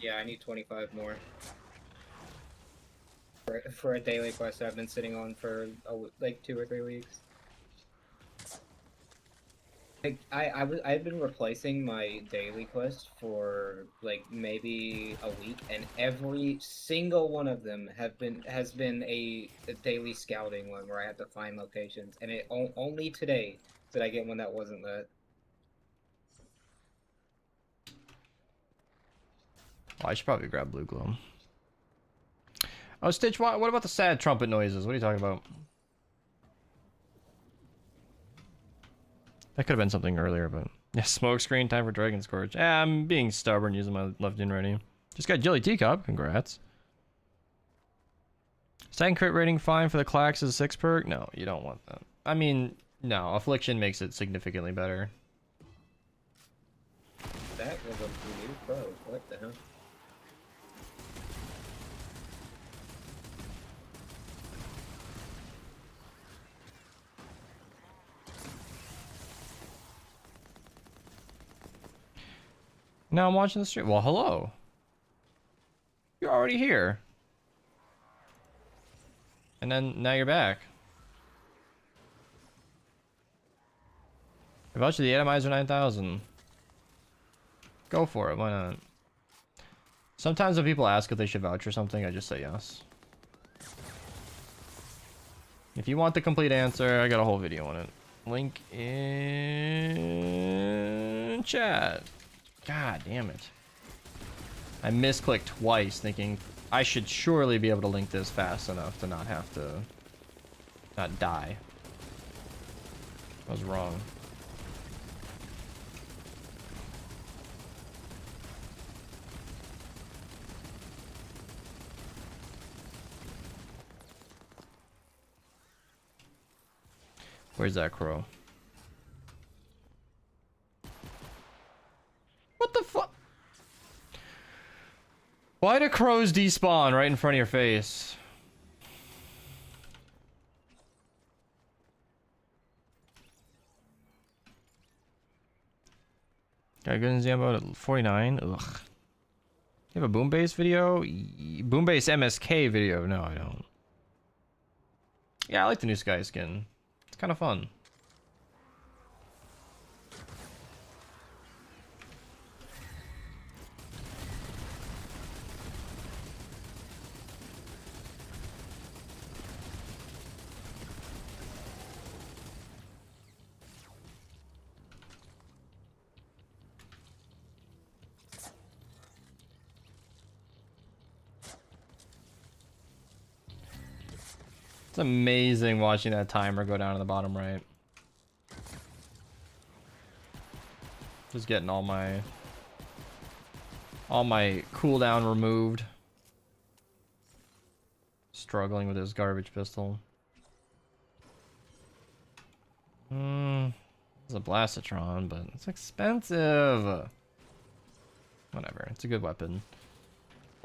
Yeah, I need 25 more. For a daily quest I've been sitting on for like 2 or 3 weeks. Like, I've been replacing my daily quest for like maybe a week, and every single one of them has been a daily scouting one where I have to find locations, and only today did I get one that wasn't that. Oh, I should probably grab blue glow. Oh, Stitch, what about the sad trumpet noises? What are you talking about? That could have been something earlier, but... Yeah, smoke screen, time for Dragon Scourge. Yeah, I'm being stubborn using my left in ready. Just got Jelly Teacup, congrats. Second crit rating fine for the Clax is 6 perk? No, you don't want that. I mean, no, Affliction makes it significantly better. That was a blue pro. What the hell? Now I'm watching the stream. Well, hello. You're already here. And then, now you're back. I vouch you the Atomizer 9000. Go for it, why not? Sometimes when people ask if they should vouch for something, I just say yes. If you want the complete answer, I got a whole video on it. Link in chat. God damn it. I misclicked twice thinking I should surely be able to link this fast enough to not have to not die. I was wrong. Where's that crow? What the fuck? Why do crows despawn right in front of your face? Got a good in Zambo at 49. Ugh. You have a boom bass video? Boom bass MSK video? No, I don't. Yeah, I like the new Sky skin. It's kind of fun. It's amazing watching that timer go down to the bottom right. Just getting all my cooldown removed. Struggling with this garbage pistol. It's a Blastitron, but it's expensive. Whatever, it's a good weapon.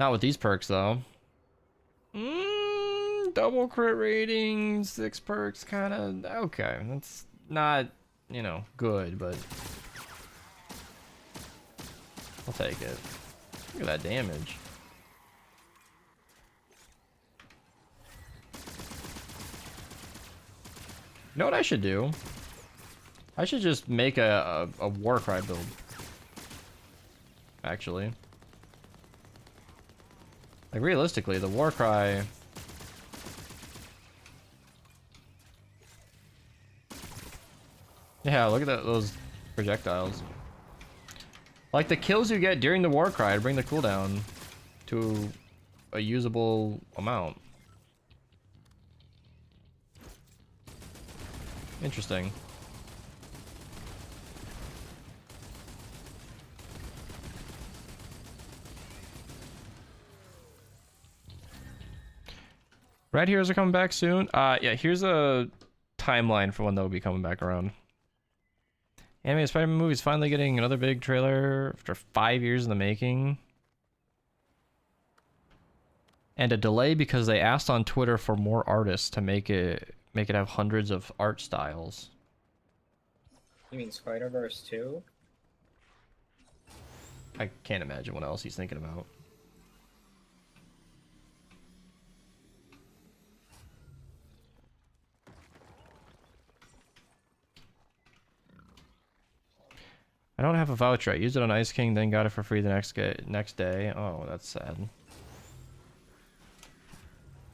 Not with these perks though. Double crit rating, 6 perks, kind of okay. That's not, you know, good, but I'll take it. Look at that damage. You know what I should do? I should just make a Warcry build. Actually. Like, realistically, the Warcry... Yeah, look at those projectiles. Like, the kills you get during the Warcry bring the cooldown to a usable amount. Interesting. Red Heroes are coming back soon. Yeah, here's a timeline for when they'll be coming back around. Animated Spider-Man movie is finally getting another big trailer after 5 years in the making. And a delay because they asked on Twitter for more artists to make it have hundreds of art styles. You mean Spider-Verse 2? I can't imagine what else he's thinking about. I don't have a voucher. I used it on Ice King, then got it for free the next day. Oh, that's sad.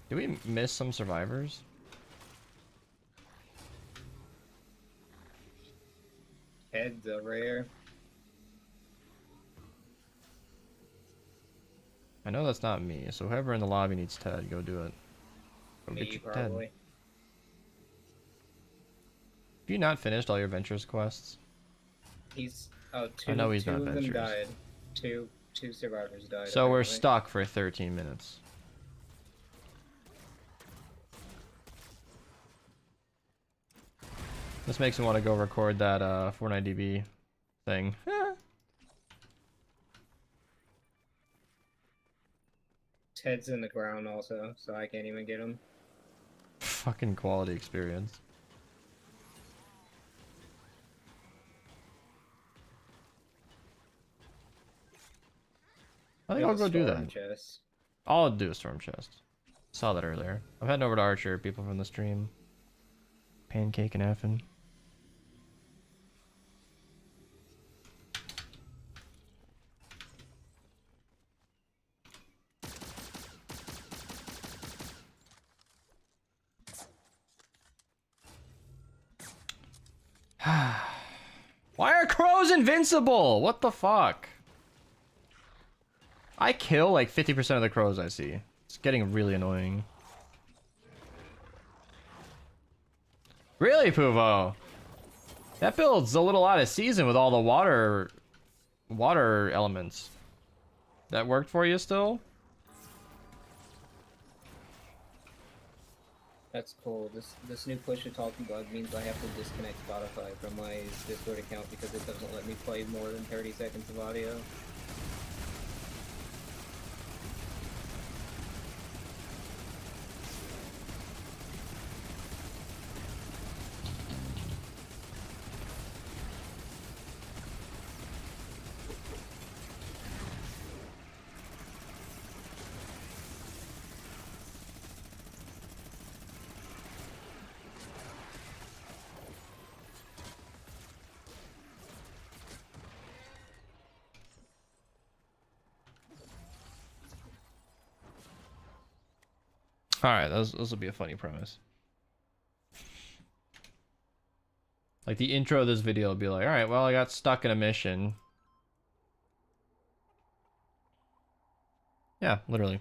Did we miss some survivors? Heads over here. I know that's not me, so whoever in the lobby needs Ted, go do it. Go Me, get your probably. Ted. Have you not finished all your Ventures quests? He's I know he's two not of them Ventures. died. Two survivors died. So we're apparently. stuck for 13 minutes. This makes me want to go record that Fortnite thing. Ted's in the ground also, so I can't even get him. Fucking quality experience. I think I'll go do that. Chest. I'll do a storm chest. Saw that earlier. I'm heading over to Archer, people from the stream. Pancake and effing. Why are crows invincible? What the fuck? I kill like 50% of the crows I see. It's getting really annoying. Really, Puvo? That build's a little out of season with all the water elements. That worked for you still? That's cool. This new push to talking bug means I have to disconnect Spotify from my Discord account because it doesn't let me play more than 30 seconds of audio. Alright, those will be a funny premise. Like the intro of this video will be like, alright, well I got stuck in a mission. Yeah, literally.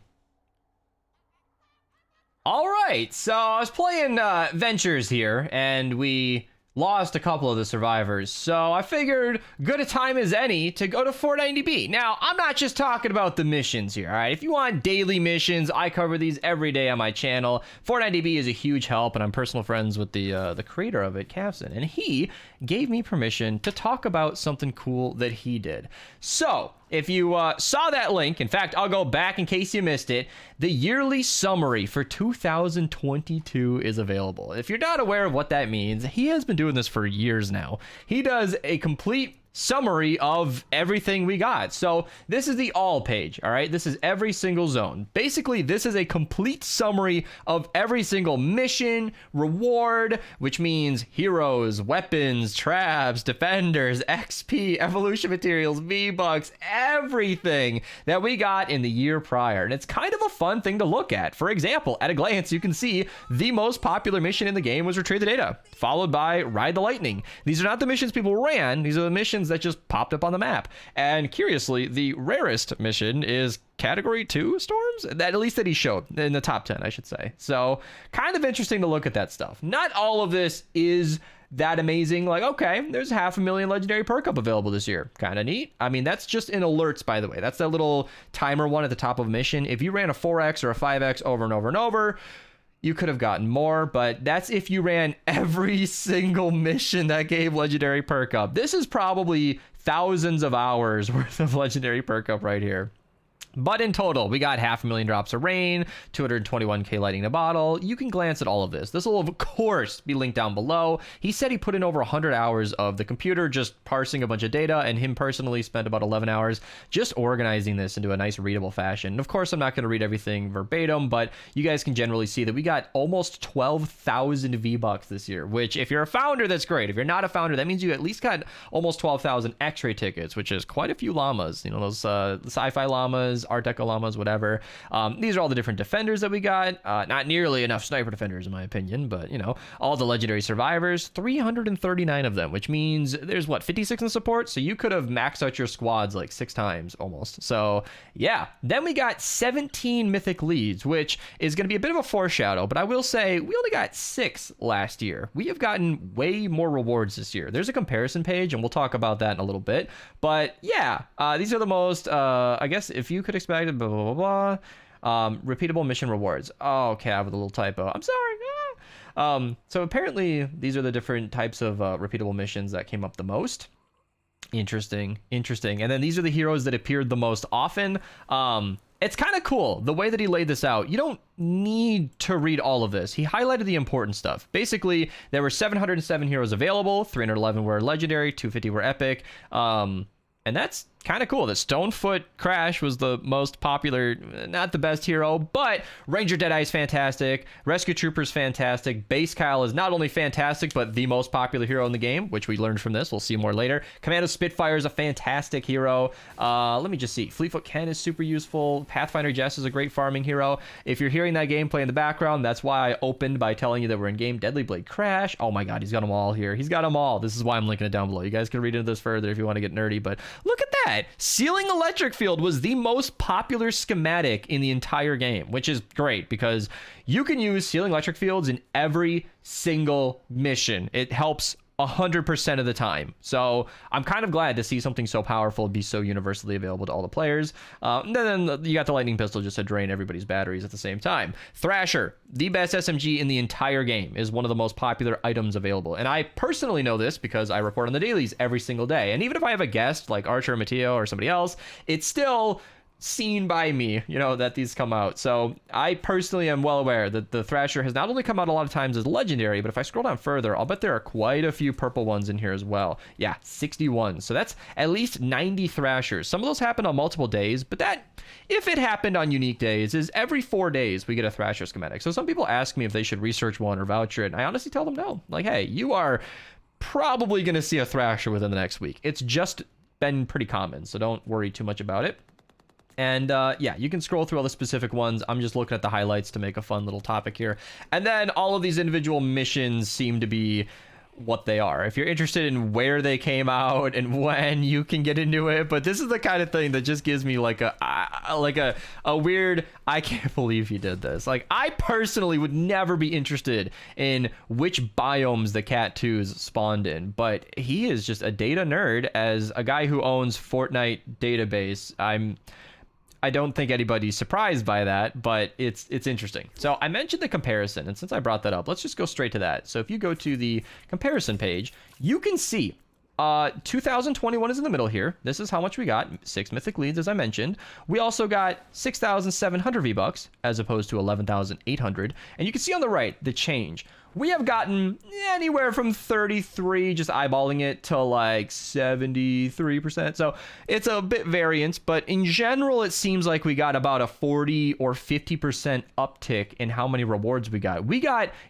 Alright, so I was playing Ventures here, and we lost a couple of the survivors, so I figured good a time as any to go to 490B. Now, I'm not just talking about the missions here, alright? If you want daily missions, I cover these every day on my channel. 490B is a huge help, and I'm personal friends with the creator of it, Capson, and he gave me permission to talk about something cool that he did. So, if you saw that link, in fact, I'll go back in case you missed it, the yearly summary for 2022 is available. If you're not aware of what that means, he has been doing this for years now. He does a complete summary of everything we got. So this is the all page, all right? This is every single zone. Basically, this is a complete summary of every single mission, reward, which means heroes, weapons, traps, defenders, XP, evolution materials, V-Bucks, everything that we got in the year prior. And it's kind of a fun thing to look at. For example, at a glance, you can see the most popular mission in the game was Retrieve the Data, followed by Ride the Lightning. These are not the missions people ran. These are the missions that just popped up on the map. And curiously, the rarest mission is category 2 storms, that at least that he showed in the top 10, I should say. So kind of interesting to look at that stuff. Not all of this is that amazing. Like, okay, there's 500,000 legendary perk up available this year. Kind of neat. I mean, that's just in alerts, by the way. That's that little timer one at the top of a mission. If you ran a 4x or a 5x over and over and over, you could have gotten more, but that's if you ran every single mission that gave legendary perk up. This is probably thousands of hours worth of legendary perk up right here. But in total, we got 500,000 drops of rain, 221k lighting in a bottle. You can glance at all of this. This will, of course, be linked down below. He said he put in over 100 hours of the computer just parsing a bunch of data, and him personally spent about 11 hours just organizing this into a nice readable fashion. And of course, I'm not going to read everything verbatim, but you guys can generally see that we got almost 12,000 V-Bucks this year, which if you're a founder, that's great. If you're not a founder, that means you at least got almost 12,000 X-ray tickets, which is quite a few llamas. You know, those sci-fi llamas, Art Deco llamas, whatever. These are all the different defenders that we got. Not nearly enough sniper defenders, in my opinion, but, you know, all the legendary survivors, 339 of them, which means there's, what, 56 in support? So you could have maxed out your squads like 6 times almost. So, yeah. Then we got 17 mythic leads, which is going to be a bit of a foreshadow, but I will say we only got 6 last year. We have gotten way more rewards this year. There's a comparison page, and we'll talk about that in a little bit. But, yeah, these are the most, I guess, if you could expect blah blah blah blah. Repeatable mission rewards. Oh, okay, I have a little typo, I'm sorry. So apparently these are the different types of repeatable missions that came up the most. Interesting. And then these are the heroes that appeared the most often. It's kind of cool the way that he laid this out. You don't need to read all of this. He highlighted the important stuff. Basically, there were 707 heroes available, 311 were legendary, 250 were epic. And that's kind of cool. The Stonefoot Crash was the most popular, not the best hero, but Ranger Deadeye is fantastic. Rescue Trooper's fantastic. Base Kyle is not only fantastic, but the most popular hero in the game, which we learned from this. We'll see more later. Commando Spitfire is a fantastic hero. Let me just see. Fleetfoot Ken is super useful. Pathfinder Jess is a great farming hero. If you're hearing that gameplay in the background, that's why I opened by telling you that we're in game. Deadly Blade Crash. Oh my god, he's got them all here. He's got them all. This is why I'm linking it down below. You guys can read into this further if you want to get nerdy, but look at that. Sealing Electric Field was the most popular schematic in the entire game, which is great because you can use Sealing Electric Fields in every single mission. It helps 100% of the time. So I'm kind of glad to see something so powerful be so universally available to all the players. And then you got the lightning pistol just to drain everybody's batteries at the same time. Thrasher, the best SMG in the entire game, is one of the most popular items available. And I personally know this because I report on the dailies every single day. And even if I have a guest like Archer, Matteo, or somebody else, it's still seen by me, you know, that these come out. So I personally am well aware that the Thrasher has not only come out a lot of times as legendary, but if I scroll down further, I'll bet there are quite a few purple ones in here as well. Yeah, 61. So that's at least 90 Thrashers. Some of those happen on multiple days, but that, if it happened on unique days, is every 4 days we get a Thrasher schematic. So some people ask me if they should research one or voucher it, and I honestly tell them no. Like, hey, you are probably going to see a Thrasher within the next week. It's just been pretty common, so don't worry too much about it. And yeah, you can scroll through all the specific ones. I'm just looking at the highlights to make a fun little topic here. And then all of these individual missions seem to be what they are. If you're interested in where they came out and when, you can get into it. But this is the kind of thing that just gives me like a weird, I can't believe he did this. Like, I personally would never be interested in which biomes the Cat 2s spawned in, but he is just a data nerd. As a guy who owns Fortnite database, I don't think anybody's surprised by that, but it's interesting. So I mentioned the comparison, and since I brought that up, let's just go straight to that. So if you go to the comparison page, you can see 2021 is in the middle here. This is how much we got. 6 mythic leads, as I mentioned. We also got 6,700 V-Bucks as opposed to 11,800. And you can see on the right the change. We have gotten anywhere from 33, just eyeballing it, to like 73%. So it's a bit variance, but in general, it seems like we got about a 40 or 50% uptick in how many rewards we got.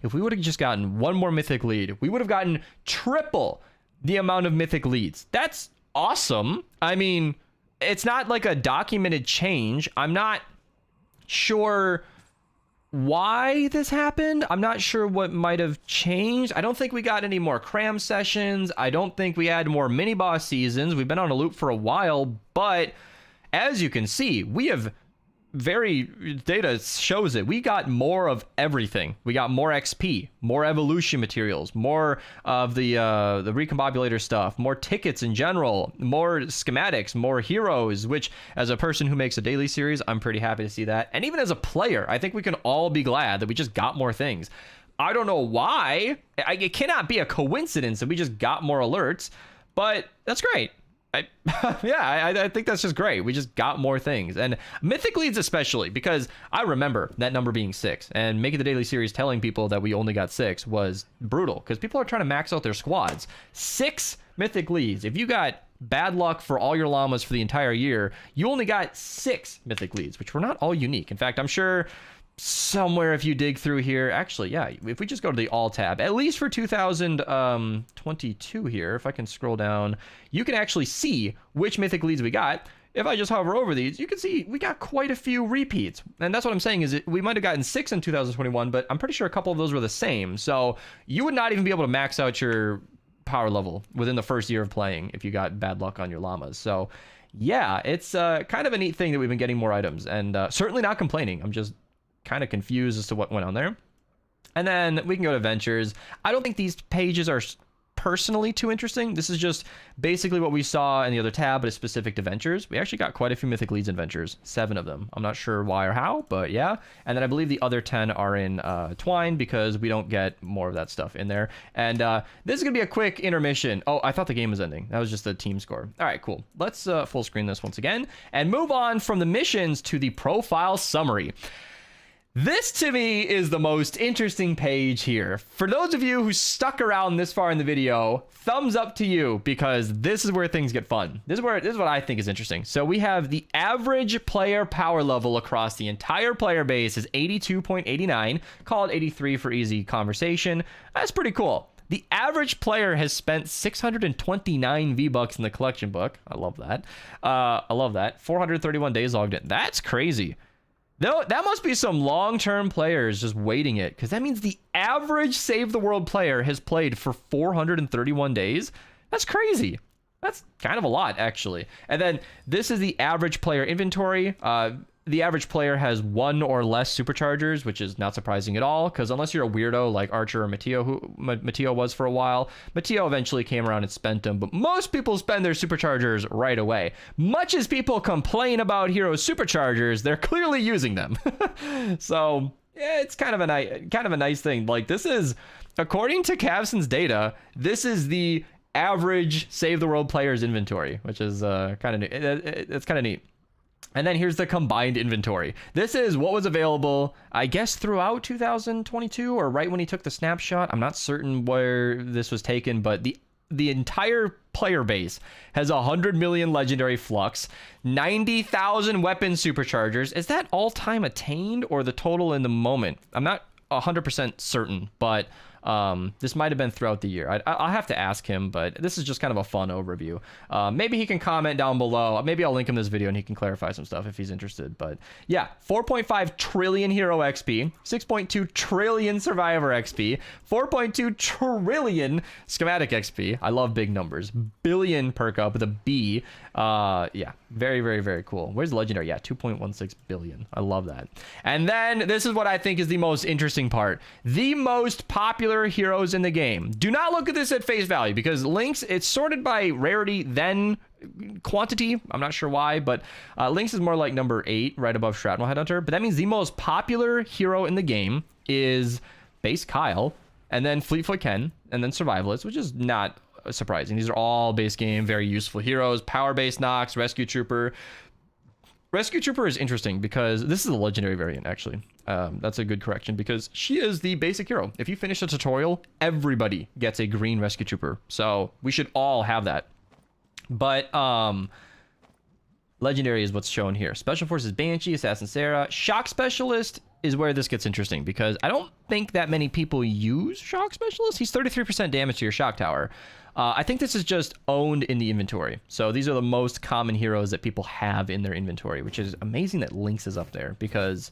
If we would have just gotten one more mythic lead, we would have gotten triple the amount of mythic leads. That's awesome. I mean, it's not like a documented change. I'm not sure why this happened. I'm not sure what might have changed. I don't think we got any more cram sessions. I don't think we had more mini boss seasons. We've been on a loop for a while, but as you can see, we have data shows it. We got more of everything. We got more XP, more evolution materials, more of the recombobulator stuff, more tickets in general, more schematics, more heroes, which as a person who makes a daily series, I'm pretty happy to see that. And even as a player, I think we can all be glad that we just got more things. I don't know why. It cannot be a coincidence that we just got more alerts, but that's great. I think that's just great. We just got more things, and mythic leads especially, because I remember that number being 6, and making the daily series telling people that we only got 6 was brutal, because people are trying to max out their squads. 6 mythic leads. If you got bad luck for all your llamas for the entire year, you only got 6 mythic leads, which were not all unique. In fact, I'm sure somewhere, if you dig through here, actually, yeah, if we just go to the all tab, at least for 2022 here, if I can scroll down, you can actually see which mythic leads we got. If I just hover over these, you can see we got quite a few repeats. And that's what I'm saying, is we might have gotten 6 in 2021, but I'm pretty sure a couple of those were the same. So you would not even be able to max out your power level within the first year of playing if you got bad luck on your llamas. So yeah, it's kind of a neat thing that we've been getting more items, and certainly not complaining. I'm just kind of confused as to what went on there. And then we can go to ventures. I don't think these pages are personally too interesting. This is just basically what we saw in the other tab, but it's specific to ventures. We actually got quite a few mythic leads in ventures, 7 of them. I'm not sure why or how, but yeah. And then I believe the other 10 are in twine, because we don't get more of that stuff in there. And this is gonna be a quick intermission. Oh, I thought the game was ending. That was just the team score. All right, cool. Let's full screen this once again and move on from the missions to the profile summary. This, to me, is the most interesting page here. For those of you who stuck around this far in the video, thumbs up to you, because this is where things get fun. This is what I think is interesting. So we have the average player power level across the entire player base is 82.89. Call it 83 for easy conversation. That's pretty cool. The average player has spent 629 V-Bucks in the collection book. I love that. 431 days logged in. That's crazy. No, that must be some long-term players just waiting it, because that means the average Save the World player has played for 431 days. That's crazy. That's kind of a lot, actually. And then this is the average player inventory. The average player has 1 or less superchargers, which is not surprising at all, because unless you're a weirdo like Archer or Mateo, who Mateo was for a while, Mateo eventually came around and spent them, but most people spend their superchargers right away. Much as people complain about Heroes superchargers, they're clearly using them. So yeah, it's kind of a nice thing. Like, this is, according to Cavson's data, this is the average Save the World player's inventory, which is kind of neat. It's kind of neat. And then here's the combined inventory. This is what was available, I guess, throughout 2022, or right when he took the snapshot. I'm not certain where this was taken, but the entire player base has 100 million legendary flux, 90,000 weapon superchargers. Is that all-time attained, or the total in the moment? I'm not 100% certain, but this might have been throughout the year. I'll have to ask him, but this is just kind of a fun overview. Maybe he can comment down below. Maybe I'll link him this video and he can clarify some stuff if he's interested. But yeah, 4.5 trillion hero XP, 6.2 trillion survivor XP, 4.2 trillion schematic XP. I love big numbers. Billion perk up with a B. Yeah, very, very, very cool. Where's the legendary? Yeah, 2.16 billion. I love that. And then this is what I think is the most interesting part. The most popular heroes in the game. Do not look at this at face value, because Lynx, it's sorted by rarity then quantity. I'm not sure why, but Lynx is more like number 8, right above Shrapnel Headhunter. But that means the most popular hero in the game is base Kyle, and then Fleetfoot Ken, and then Survivalist, which is not surprising. These are all base game, very useful heroes. Power base Nox, Rescue Trooper. Rescue Trooper is interesting because this is a legendary variant, actually. That's a good correction because she is the basic hero. If you finish the tutorial, everybody gets a green Rescue Trooper. So we should all have that. But legendary is what's shown here. Special Forces Banshee, Assassin Sarah. Shock Specialist is where this gets interesting because I don't think that many people use Shock Specialist. He's 33% damage to your Shock Tower. I think this is just owned in the inventory. So these are the most common heroes that people have in their inventory, which is amazing that Lynx is up there because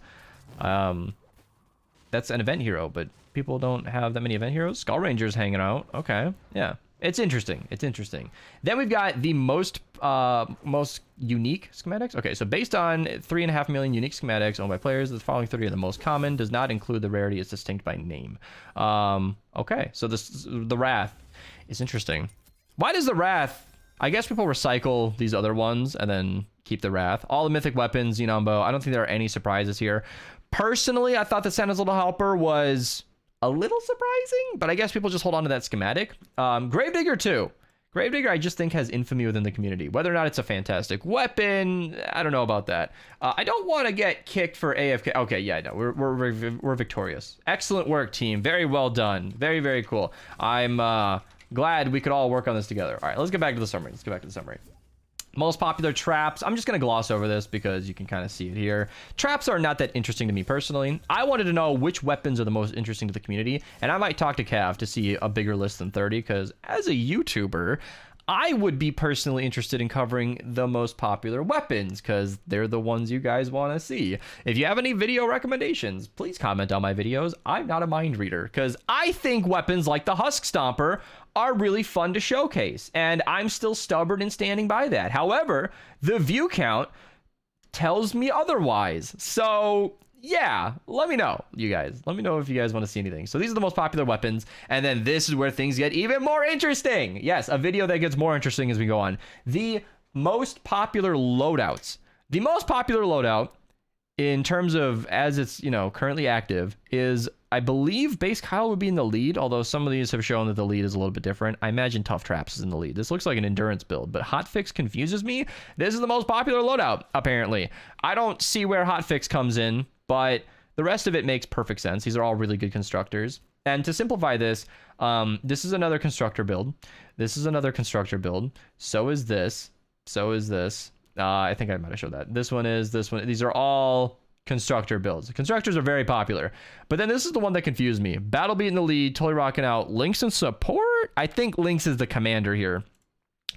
that's an event hero, but people don't have that many event heroes. Skull Ranger's hanging out. Okay, yeah. It's interesting. It's interesting. Then we've got the most unique schematics. Okay, so based on 3.5 million unique schematics owned by players, the following 30 are the most common. Does not include the rarity. It's distinct by name. Okay, so the Wrath is interesting. Why does the Wrath? I guess people recycle these other ones and then keep the Wrath. All the mythic weapons, Xenon Bow. I don't think there are any surprises here. Personally, I thought that Santa's Little Helper was a little surprising, but I guess people just hold on to that schematic. Gravedigger too. Gravedigger, I just think has infamy within the community. Whether or not it's a fantastic weapon, I don't know about that. I don't want to get kicked for AFK. Okay, yeah, no, we're victorious. Excellent work, team. Very well done. Very, very cool. I'm glad we could all work on this together. All right, let's get back to the summary. Most popular traps. I'm just going to gloss over this because you can kind of see it here. Traps are not that interesting to me personally. I wanted to know which weapons are the most interesting to the community, and I might talk to Cav to see a bigger list than 30 because as a YouTuber, I would be personally interested in covering the most popular weapons because they're the ones you guys want to see. If you have any video recommendations, please comment on my videos. I'm not a mind reader because I think weapons like the Husk Stomper are really fun to showcase, and I'm still stubborn in standing by that. However, the view count tells me otherwise. So yeah, let me know, you guys. Let me know if you guys want to see anything. So these are the most popular weapons, and then this is where things get even more interesting. Yes, a video that gets more interesting as we go on. The most popular loadouts. The most popular loadout in terms of as it's, you know, currently active is, I believe Base Kyle would be in the lead, although some of these have shown that the lead is a little bit different. I imagine Tough Traps is in the lead. This looks like an endurance build, but Hotfix confuses me. This is the most popular loadout, apparently. I don't see where Hotfix comes in, but the rest of it makes perfect sense. These are all really good constructors. And to simplify this, this is another constructor build. This is another constructor build. So is this. So is this. I think I might have showed that. This one is, this one. These are all constructor builds. Constructors are very popular. But then this is the one that confused me. Battlebeat in the lead, totally rocking out. Lynx in support? I think Lynx is the commander here.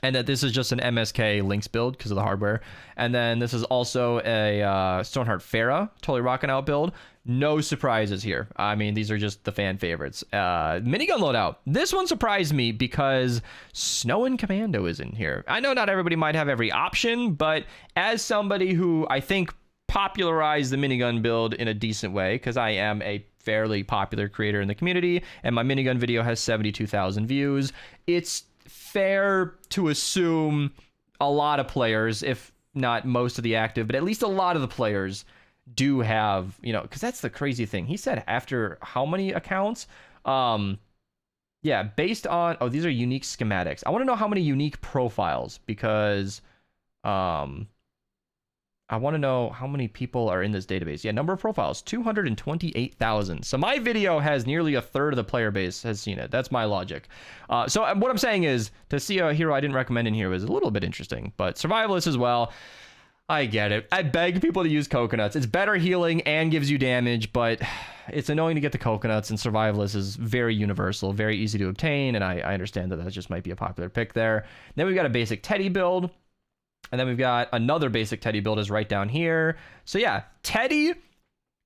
And that this is just an MSK Lynx build because of the hardware. And then this is also a Stoneheart Farah, totally rocking out build. No surprises here. I mean, these are just the fan favorites. Minigun loadout. This one surprised me because Snow and Commando is in here. I know not everybody might have every option, but as somebody who I think popularized the minigun build in a decent way, because I am a fairly popular creator in the community, and my minigun video has 72,000 views, it's fair to assume a lot of players, if not most of the active, but at least a lot of the players do have, you know, because that's the crazy thing. He said after how many accounts? Yeah, based on, oh, these are unique schematics. I want to know how many unique profiles because I want to know how many people are in this database. Yeah, number of profiles, 228,000. So my video has nearly a third of the player base has seen it. That's my logic. So what I'm saying is to see a hero I didn't recommend in here was a little bit interesting, but Survivalist as well. I get it. I beg people to use coconuts. It's better healing and gives you damage, but it's annoying to get the coconuts, and Survivalist is very universal, very easy to obtain, and I understand that that just might be a popular pick there. Then we've got a basic Teddy build. And then we've got another basic Teddy build is right down here. So yeah, Teddy,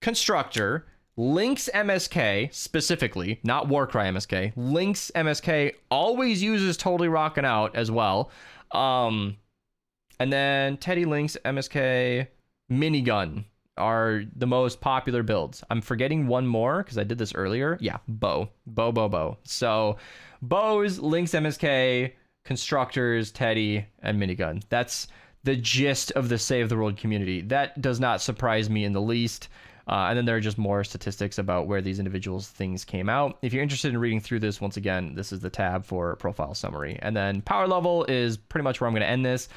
Constructor, Lynx MSK specifically, not Warcry MSK. Lynx MSK always uses Totally Rockin' Out as well. And then Teddy, Lynx, MSK, Minigun are the most popular builds. I'm forgetting one more because I did this earlier. Yeah, Bow. So Bows, Lynx MSK, Constructors, Teddy, and Minigun. That's the gist of the Save the World community. That does not surprise me in the least. And then there are just more statistics about where these individuals' things came out. If you're interested in reading through this, once again, this is the tab for profile summary. And then power level is pretty much where I'm going to end this.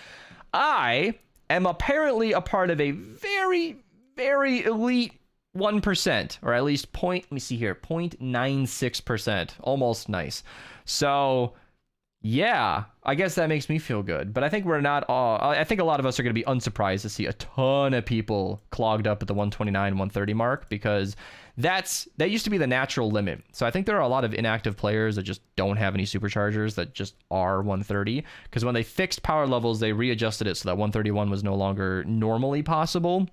I am apparently a part of a very, very elite 1%, or at least let me see here, 0.96%. Almost nice. So yeah, I guess that makes me feel good. But I think we're not all, I think a lot of us are going to be unsurprised to see a ton of people clogged up at the 129, 130 mark, because that used to be the natural limit. So I think there are a lot of inactive players that just don't have any superchargers that just are 130, because when they fixed power levels, they readjusted it so that 131 was no longer normally possible.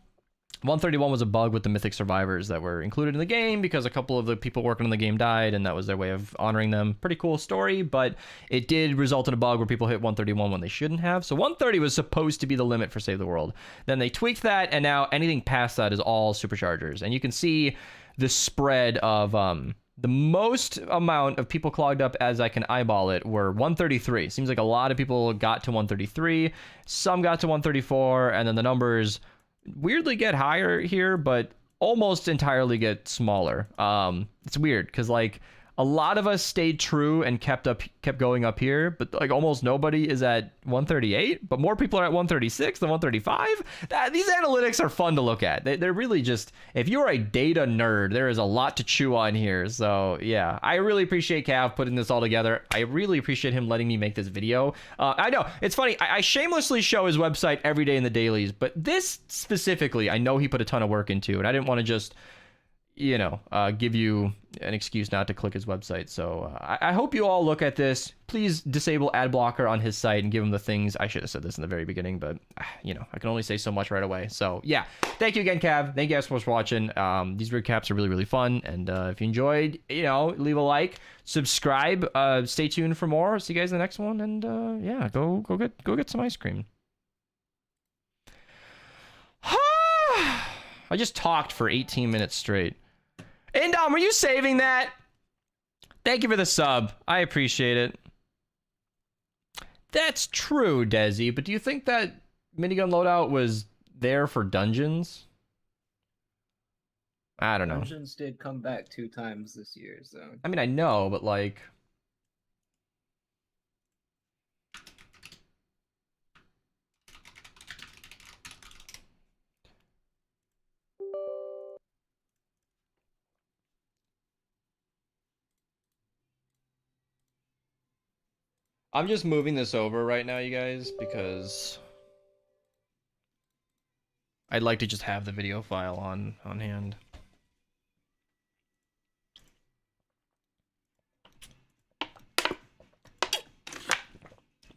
131 was a bug with the Mythic Survivors that were included in the game because a couple of the people working on the game died, and that was their way of honoring them. Pretty cool story, but it did result in a bug where people hit 131 when they shouldn't have. So 130 was supposed to be the limit for Save the World. Then they tweaked that, and now anything past that is all superchargers. And you can see the spread of the most amount of people clogged up as I can eyeball it were 133. Seems like a lot of people got to 133. Some got to 134, and then the numbers weirdly get higher here, but almost entirely get smaller. It's weird because like a lot of us stayed true and kept going up here, but like almost nobody is at 138, but more people are at 136 than 135. These analytics are fun to look at. They're really just, if you're a data nerd, there is a lot to chew on here. So yeah, I really appreciate Cav putting this all together. I really appreciate him letting me make this video. I know it's funny, I shamelessly show his website every day in the dailies, but this specifically I know he put a ton of work into, and I didn't want to just, you know, give you an excuse not to click his website. So I hope you all look at this. Please disable ad blocker on his site and give him the things. I should have said this in the very beginning, but you know, I can only say so much right away. So yeah, thank you again, Cav. Thank you guys so much for watching. These recaps are really, really fun. And if you enjoyed, you know, leave a like, subscribe, stay tuned for more. See you guys in the next one. And yeah, go get some ice cream. I just talked for 18 minutes straight. Indom, were you saving that? Thank you for the sub. I appreciate it. That's true, Desi, but do you think that minigun loadout was there for dungeons? I don't know. Dungeons did come back 2 times this year, so. I mean, I know, but like... I'm just moving this over right now, you guys, because I'd like to just have the video file on hand.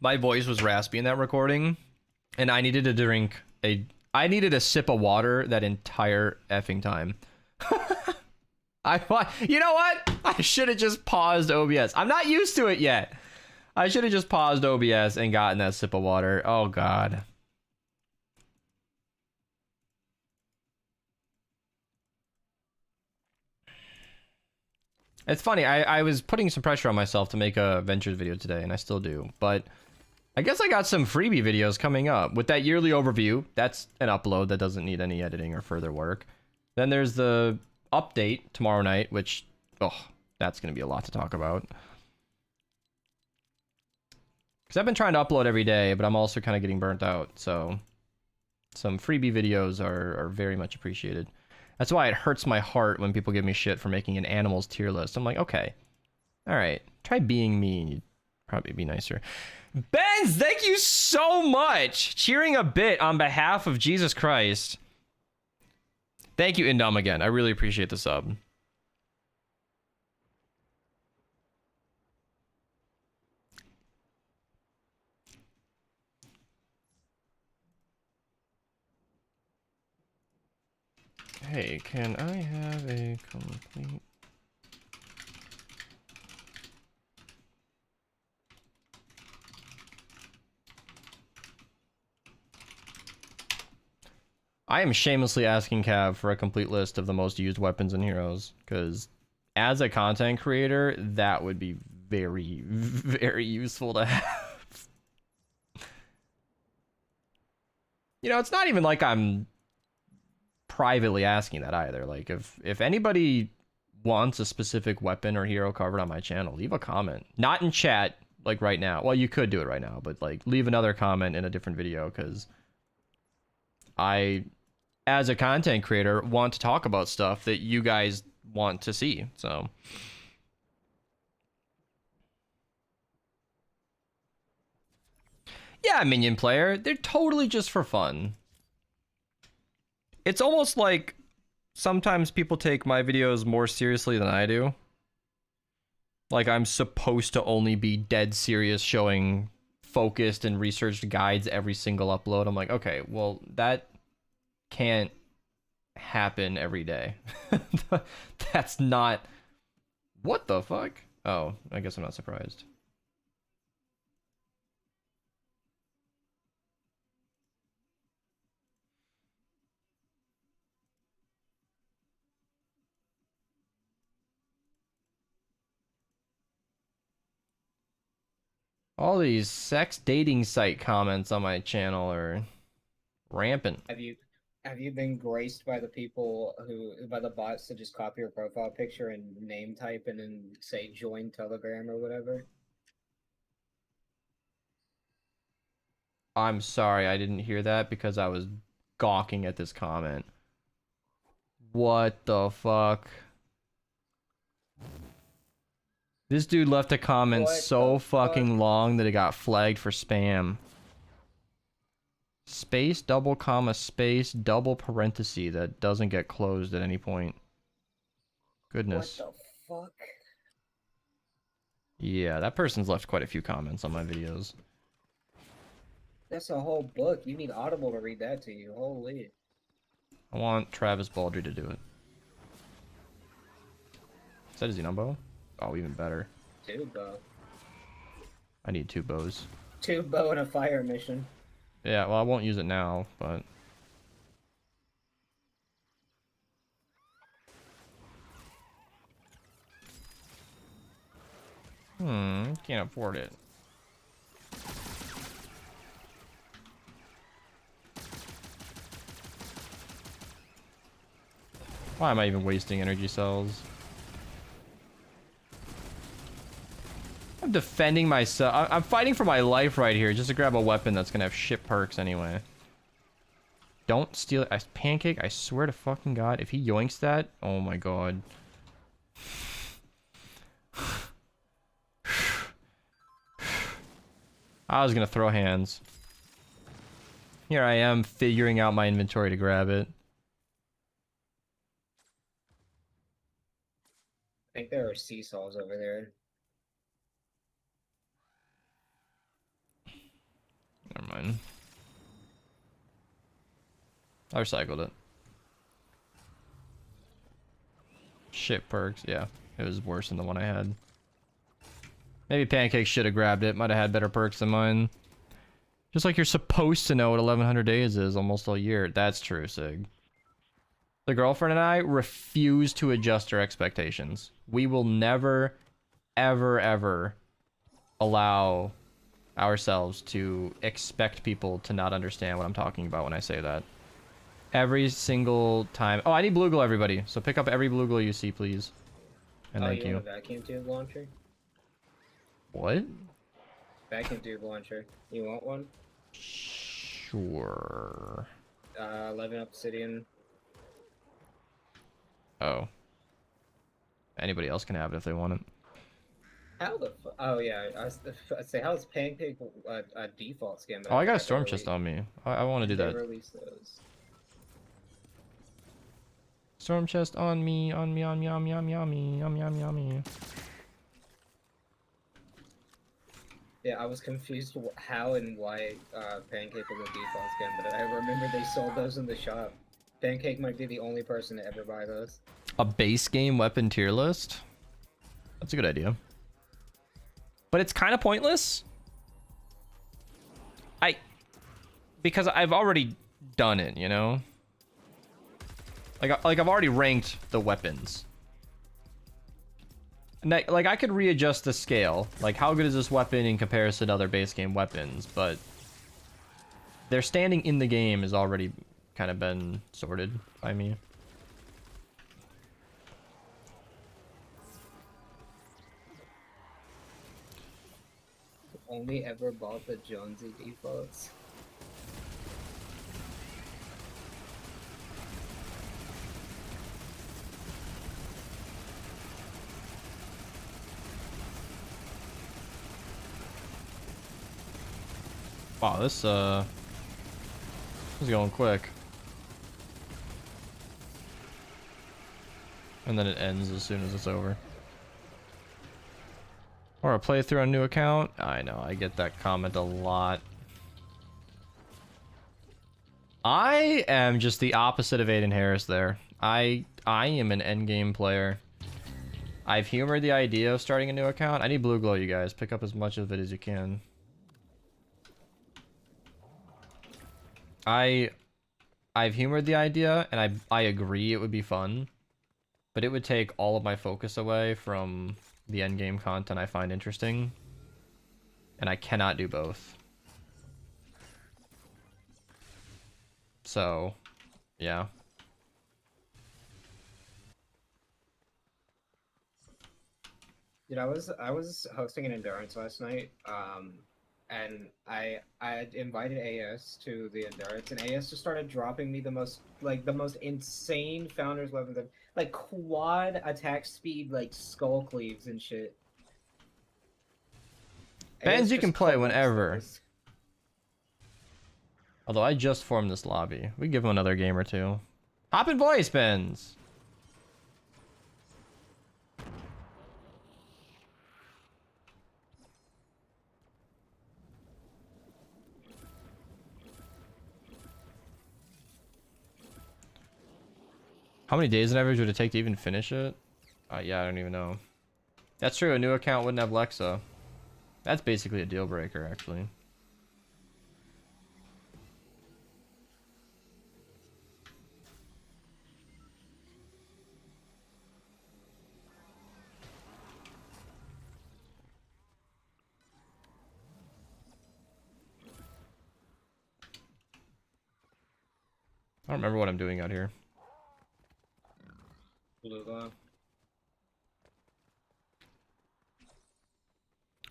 My voice was raspy in that recording, and I needed to drink I needed a sip of water that entire effing time. You know what? I should have just paused OBS. I'm not used to it yet. I should have just paused OBS and gotten that sip of water. Oh, God. It's funny. I was putting some pressure on myself to make a Ventures video today, and I still do. But I guess I got some freebie videos coming up. With that yearly overview, that's an upload that doesn't need any editing or further work. Then there's the update tomorrow night, which, oh, that's going to be a lot to talk about. Because I've been trying to upload every day, but I'm also kind of getting burnt out. So some freebie videos are very much appreciated. That's why it hurts my heart when people give me shit for making an animals tier list. I'm like, okay, all right, try being me. You'd probably be nicer. Benz, thank you so much. Cheering a bit on behalf of Jesus Christ. Thank you, Indom, again. I really appreciate the sub. Hey, can I have a complete... I am shamelessly asking Cav for a complete list of the most used weapons and heroes, because as a content creator, that would be very, very useful to have. You know, it's not even like I'm privately asking that either. Like, if anybody wants a specific weapon or hero covered on my channel, leave a comment. Not in chat, like right now. Well, you could do it right now, but like leave another comment in a different video, because I, as a content creator, want to talk about stuff that you guys want to see. So yeah, minion player, they're totally just for fun. It's almost like sometimes people take my videos more seriously than I do. Like, I'm supposed to only be dead serious, showing focused and researched guides every single upload. I'm like, okay, well, that can't happen every day. That's not... What the fuck? Oh, I guess I'm not surprised. All these sex dating site comments on my channel are rampant. Have you been graced by the people by the bots to just copy your profile picture and name type and then say join Telegram or whatever? I'm sorry, I didn't hear that because I was gawking at this comment. What the fuck? This dude left a comment What so the fucking fuck? long that it got flagged for spam. Space, double comma, space, double parenthesis that doesn't get closed at any point. Goodness. What the fuck? Yeah, that person's left quite a few comments on my videos. That's a whole book. You need Audible to read that to you. Holy. I want Travis Baldry to do it. Is that a Xenon? Oh, even better. Two bow. I need 2 bows. 2 bow and a fire mission. Yeah, well, I won't use it now, but... can't afford it. Why am I even wasting energy cells? I'm defending myself. I'm fighting for my life right here just to grab a weapon that's gonna have shit perks anyway. Don't steal it. Pancake, I swear to fucking God, if he yoinks that, oh my God. I was gonna throw hands. Here I am figuring out my inventory to grab it. I think there are seesaws over there. Never mind. I recycled it. Shit perks, yeah. It was worse than the one I had. Maybe Pancake should have grabbed it. Might have had better perks than mine. Just like you're supposed to know what 1100 days is almost all year. That's true, Sig. The girlfriend and I refuse to adjust our expectations. We will never, ever, ever allow ourselves to expect people to not understand what I'm talking about when I say that. Every single time. Oh, I need Bluegill, everybody. So pick up every Bluegill you see, please. And thank you. Want a vacuum tube launcher? What? Vacuum tube launcher. You want one? Sure. 11 obsidian. Oh. Anybody else can have it if they want it. How the oh yeah, I'd say how's Pancake a default skin? Oh, I got a storm chest on me. I want to do that. Release those. Storm chest on me, on me, on me, on me, on me, on me, on me, on me, on me. Yeah, I was confused how and why Pancake was a default skin, but I remember they sold those in the shop. Pancake might be the only person to ever buy those. A base game weapon tier list? That's a good idea. But it's kind of pointless. Because I've already done it, you know? Like I've already ranked the weapons. And like I could readjust the scale. Like how good is this weapon in comparison to other base game weapons, but their standing in the game is already kind of been sorted by me. Only ever bought the Jonesy defaults. Wow, this is going quick. And then it ends as soon as it's over. Or a playthrough on a new account. I know, I get that comment a lot. I am just the opposite of Aiden Harris there. I am an endgame player. I've humored the idea of starting a new account. I need blue glow, you guys. Pick up as much of it as you can. I've humored the idea, and I agree it would be fun. But it would take all of my focus away from the endgame content I find interesting. And I cannot do both. So, yeah. Dude, I was hosting an endurance last night, and I had invited AS to the endurance, and AS just started dropping me the most insane founders weapons, like quad attack speed, like skull cleaves and shit. Bands AS you can just play collects whenever. those. Although I just formed this lobby. We give him another game or two. Hop in voice, Benz! How many days on average would it take to even finish it? Yeah, I don't even know. That's true, a new account wouldn't have Lexa. That's basically a deal breaker, actually. I don't remember what I'm doing out here. Blue glow.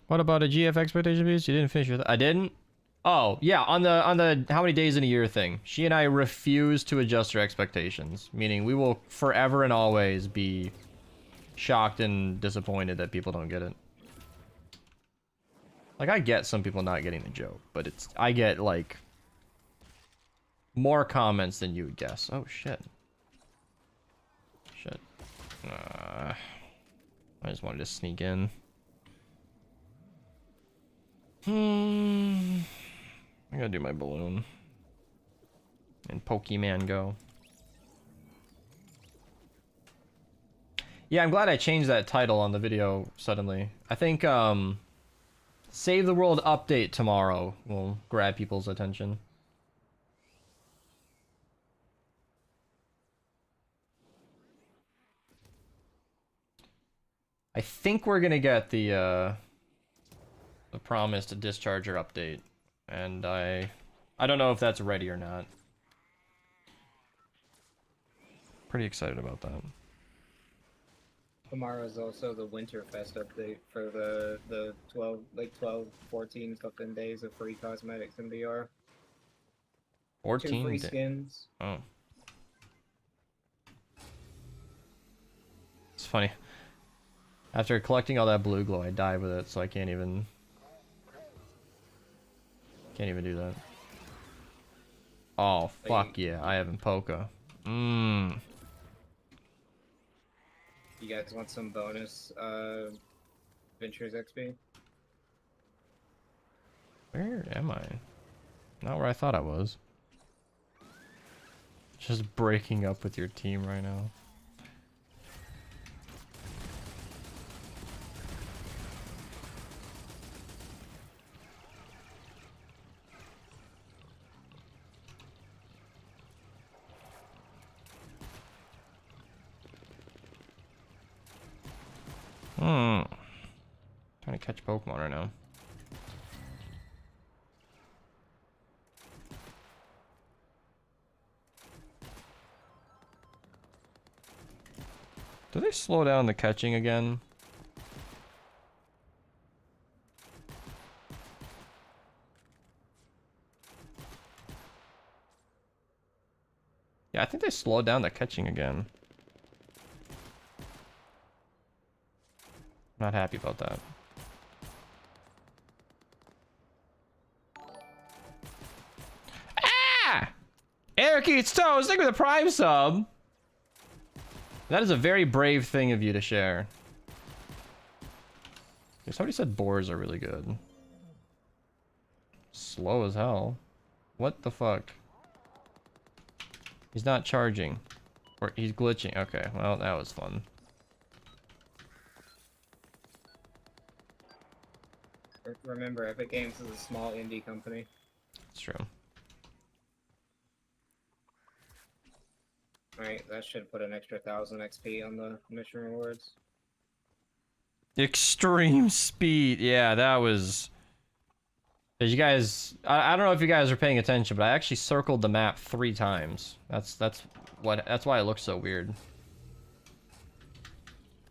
What about a GF expectation piece? You didn't finish your I didn't? Oh, yeah, on the how many days in a year thing. She and I refuse to adjust her expectations, meaning we will forever and always be shocked and disappointed that people don't get it. Like, I get some people not getting the joke, but I get like more comments than you would guess. Oh shit. Shit. I just wanted to sneak in. I gotta do my balloon. And Pokemon Go. Yeah, I'm glad I changed that title on the video suddenly. I think, Save the World update tomorrow will grab people's attention. I think we're gonna get the promised discharger update, and I don't know if that's ready or not. Pretty excited about that. Tomorrow is also the Winterfest update for the 12, 14 something days of free cosmetics in VR. 14 2 free days. skins. Oh. It's funny. After collecting all that blue glow, I died with it, so I can't even do that. Oh, fuck yeah, I have Poka. You guys want some bonus Ventures XP? Where am I? Not where I thought I was. Just breaking up with your team right now. Trying to catch Pokemon right now. Do they slow down the catching again? Yeah, I think they slowed down the catching again. Not happy about that. Ah! Eric Eats Toast, thank you for the Prime sub. That is a very brave thing of you to share. Somebody said boars are really good. Slow as hell. What the fuck? He's not charging. Or he's glitching. Okay, well, that was fun. Remember, Epic Games is a small indie company. It's true. Right, that should put an extra 1,000 XP on the mission rewards. Extreme speed. Yeah, that was... As you guys... I don't know if you guys are paying attention, but I actually circled the map 3 times. That's why it looks so weird. Is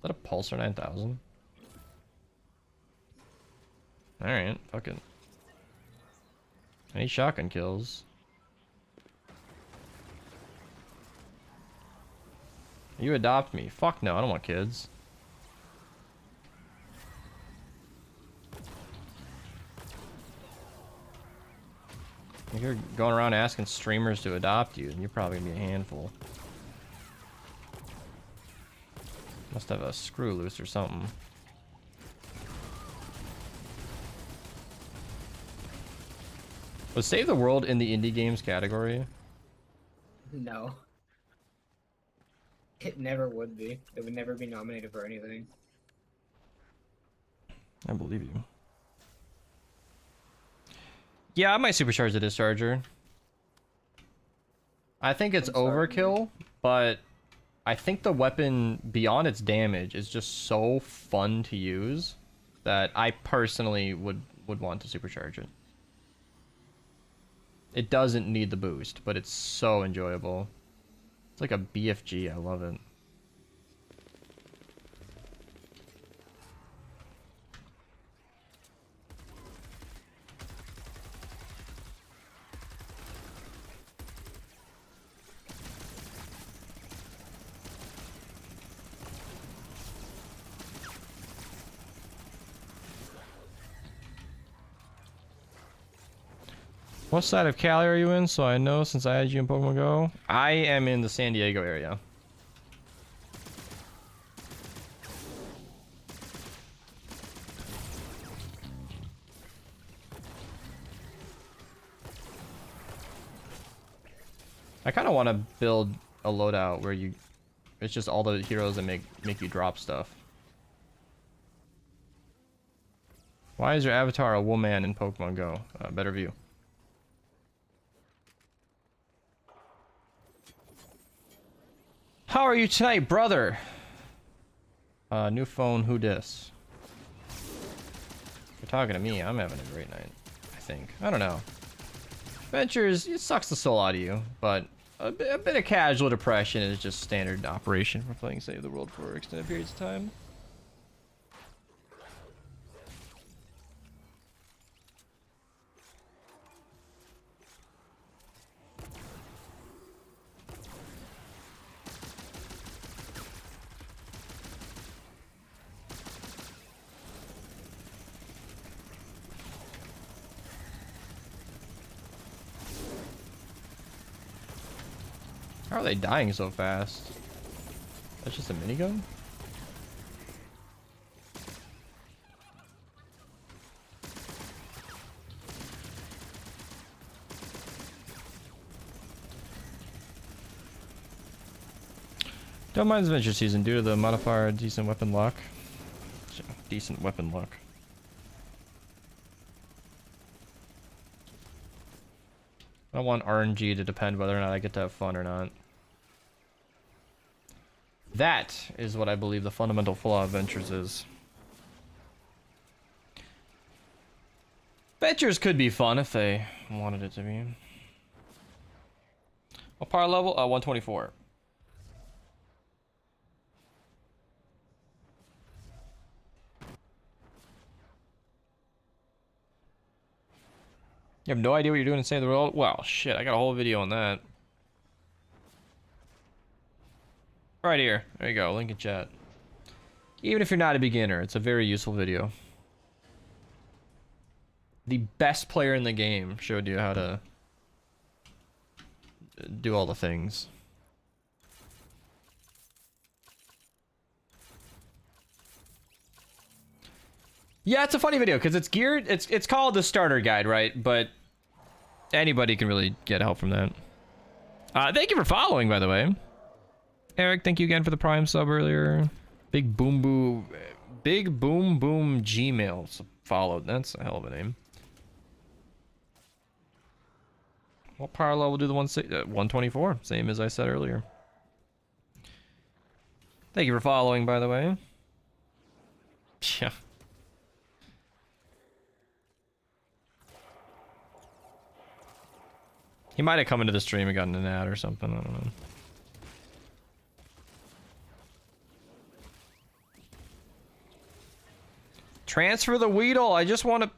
that a Pulsar 9000? Alright, fuck it. Any shotgun kills? You adopt me. Fuck no, I don't want kids. If you're going around asking streamers to adopt you, then you're probably gonna be a handful. Must have a screw loose or something. Was Save the World in the indie games category? No. It never would be. It would never be nominated for anything. I believe you. Yeah, I might supercharge the discharger. I think it's I'm sorry, overkill, but I think the weapon, beyond its damage, is just so fun to use that I personally would want to supercharge it. It doesn't need the boost, but it's so enjoyable. It's like a BFG, I love it. What side of Cali are you in? So I know since I had you in Pokemon Go. I am in the San Diego area. I kind of want to build a loadout where it's just all the heroes that make you drop stuff. Why is your avatar a woman in Pokemon Go? Better view. How are you tonight, brother? New phone, who dis? If you're talking to me, I'm having a great night. I think. I don't know. Ventures, it sucks the soul out of you, but a bit of casual depression is just standard operation for playing Save the World for extended periods of time. How are they dying so fast? That's just a minigun? Don't mind the adventure season due to the modifier decent weapon luck. Decent weapon luck. I don't want RNG to depend whether or not I get to have fun or not. That is what I believe the fundamental flaw of Ventures is. Ventures could be fun if they wanted it to be. What power level? 124. You have no idea what you're doing in Save the World? Well, shit, I got a whole video on that. Right here. There you go, link in chat. Even if you're not a beginner, it's a very useful video. The best player in the game showed you how to do all the things. Yeah, it's a funny video because it's geared. It's called the starter guide, right? But anybody can really get help from that. Thank you for following, by the way. Eric, thank you again for the Prime sub earlier. Big Boom Boom Gmail followed. That's a hell of a name. What power level will do the 124? Same as I said earlier. Thank you for following, by the way. Yeah. He might have come into the stream and gotten an ad or something. I don't know. Transfer the Weedle. I just want to.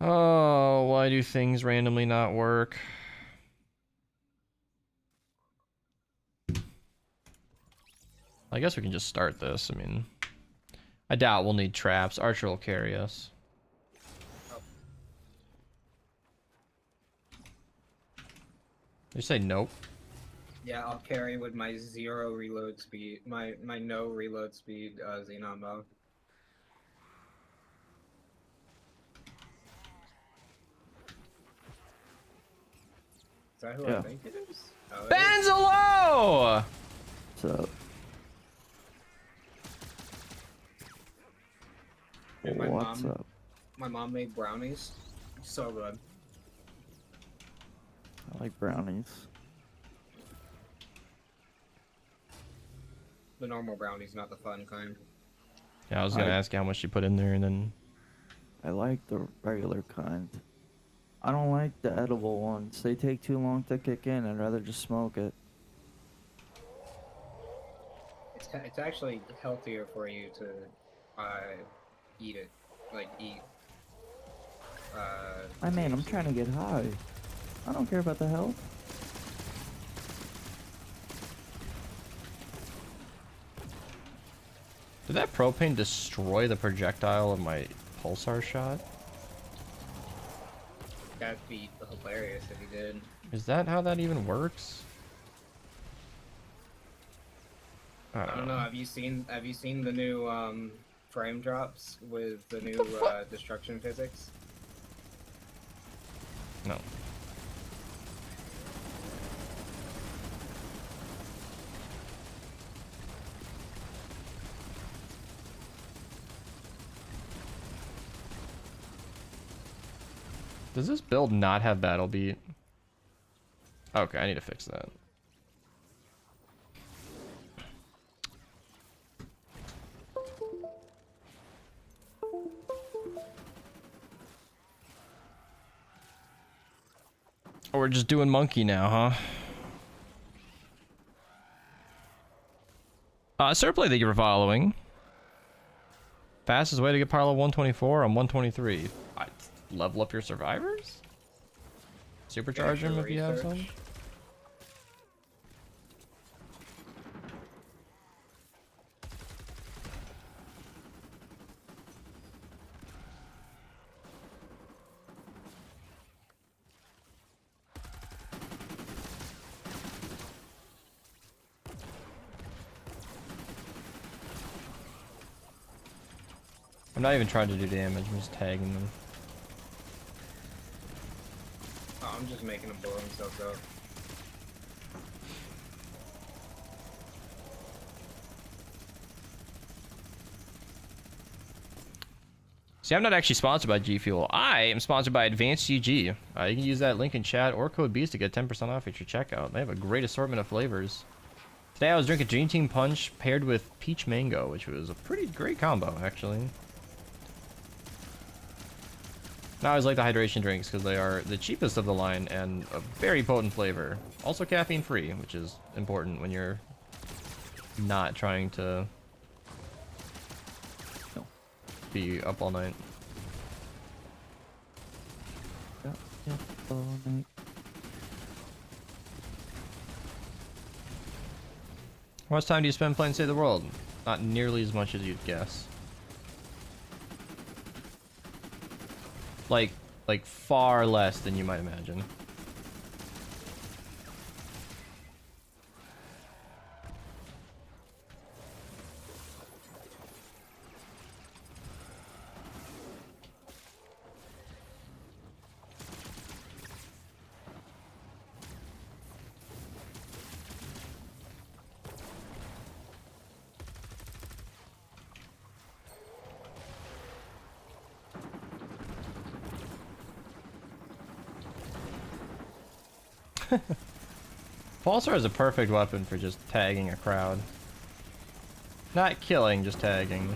Oh, why do things randomly not work? I guess we can just start this. I mean, I doubt we'll need traps. Archer will carry us. You say nope? Yeah, I'll carry with my 0 reload speed, my no reload speed Xenon bow. Is that who I think it is? Oh, Benzelo! What's up? Dude, What's up? My mom made brownies. So good. I like brownies. The normal brownies, not the fun kind. Yeah, I was gonna ask you how much you put in there, and then I like the regular kind. I don't like the edible ones. They take too long to kick in. I'd rather just smoke it. It's actually healthier for you to eat it, like eat. I mean, I'm trying to get high. I don't care about the health. did that propane destroy the projectile of my pulsar shot? That'd be hilarious if he did. Is that how that even works? I I don't know. Have you seen the new frame drops with the new destruction physics? No. Does this build not have battle beat? Okay, I need to fix that. Oh, we're just doing monkey now, huh? Surplay, thank you for following. Fastest way to get power level 124 on 123. Level up your survivors? Supercharge them if you have some? I'm not even trying to do damage, I'm just tagging them. Oh, I'm just making him blow himself up. See, I'm not actually sponsored by G Fuel. I am sponsored by Advanced GG. You can use that link in chat or code BEAST to get 10% off at your checkout. They have a great assortment of flavors. Today I was drinking Dream Team Punch paired with Peach Mango, which was a pretty great combo, actually. I always like the hydration drinks because they are the cheapest of the line and a very potent flavor. Also caffeine free, which is important when you're not trying to be up all night. Oh, night. How much time do you spend playing Save the World? Not nearly as much as you'd guess. Like far less than you might imagine. Pulsar is a perfect weapon for just tagging a crowd. Not killing, just tagging.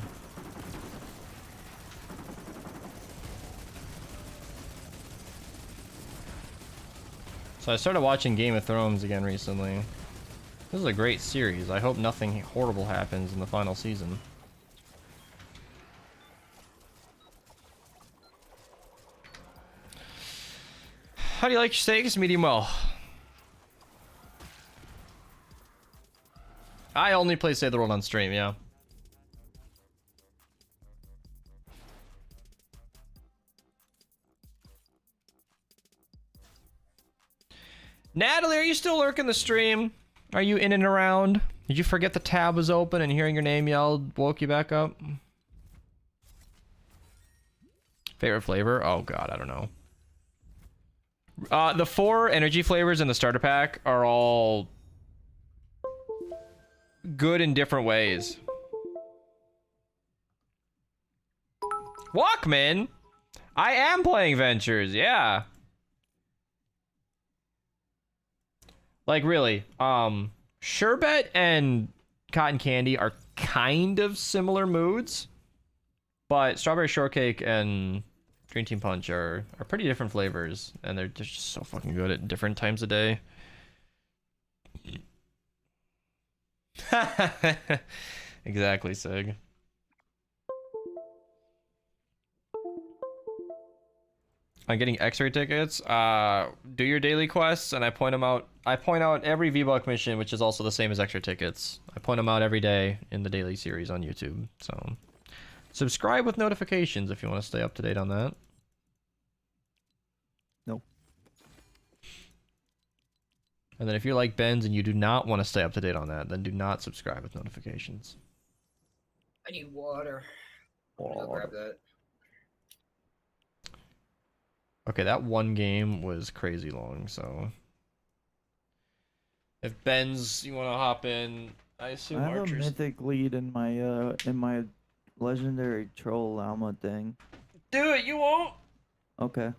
So I started watching Game of Thrones again recently. This is a great series. I hope nothing horrible happens in the final season. How do you like your steaks? Medium well. I only play Save the World on stream, yeah. Natalie, are you still lurking the stream? Are you in and around? Did you forget the tab was open and hearing your name yelled woke you back up? Favorite flavor? Oh god, I don't know. The 4 energy flavors in the starter pack are all good in different ways. Walkman? I am playing Ventures, yeah. Like really, Sherbet and Cotton Candy are kind of similar moods, but Strawberry Shortcake and Green Tea Punch are pretty different flavors, and they're just so fucking good at different times of day. Exactly, Sig. I'm getting X-ray tickets. Do your daily quests, and I point them out. I point out every V-Buck mission, which is also the same as X-ray tickets. I point them out every day in the daily series on YouTube. So, subscribe with notifications if you want to stay up to date on that. Nope. And then if you're like Ben's and you do not want to stay up to date on that, then do not subscribe with notifications. I need water. I'll grab that. Okay, that one game was crazy long, so if Ben's you want to hop in, I assume I have Archer's. a mythic lead in my legendary troll Alma thing. Do it, you won't. Okay.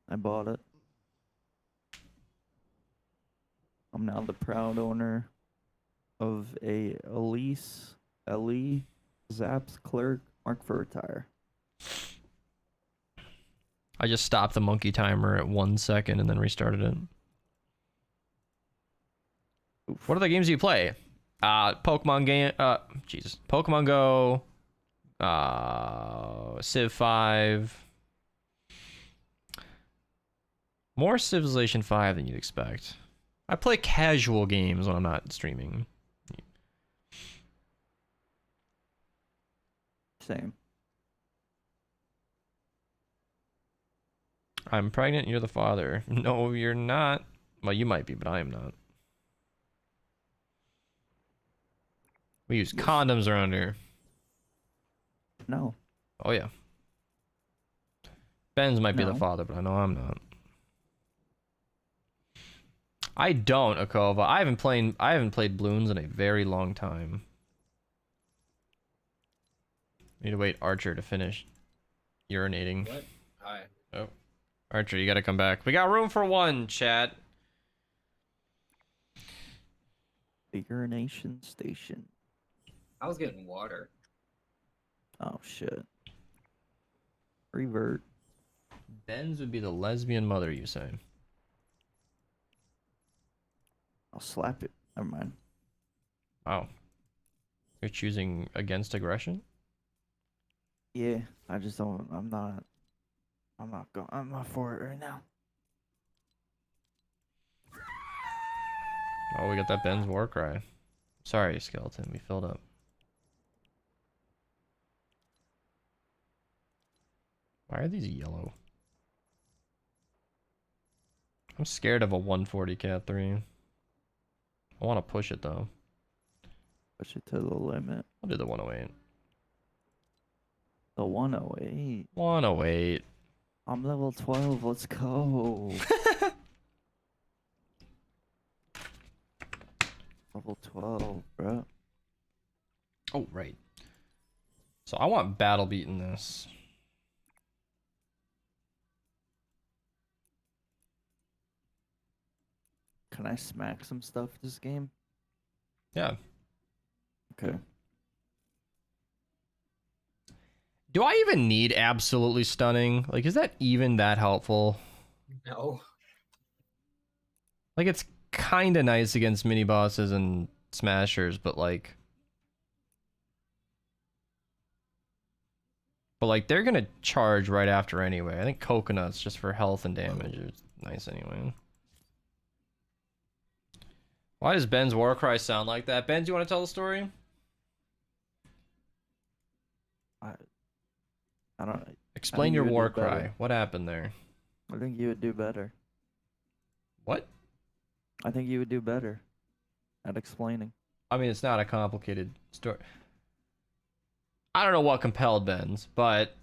I bought it. I'm now the proud owner of a Elise Ellie Zaps clerk marked for retire. I just stopped the monkey timer at 1 second and then restarted it. Oof. What other games do you play? Pokemon game. Jesus. Pokemon Go. Civ 5. More Civilization 5 than you'd expect. I play casual games when I'm not streaming. Same. I'm pregnant, you're the father. No, you're not. Well, you might be, but I am not. We use condoms around here. No. Oh, yeah. Ben's might be the No. father, but I know I'm not. I don't, Akova. I haven't played Bloons in a very long time. Need to wait Archer to finish urinating. What? Hi. Oh. Archer, you gotta come back. We got room for one, chat. The urination station. I was getting water. Oh shit. Revert. Ben's would be the lesbian mother, you say? I'll slap it. Never mind. Wow. You're choosing against aggression? Yeah, I just don't. I'm not. I'm not going. I'm not for it right now. Oh, we got that Ben's war cry. Sorry, skeleton. We filled up. Why are these yellow? I'm scared of a 140 cat 3. I want to push it though. Push it to the limit. I'll do the 108. The 108. 108. I'm level 12. Let's go. Level 12, bro. Oh, right. So I want battle beat in this. Can I smack some stuff this game? Yeah. Okay. Do I even need absolutely stunning? Like, is that even that helpful? No. Like, it's kind of nice against mini bosses and smashers, but like... But like, they're gonna charge right after anyway. I think coconuts, just for health and damage, is nice anyway. Why does Ben's war cry sound like that? Ben, do you want to tell the story? I don't. Explain you your would do war better. cry. What happened there? I think you would do better. What? I think you would do better at explaining. I mean, it's not a complicated story. I don't know what compelled Ben's, but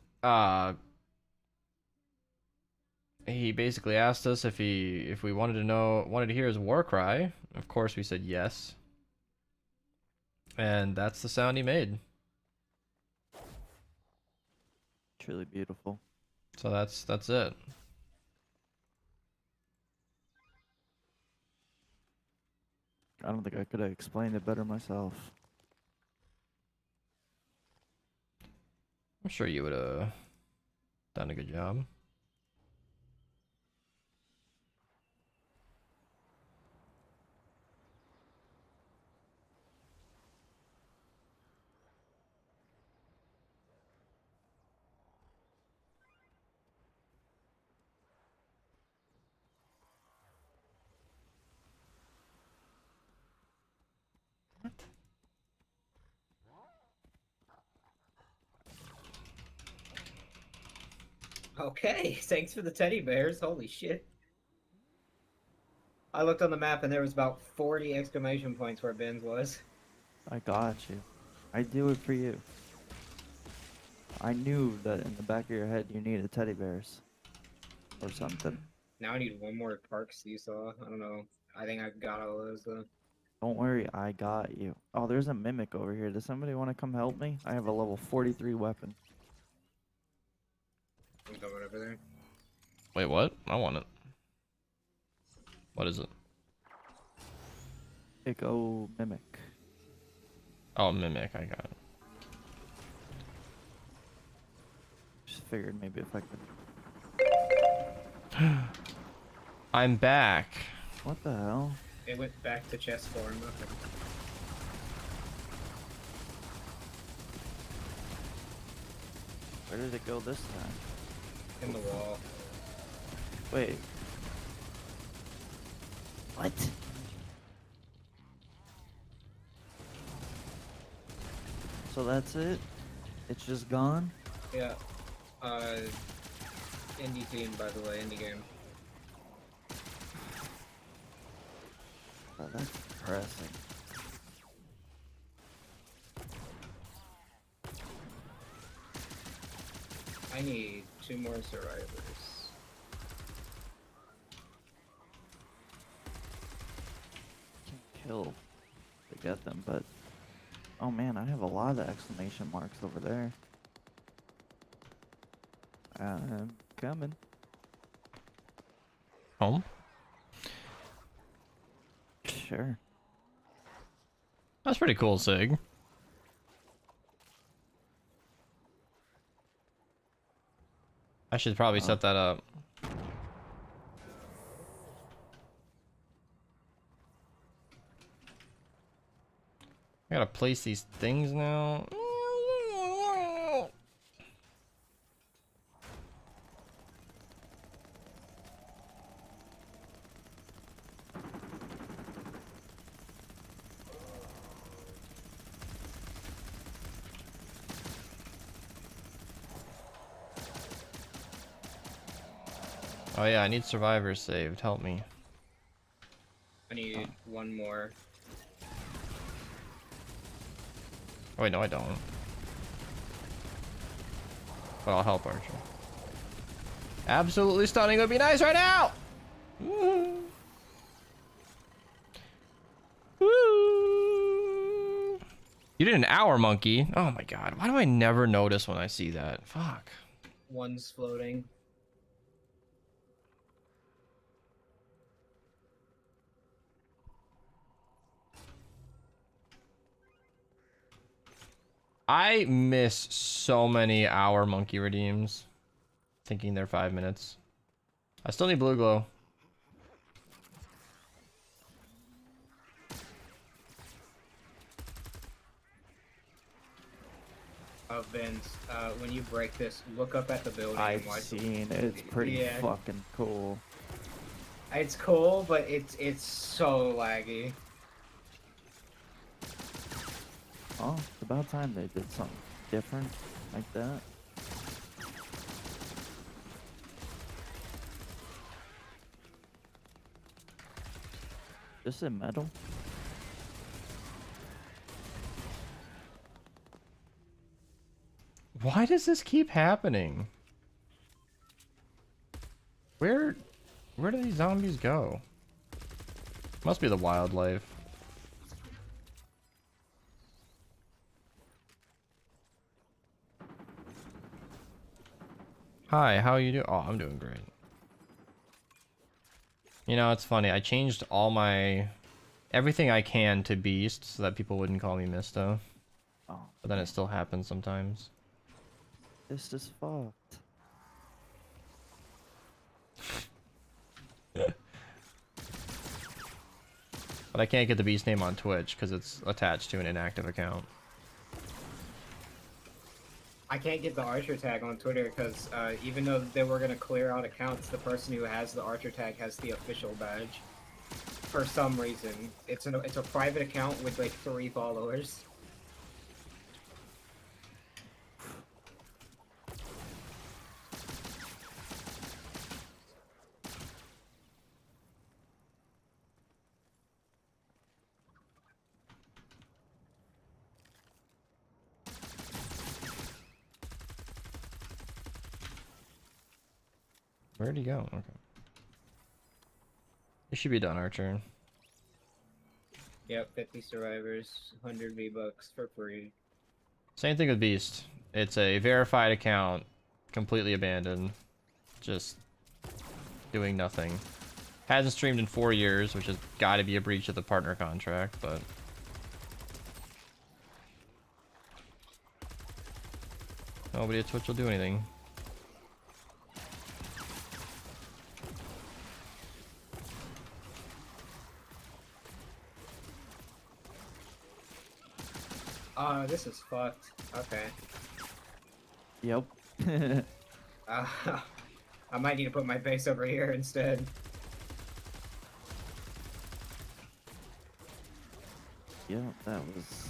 he basically asked us if we wanted to hear his war cry. Of course, we said yes, and that's the sound he made. Truly beautiful. So that's it. I don't think I could have explained it better myself. I'm sure you would have done a good job. Okay, thanks for the teddy bears. Holy shit. I looked on the map and there was about 40 exclamation points where Ben's was. I got you. I do it for you. I knew that in the back of your head you needed teddy bears. Or something. Now I need one more park seesaw. I don't know. I think I've got all those though. Don't worry, I got you. Oh, there's a mimic over here. Does somebody want to come help me? I have a level 43 weapon. I'm going over there. Wait, what? I want it. What is it? Echo mimic. Oh, mimic. I got it. Just figured maybe if I could. I'm back. What the hell? It went back to chest form. Okay. Where did it go this time? In the wall. Wait. What? So that's it? It's just gone? Yeah. Indie team, by the way, indie game. Oh, that's depressing. I need 2 more survivors. Can't kill to get them, but oh man, I have a lot of exclamation marks over there. I'm coming. Home? Sure. That's pretty cool, Sig. I should probably set that up. I gotta place these things now. Oh yeah, I need survivors saved. Help me. I need one more. Oh wait, no I don't. But I'll help Archer. Absolutely stunning would be nice right now! Woo. Woo. You did an hour, monkey. Oh my god, why do I never notice when I see that? Fuck. One's floating. I miss so many hour monkey redeems. Thinking they're 5 minutes. I still need blue glow. Vince, when you break this, look up at the building and I've watch. seen it. It's pretty Yeah. fucking cool. It's cool, but it's so laggy. Oh, it's about time they did something different like that. This in metal? Why does this keep happening? Where do these zombies go? Must be the wildlife. Hi, how you doing? Oh, I'm doing great. You know, it's funny. I changed all my everything I can to beast so that people wouldn't call me Misto. Oh, But then it still happens sometimes. this is fucked. But I can't get the beast name on Twitch because it's attached to an inactive account. I can't get the Archer tag on Twitter because even though they were gonna clear out accounts, the person who has the Archer tag has the official badge. For some reason, it's a private account with like 3 followers. Where'd he go? Okay. It should be done, Archer. Yep, 50 survivors, 100 V-Bucks for free. Same thing with Beast. It's a verified account, completely abandoned, just doing nothing. Hasn't streamed in 4 years, which has got to be a breach of the partner contract, but nobody at Twitch will do anything. This is fucked. Okay. Yep. I might need to put my base over here instead. Yeah, that was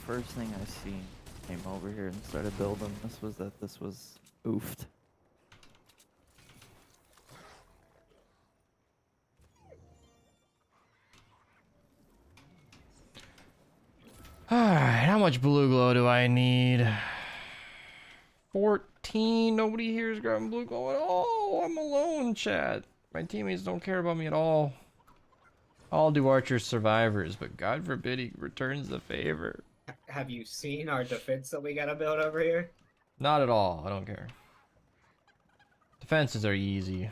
first thing I seen. Came over here and started building. This was oofed. Alright, how much blue glow do I need? 14. Nobody here is grabbing blue glow at all. I'm alone, chat. My teammates don't care about me at all. I'll do Archer survivors, but God forbid he returns the favor. Have you seen our defense that we gotta build over here? Not at all. I don't care. Defenses are easy.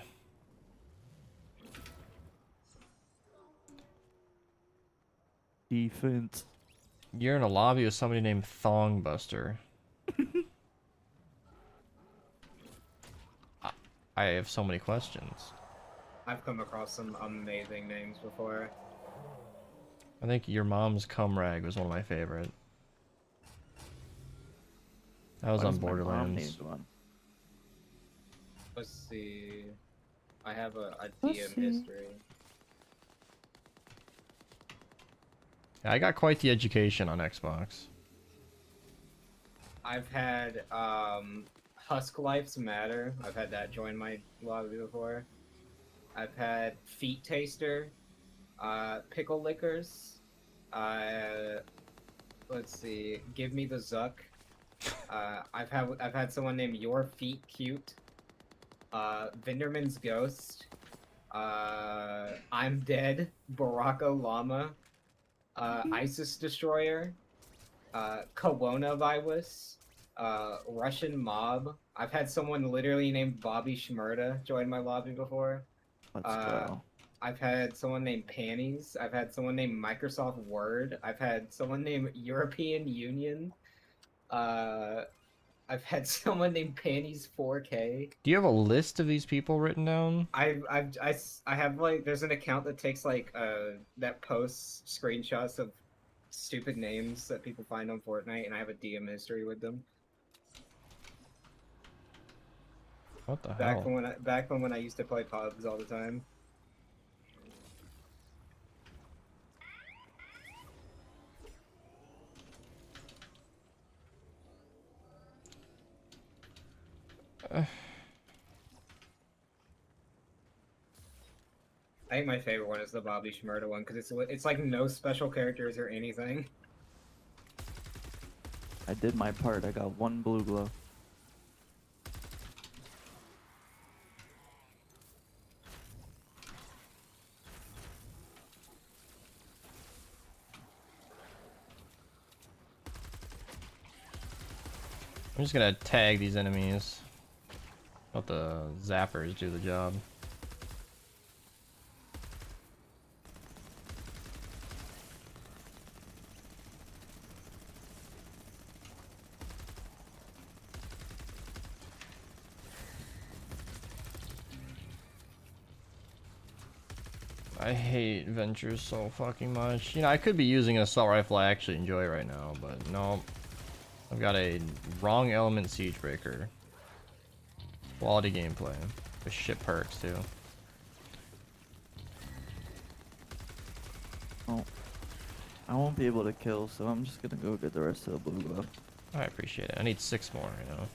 Defense. You're in a lobby with somebody named Thongbuster. I have so many questions. I've come across some amazing names before. I think your mom's cum rag was one of my favorite. That was Why on does my mom Borderlands. need one? Let's see. I have a Let's DM see. history. Yeah, I got quite the education on Xbox. I've had Husk Lives Matter. I've had that join my lobby before. I've had Feet Taster, Pickle Lickers. Let's see. Give Me the Zuck. I've had someone named Your Feet Cute. Vinderman's Ghost. I'm Dead. Baraka Llama. ISIS Destroyer. Coronavirus. Russian Mob. I've had someone literally named Bobby Shmurda join my lobby before. Let's go. I've had someone named Panties. I've had someone named Microsoft Word. I've had someone named European Union. I've had someone named Panties 4K. Do you have a list of these people written down? I have like there's an account that takes like that posts screenshots of stupid names that people find on Fortnite, and I have a DM history with them. What the Back hell? from when I used to play pubs all the time. I think my favorite one is the Bobby Shmurda one because it's like no special characters or anything. I did my part. I got 1 blue glow. I'm just gonna tag these enemies. Let the zappers do the job. I hate Ventures so fucking much. You know, I could be using an assault rifle I actually enjoy right now, but no. I've got a wrong element siege breaker. Quality gameplay. With shit perks too. Oh, I won't be able to kill, so I'm just gonna go get the rest of the blue glow. I appreciate it. I need 6 more, you know.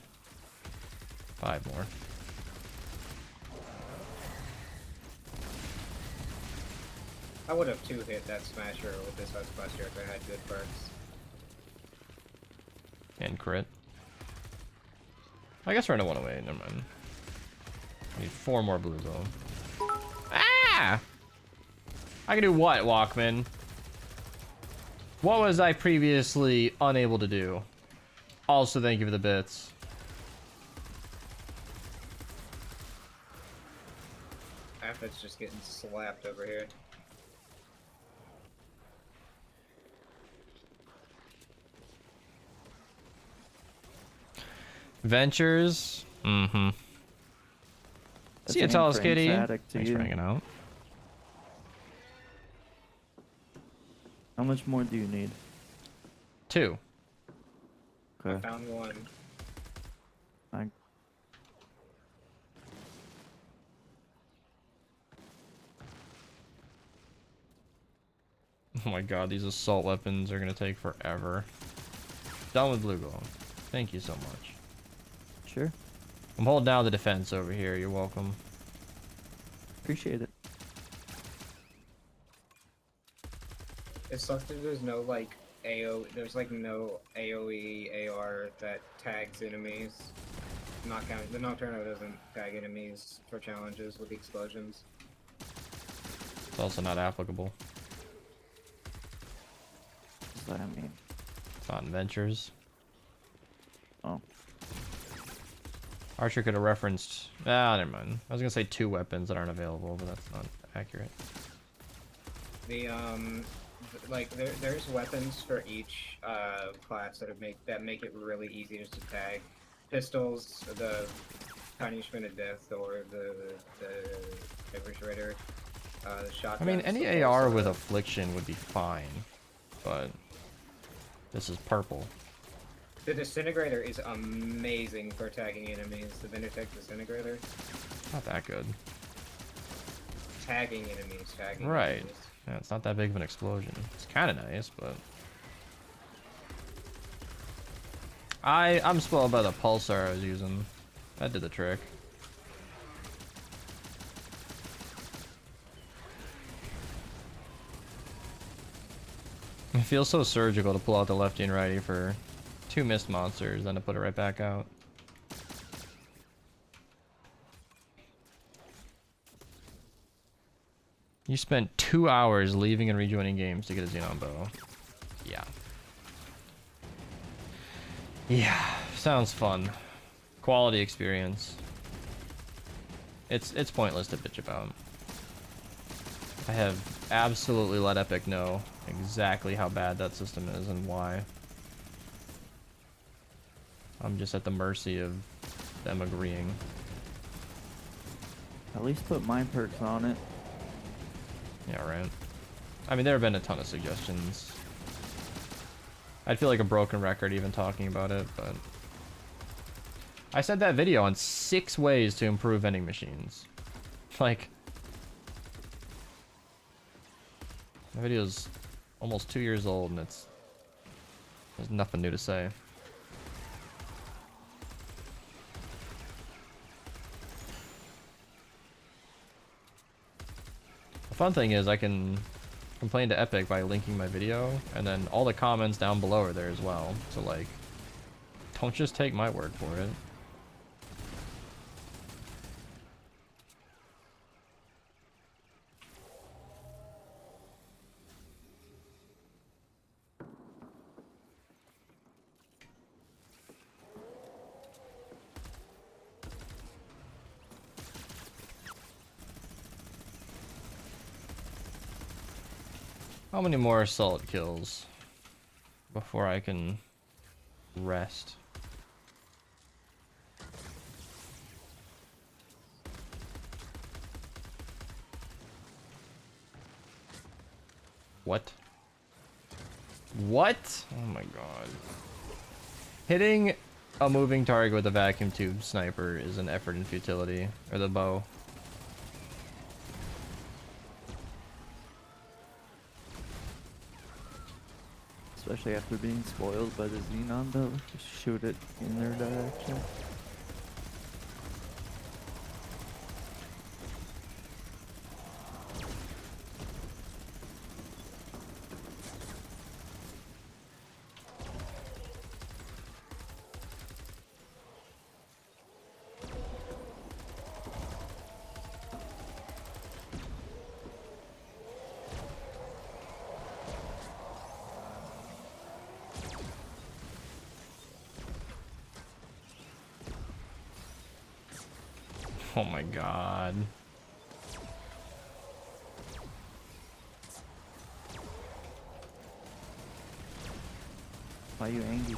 5 more. I would have 2-hit that smasher with this Huskbuster if I had good perks. And crit. I guess we're in a 1 away. Never mind. I need 4 more blue though. Ah! I can do what, Walkman? What was I previously unable to do? Also, thank you for the bits. Affet's just getting slapped over here. Ventures. Mm-hmm. That's See you, an tallest inframes kitty. addict to Thanks you. for hanging out. How much more do you need? 2. I Okay. found one. Oh my god, these assault weapons are gonna take forever. Done with blue glow. Thank you so much. Sure. I'm holding down the defense over here. You're welcome. Appreciate it. It sucks that there's no like there's like no AoE AR that tags enemies. Not counting the Nocturno doesn't tag enemies for challenges with the explosions. It's also not applicable. What does that mean? It's not in Ventures. Oh. Archer could have referenced. Ah, never mind. I was gonna say 2 weapons that aren't available, but that's not accurate. The like there's weapons for each class that make it really easy just to tag. Pistols, the punishment of death, or the refrigerator. The shotgun. I mean, any AR with affliction would be fine, but this is purple. The disintegrator is amazing for attacking enemies. The Vindertech disintegrator. Not that good. Tagging enemies, tagging Right. enemies. Yeah, it's not that big of an explosion. It's kind of nice, but I'm spoiled by the pulsar I was using. That did the trick. It feels so surgical to pull out the lefty and righty for 2 missed monsters, then to put it right back out. You spent 2 hours leaving and rejoining games to get a Xenon bow. Yeah. Yeah, sounds fun. Quality experience. It's pointless to bitch about. I have absolutely let Epic know exactly how bad that system is and why. I'm just at the mercy of them agreeing. At least put mind perks on it. Yeah, right. I mean, there have been a ton of suggestions. I'd feel like a broken record even talking about it, but... I said that video on 6 ways to improve vending machines. Like... The video's almost 2 years old and there's nothing new to say. The fun thing is I can complain to Epic by linking my video, and then all the comments down below are there as well. So like, don't just take my word for it. How many more assault kills before I can rest? What? What? Oh my god. Hitting a moving target with a vacuum tube sniper is an effort in futility. Or the bow. Especially after being spoiled by the Xenon though. Just shoot it in their direction. Oh my god. Why are you angry?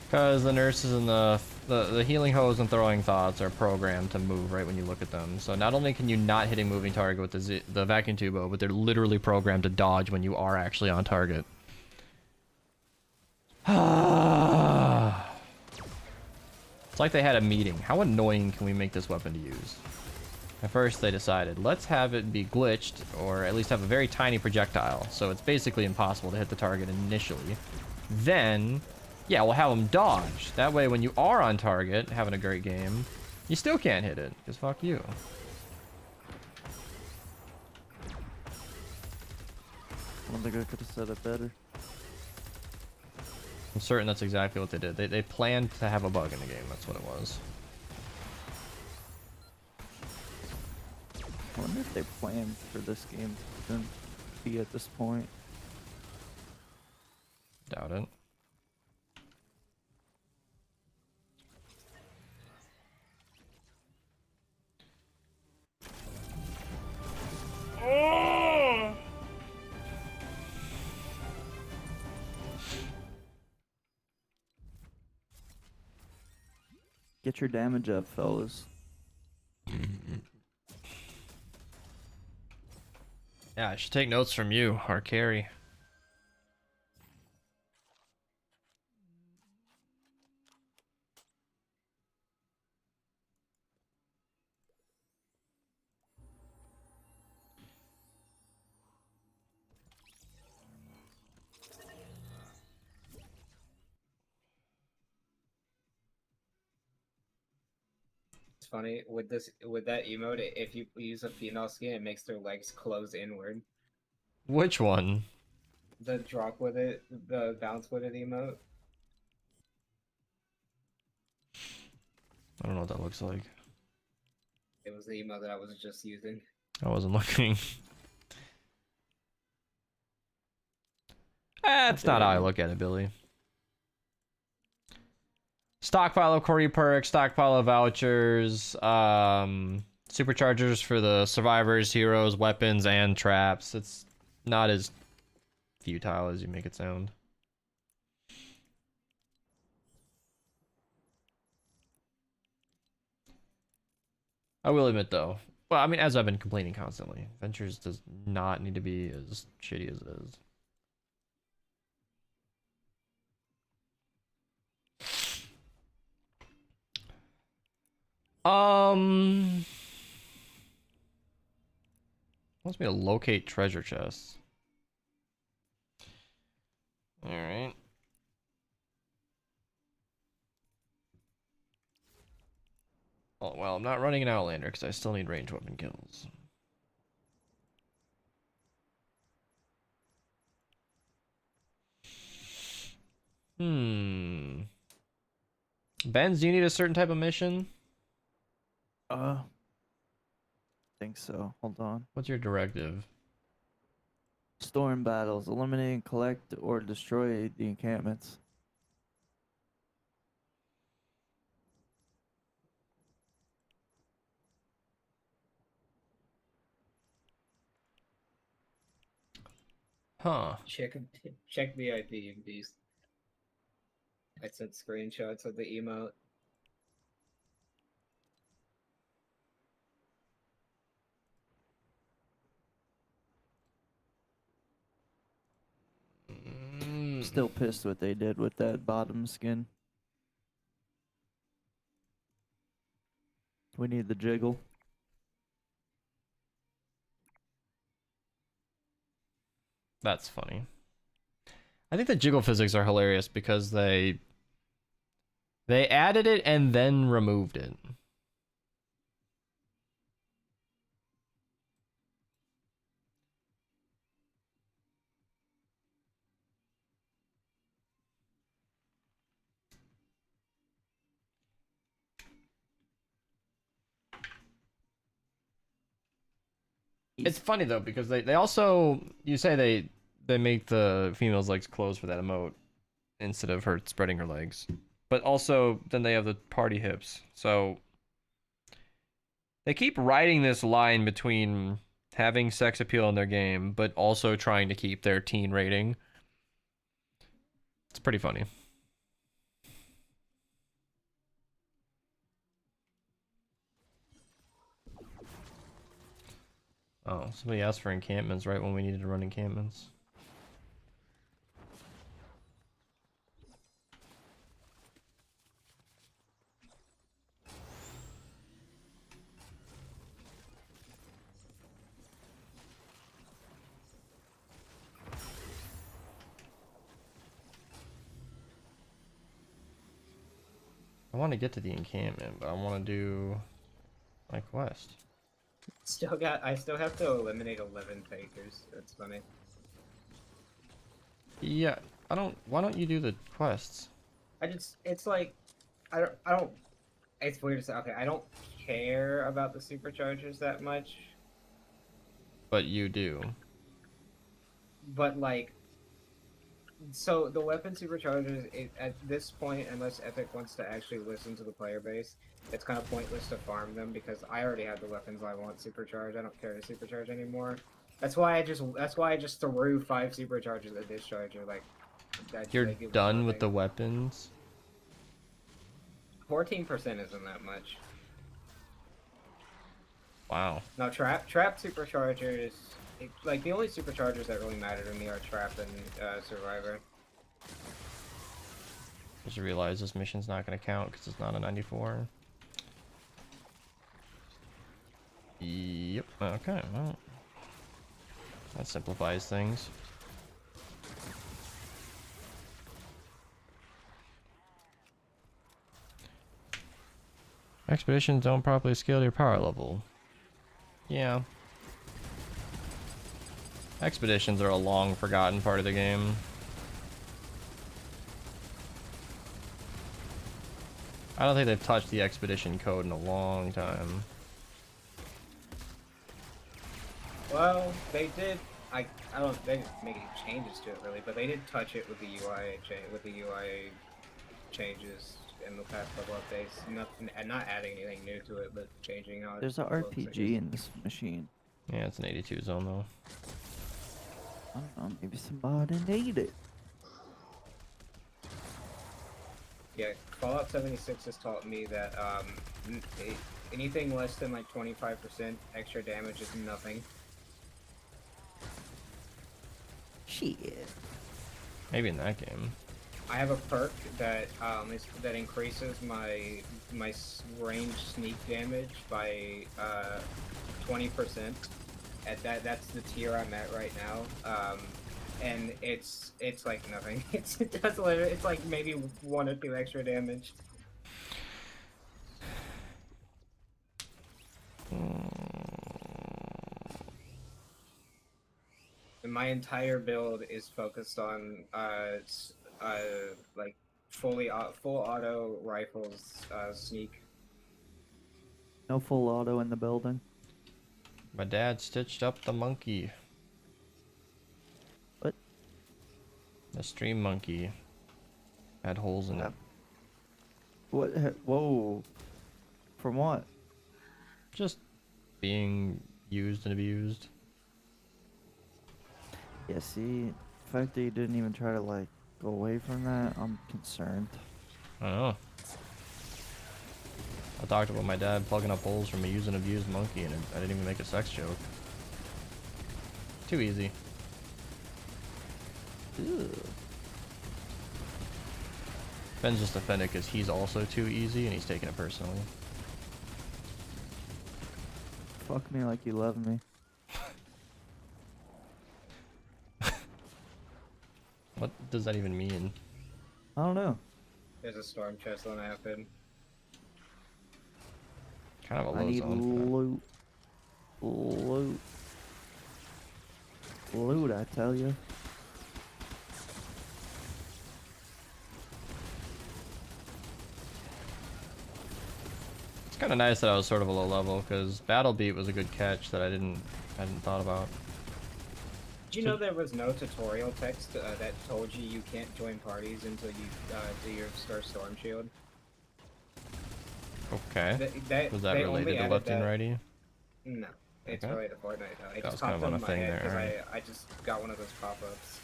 Because the nurses and the healing hose and throwing thoughts are programmed to move right when you look at them. So not only can you not hit a moving target with the vacuum tube bow, but they're literally programmed to dodge when you are actually on target. It's like they had a meeting. How annoying can we make this weapon to use? At first they decided, let's have it be glitched, or at least have a very tiny projectile, so it's basically impossible to hit the target initially. Then, yeah, we'll have them dodge. That way when you are on target, having a great game, you still can't hit it, because fuck you. I don't think I could have said it better. I'm certain that's exactly what they did. They planned to have a bug in the game, that's what it was. I wonder if they planned for this game to be at this point. Doubt it. Get your damage up, fellas. Yeah, I should take notes from you, our carry. It's funny with that emote. If you use a female skin, it makes their legs close inward. Which one? The drop with it, the bounce with it emote. I don't know what that looks like. It was the emote that I was just using. I wasn't looking. That's not how I look at it, Billy. Stockpile of Corey perks, stockpile of vouchers, superchargers for the survivors, heroes, weapons, and traps. It's not as futile as you make it sound. I will admit though, well, I mean, as I've been complaining constantly, Ventures does not need to be as shitty as it is. Wants me to locate treasure chests. All right. Oh, well, I'm not running an Outlander because I still need ranged weapon kills. Benz, do you need a certain type of mission? Think so. Hold on. What's your directive? Storm battles. Eliminate and collect or destroy the encampments. Huh. Check VIP, you beast. I sent screenshots of the emote. Still pissed what they did with that bottom skin. We need the jiggle. That's funny. I think the jiggle physics are hilarious because they added it and then removed it. It's funny though because they also, you say they make the female's legs close for that emote instead of her spreading her legs, but also then they have the party hips. So they keep riding this line between having sex appeal in their game but also trying to keep their teen rating. It's pretty funny. Oh, somebody asked for encampments right when we needed to run encampments. I want to get to the encampment, but I want to do my quest. I still have to eliminate 11 fakers. That's funny. Yeah, why don't you do the quests? It's like, it's weird to say, okay, I don't care about the superchargers that much, But you do. but like, so the weapon superchargers, at this point, unless Epic wants to actually listen to the player base, it's kind of pointless to farm them because I already have the weapons I want supercharged. I don't care to supercharge anymore. That's why I just threw 5 superchargers at discharger. Like, You're done with the weapons? 14% isn't that much. Wow. Now trap superchargers, like the only superchargers that really matter to me are trap and survivor. Just realized this mission's not going to count because it's not a 94. Yep. Okay, well. That simplifies things. Expeditions don't properly scale to your power level. Yeah. Expeditions are a long forgotten part of the game. I don't think they've touched the expedition code in a long time. Well, they did. I don't. They didn't make any changes to it really, but they did touch it with the UI changes in the past couple updates. And not adding anything new to it, but changing how There's an it looks, I RPG guess. in this machine. Yeah, it's an 82 zone though. I don't know, maybe somebody need it. Yeah, Fallout 76 has taught me that anything less than like 25% extra damage is nothing. Shit. Maybe in that game. I have a perk that that increases my range sneak damage by 20%. At that's the tier I'm at right now. And it's like nothing. It's like maybe 1 or 2 extra damage. And my entire build is focused on like full auto rifles sneak. No full auto in the building. My dad stitched up the monkey. What? The stream monkey had holes in it. What? Whoa. From what? Just being used and abused. Yeah, see, the fact that you didn't even try to, like, go away from that, I'm concerned. I don't know. I talked about my dad plugging up holes from a used and abused monkey, and I didn't even make a sex joke. Too easy. Ew. Ben's just offended because he's also too easy, and he's taking it personally. Fuck me like you love me. What does that even mean? I don't know. There's a storm chest on Appen. Kind of a I low need zone for that. loot. Loot. Loot, I tell you. It's kind of nice that I was sort of a low level, because Battle Beat was a good catch that I hadn't thought about. Did you know there was no tutorial text that told you can't join parties until you do your Storm Shield? Okay. Was that they related only to added lefty and that- righty? No, it's Okay. related to Fortnite. It That just was kind of popped on in a my thing head there, because alright. I just got one of those pop-ups.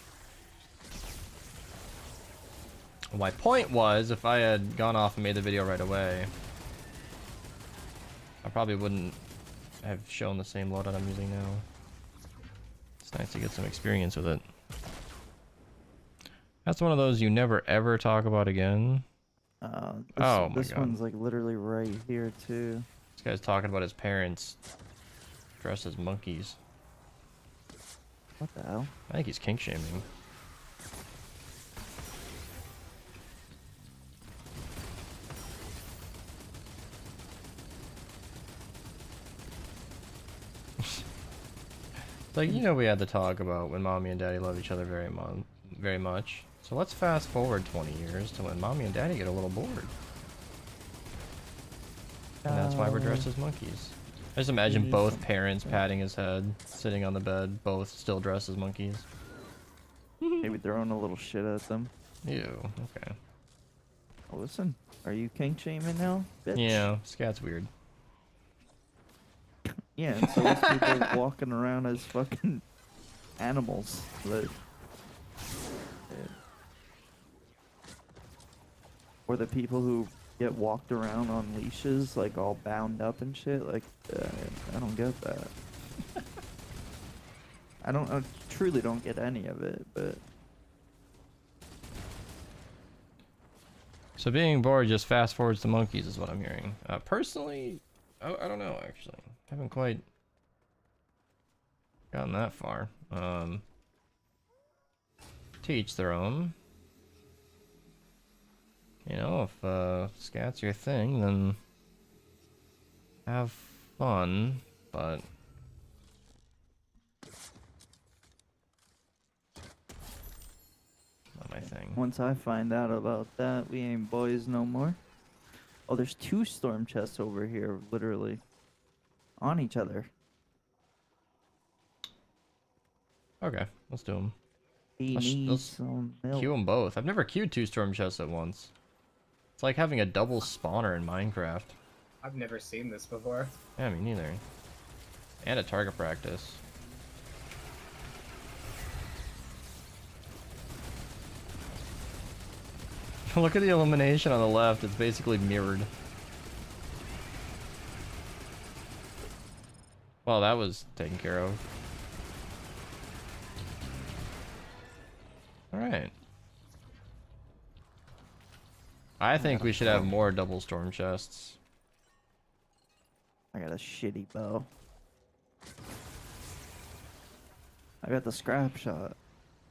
My point was, if I had gone off and made the video right away, I probably wouldn't have shown the same loadout I'm using now. It's nice to get some experience with it. That's one of those you never ever talk about again. This, my this God. one's like literally right here too. This guy's talking about his parents dressed as monkeys. What the hell? I think he's kink shaming. Like, you know, we had the talk about when mommy and daddy love each other very much. So let's fast forward 20 years to when mommy and daddy get a little bored. And that's why we're dressed as monkeys. I just imagine both parents patting his head, sitting on the bed, both still dressed as monkeys. Maybe throwing a little shit at them. Ew, okay. Oh, listen, are you kink shaming now, bitch? Yeah, scat's weird. Yeah, and so these people walking around as fucking animals. That, or the people who get walked around on leashes, like all bound up and shit. Like, I don't get that. I truly don't get any of it, but So being bored just fast forwards to monkeys is what I'm hearing. Personally, I don't know actually. Haven't quite gotten that far. To each their own. You know, if scat's your thing, then have fun, but not my thing. Once I find out about that, we ain't boys no more. Oh, there's 2 storm chests over here, literally. On each other. Okay, let's do them. He Let's- needs let's some milk. Queue them both. I've never queued 2 storm chests at once. It's like having a double spawner in Minecraft. I've never seen this before. Yeah, me neither. And a target practice. Look at the illumination on the left. It's basically mirrored. Well, that was taken care of. Alright. I think we should have more double storm chests. I got a shitty bow. I got the scrap shot.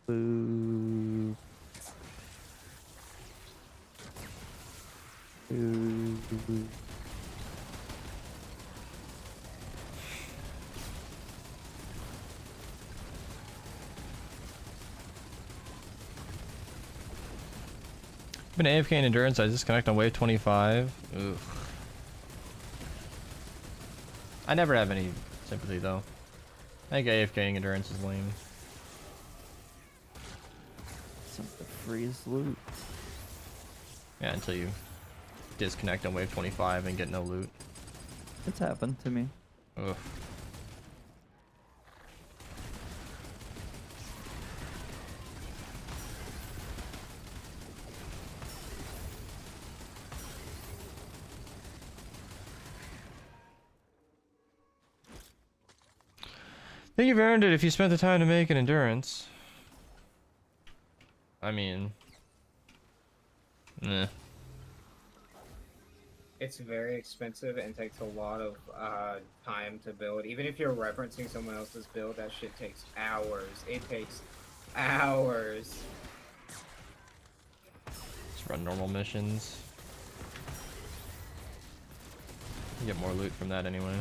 Boo. Boo. Been AFK in endurance. I disconnect on wave 25. Oof. I never have any sympathy though. I think AFKing endurance is lame. Some of the freest loot. Yeah, until you disconnect on wave 25 and get no loot. It's happened to me. Ugh. I think you've earned it if you spent the time to make an endurance. I mean... Nah. It's very expensive and takes a lot of time to build. Even if you're referencing someone else's build, that shit takes hours. It takes hours. Just run normal missions. You get more loot from that anyway.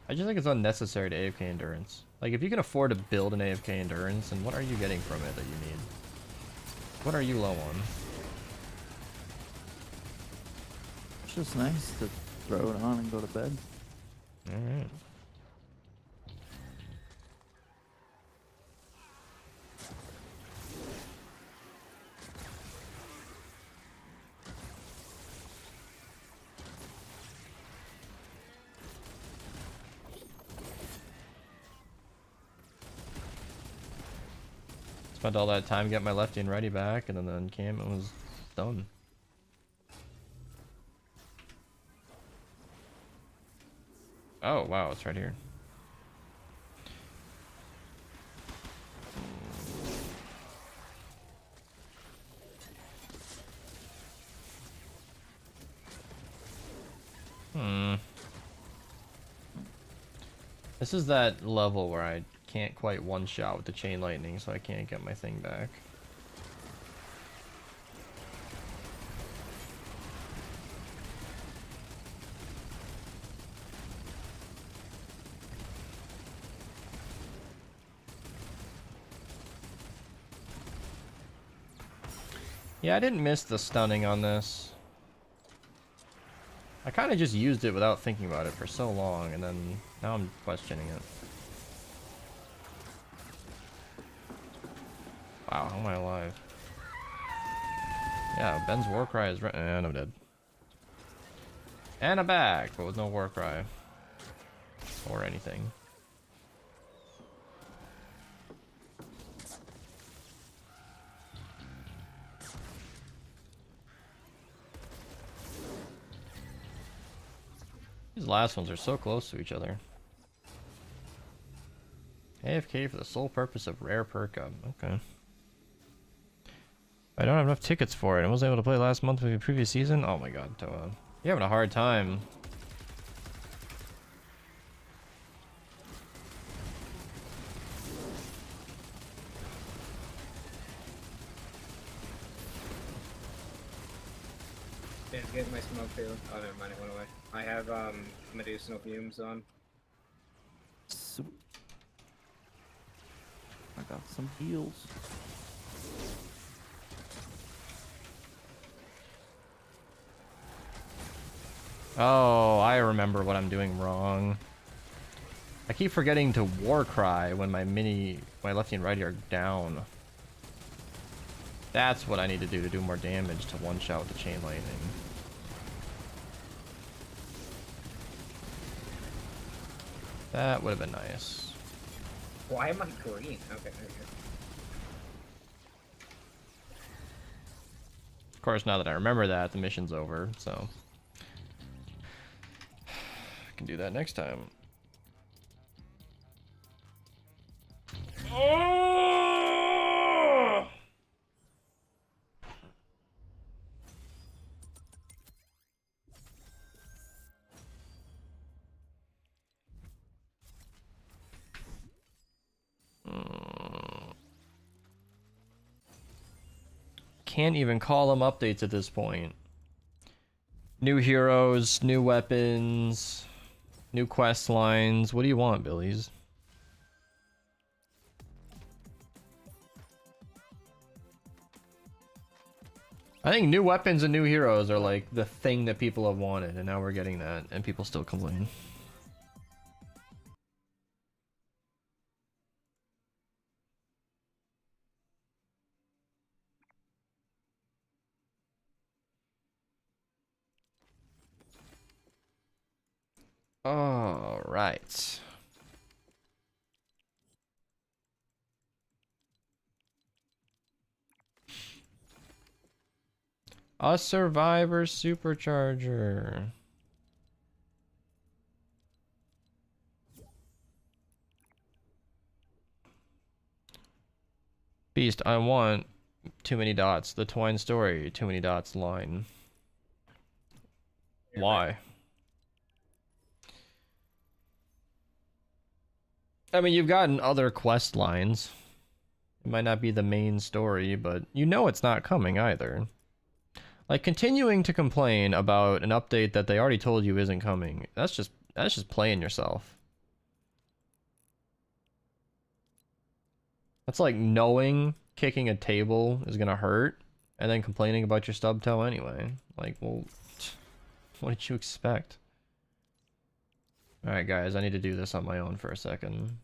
I just think it's unnecessary to AFK endurance. Like, if you can afford to build an AFK endurance, then what are you getting from it that you need? What are you low on? It's just nice to throw it on and go to bed. Alright. Spent all that time getting my lefty and righty back, and then the encampment was done. Oh, wow, it's right here. This is that level where I can't quite one-shot with the chain lightning, so I can't get my thing back. Yeah, I didn't miss the stunning on this. I kind of just used it without thinking about it for so long, and then now I'm questioning it. Wow, how am I alive? Yeah, Ben's war cry is right, and I'm dead. And I'm back, but with no war cry. Or anything. These last ones are so close to each other. AFK for the sole purpose of rare perk up. Okay. I don't have enough tickets for it. I wasn't able to play last month with the previous season. Oh my god, Toa. You're having a hard time. Shit, get my smoke too. Oh, never mind, it went away. I have medicinal fumes on. Sweet. I got some heals. Oh, I remember what I'm doing wrong. I keep forgetting to war cry when my lefty and righty are down. That's what I need to do more damage to one-shot with the chain lightning. That would have been nice. Why am I green? Okay, there you go. Of course, now that I remember that, the mission's over, so I can do that next time. Oh! Can't even call them updates at this point. New heroes, new weapons, new quest lines. What do you want, Billies? I think new weapons and new heroes are like the thing that people have wanted, and now we're getting that, and people still complain. All right. A survivor supercharger. Beast, I want too many dots. The Twine story, too many dots line. Why? I mean, you've gotten other quest lines. It might not be the main story, but you know it's not coming either. Like, continuing to complain about an update that they already told you isn't coming, that's just playing yourself. That's like knowing kicking a table is gonna hurt, and then complaining about your stub toe anyway. Like, well, what did you expect? Alright guys, I need to do this on my own for a second.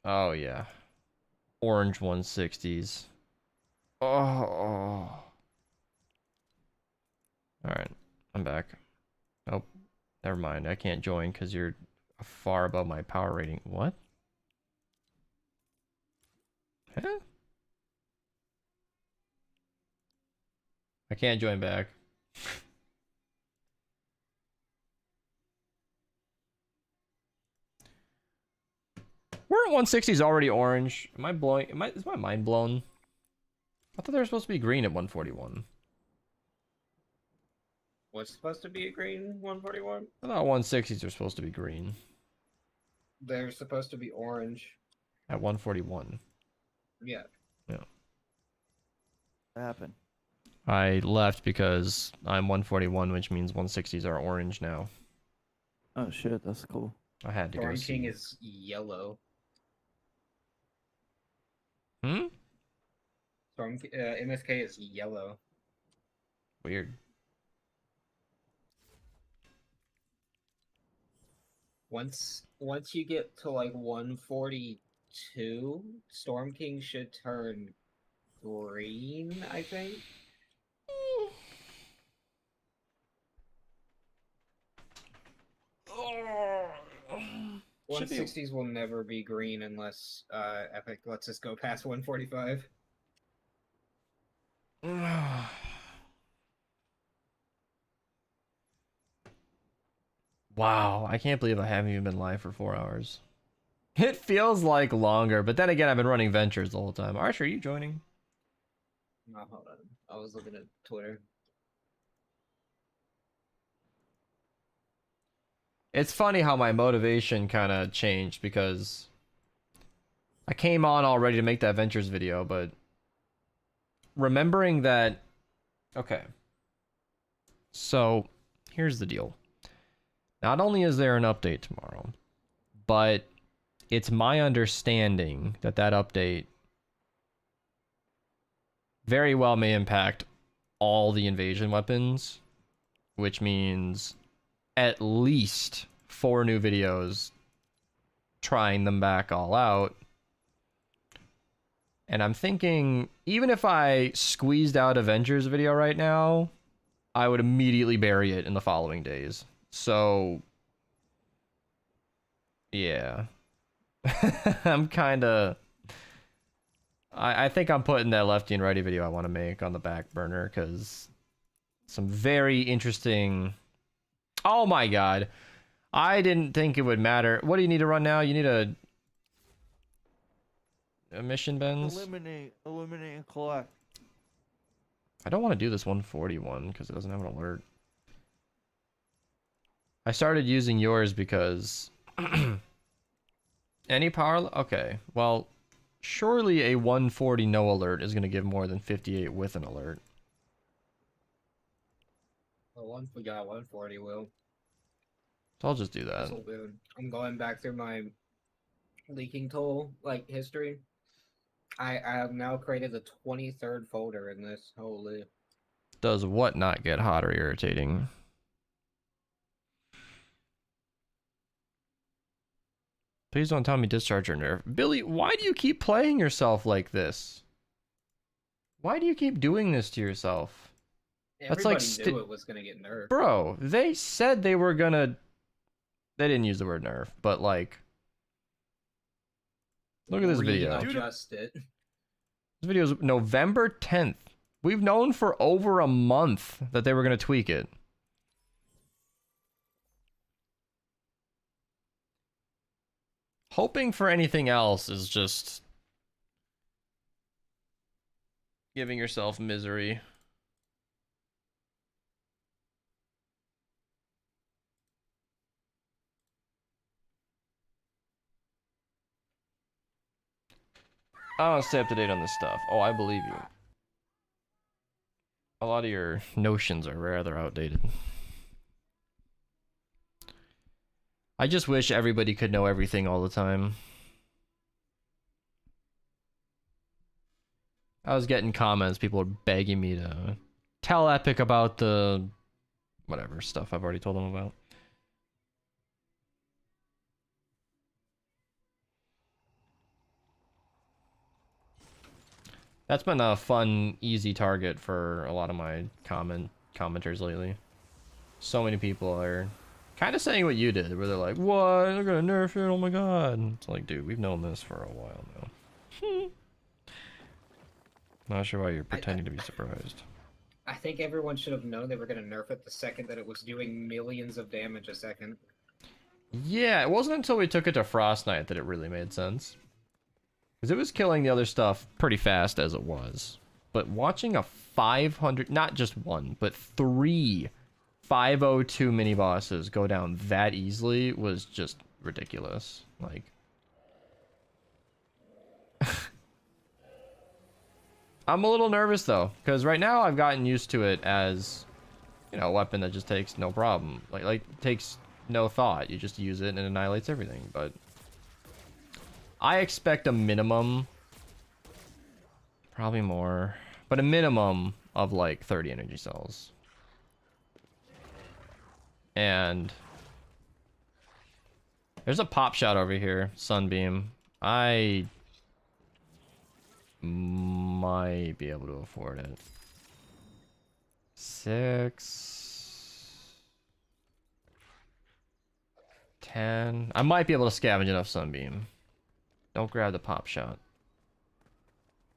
Oh yeah. Orange 160s. Oh. Alright, I'm back. Oh, never mind. I can't join because you're far above my power rating. What? Huh? I can't join back. Weren't 160s already orange? Am I blowing? Is my mind blown? I thought they were supposed to be green at 141. What's supposed to be a green 141? I thought 160s are supposed to be green They're supposed to be orange. at 141. Yeah. Yeah. What happened? I left because I'm 141, which means 160s are orange now. Oh shit, that's cool. I had to go Storm King see. is yellow. Hmm? MSK is yellow. Weird. Once you get to like 142, Storm King should turn green, I think. Should be- 160s will never be green unless Epic lets us go past 145. Wow, I can't believe I haven't even been live for 4 hours. It feels like longer, but then again, I've been running ventures the whole time. Archer, are you joining? No, hold on. I was looking at Twitter. It's funny how my motivation kind of changed because I came on all ready to make that ventures video, but remembering that. Okay. So here's the deal. Not only is there an update tomorrow, but it's my understanding that that update very well may impact all the invasion weapons, which means at least 4 new videos trying them back all out. And I'm thinking, even if I squeezed out Avengers video right now, I would immediately bury it in the following days. So, yeah. I'm kind of... I think I'm putting that lefty and righty video I want to make on the back burner, because some very interesting... Oh my god. I didn't think it would matter. What do you need to run now? You need a mission, Benz? Eliminate, and collect. I don't want to do this 141 because it doesn't have an alert. I started using yours because any power... Okay, well, surely a 140 no alert is going to give more than 58 with an alert. Well, we got 140 will. So I'll just do that. This'll do. I'm going back through my leaking tool like history. I have now created the 23rd folder in this. Holy. Does what not get hot or irritating? Please don't tell me discharge or nerf. Billy, why do you keep playing yourself like this? Why do you keep doing this to yourself? Everybody That's like knew it was gonna get nerfed. Bro, they said they were gonna... They didn't use the word nerf, but like... Look at this video. Readjust it. This video is November 10th. We've known for over a month that they were gonna tweak it. Hoping for anything else is just... giving yourself misery. I don't stay up to date on this stuff. Oh, I believe you. A lot of your notions are rather outdated. I just wish everybody could know everything all the time. I was getting comments, people were begging me to tell Epic about the whatever stuff I've already told them about. That's been a fun, easy target for a lot of my commenters lately. So many people are kind of saying what you did, where they're like, what? They're gonna nerf it? Oh my god. It's like, dude, we've known this for a while now. Not sure why you're pretending to be surprised. I think everyone should have known they were gonna nerf it the second that it was doing millions of damage a second. Yeah, it wasn't until we took it to Frost Knight that it really made sense. Because it was killing the other stuff pretty fast as it was. But watching a 500, not just one, but 3 502 mini bosses go down that easily was just ridiculous. Like, I'm a little nervous though, because right now I've gotten used to it as, you know, a weapon that just takes no problem. Like takes no thought. You just use it and it annihilates everything. But I expect a minimum, probably more, but a minimum of like 30 energy cells. And there's a pop shot over here, Sunbeam. I might be able to afford it. 6, 10. I might be able to scavenge enough Sunbeam. Don't grab the pop shot.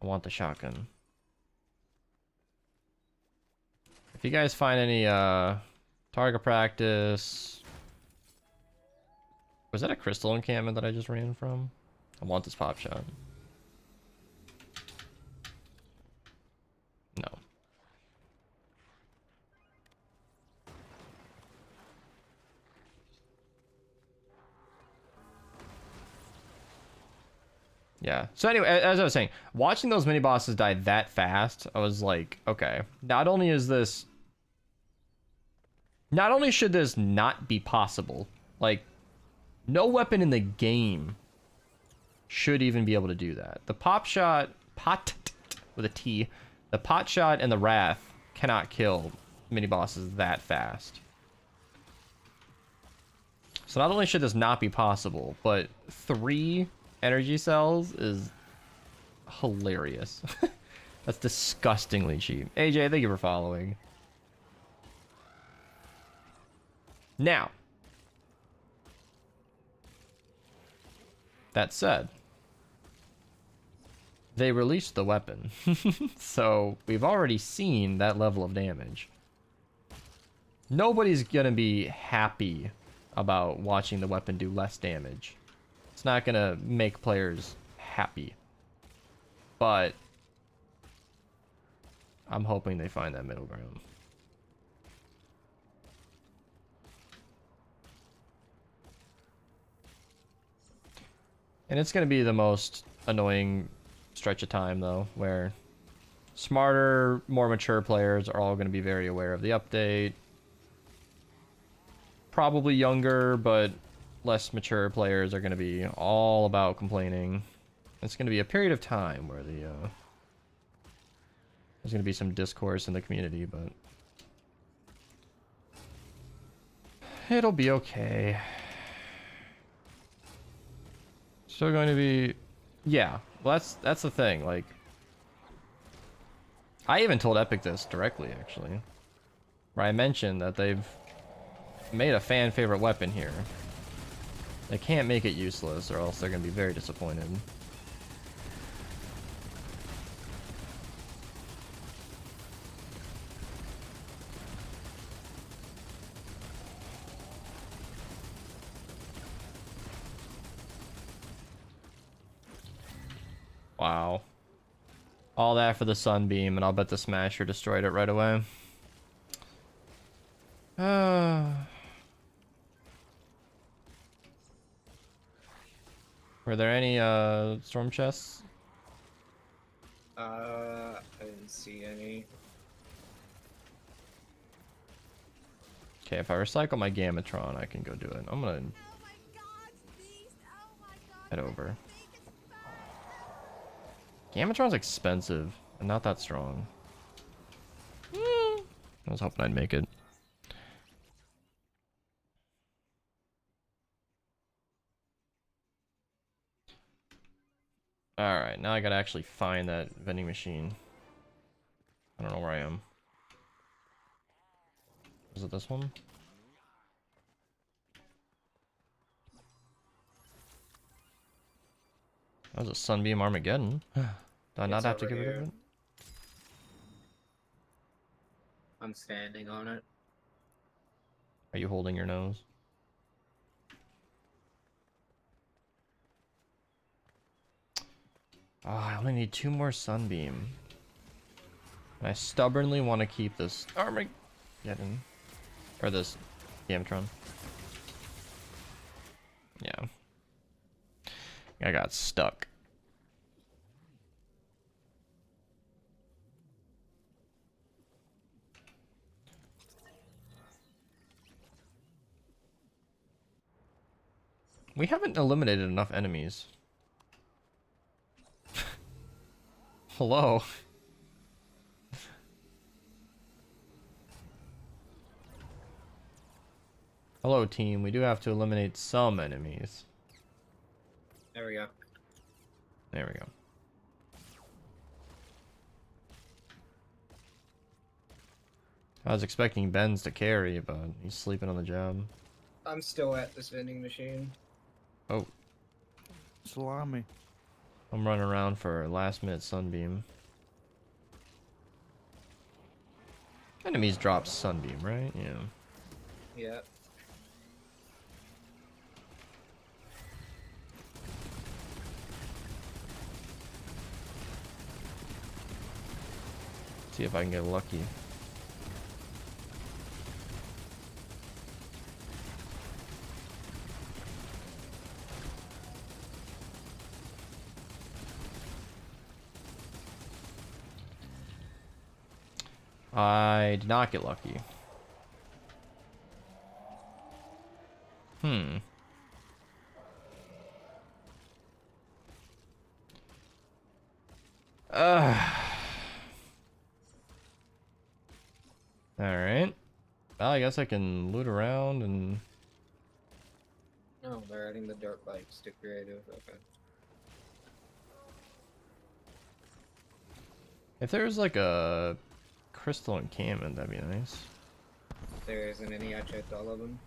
I want the shotgun. If you guys find any target practice. Was that a crystal encampment that I just ran from? I want this pop shot. No. Yeah. So anyway, as I was saying, watching those mini bosses die that fast, I was like, okay, not only should this not be possible, like, no weapon in the game should even be able to do that. The pot with a T, the pot shot and the wrath cannot kill mini bosses that fast. So not only should this not be possible, but 3 energy cells is hilarious. That's disgustingly cheap. AJ, thank you for following. Now, that said, they released the weapon. So we've already seen that level of damage. Nobody's gonna be happy about watching the weapon do less damage. It's not gonna make players happy. But I'm hoping they find that middle ground. And it's going to be the most annoying stretch of time, though, where smarter, more mature players are all going to be very aware of the update. Probably younger, but less mature players are going to be all about complaining. It's going to be a period of time where there's going to be some discourse in the community, but it'll be okay. Still going to be, yeah. Well, that's the thing. Like, I even told Epic this directly, actually, where I mentioned that they've made a fan favorite weapon here. They can't make it useless, or else they're going to be very disappointed. Wow. All that for the sunbeam, and I'll bet the Smasher destroyed it right away. Were there any storm chests? I didn't see any. Okay, if I recycle my Gamatron, I can go do it. I'm gonna Oh my god, please. Oh my god. head over. Your bake is fine. Gamatron's expensive and not that strong. I was hoping I'd make it. Alright, now I gotta actually find that vending machine. I don't know where I am. Is it this one? That was a Sunbeam Armageddon. Do I not It's have to over get rid of here. it? I'm standing on it. Are you holding your nose? Oh, I only need 2 more Sunbeam. And I stubbornly want to keep this Armageddon. Or this Gamatron. Yeah. I got stuck. We haven't eliminated enough enemies. Hello. Hello, team. We do have to eliminate some enemies. There we go. There we go. I was expecting Ben's to carry, but he's sleeping on the job. I'm still at this vending machine. Oh, Salami. I'm running around for last minute Sunbeam. Enemies drop Sunbeam, right? Yeah. Yep. See if I can get lucky. I did not get lucky. Hmm. Alright. Well, I guess I can loot around and... Oh, they're adding the dirt bikes to creative. Okay. If there's like a crystal encampment, that'd be nice. There isn't any. I checked all of them.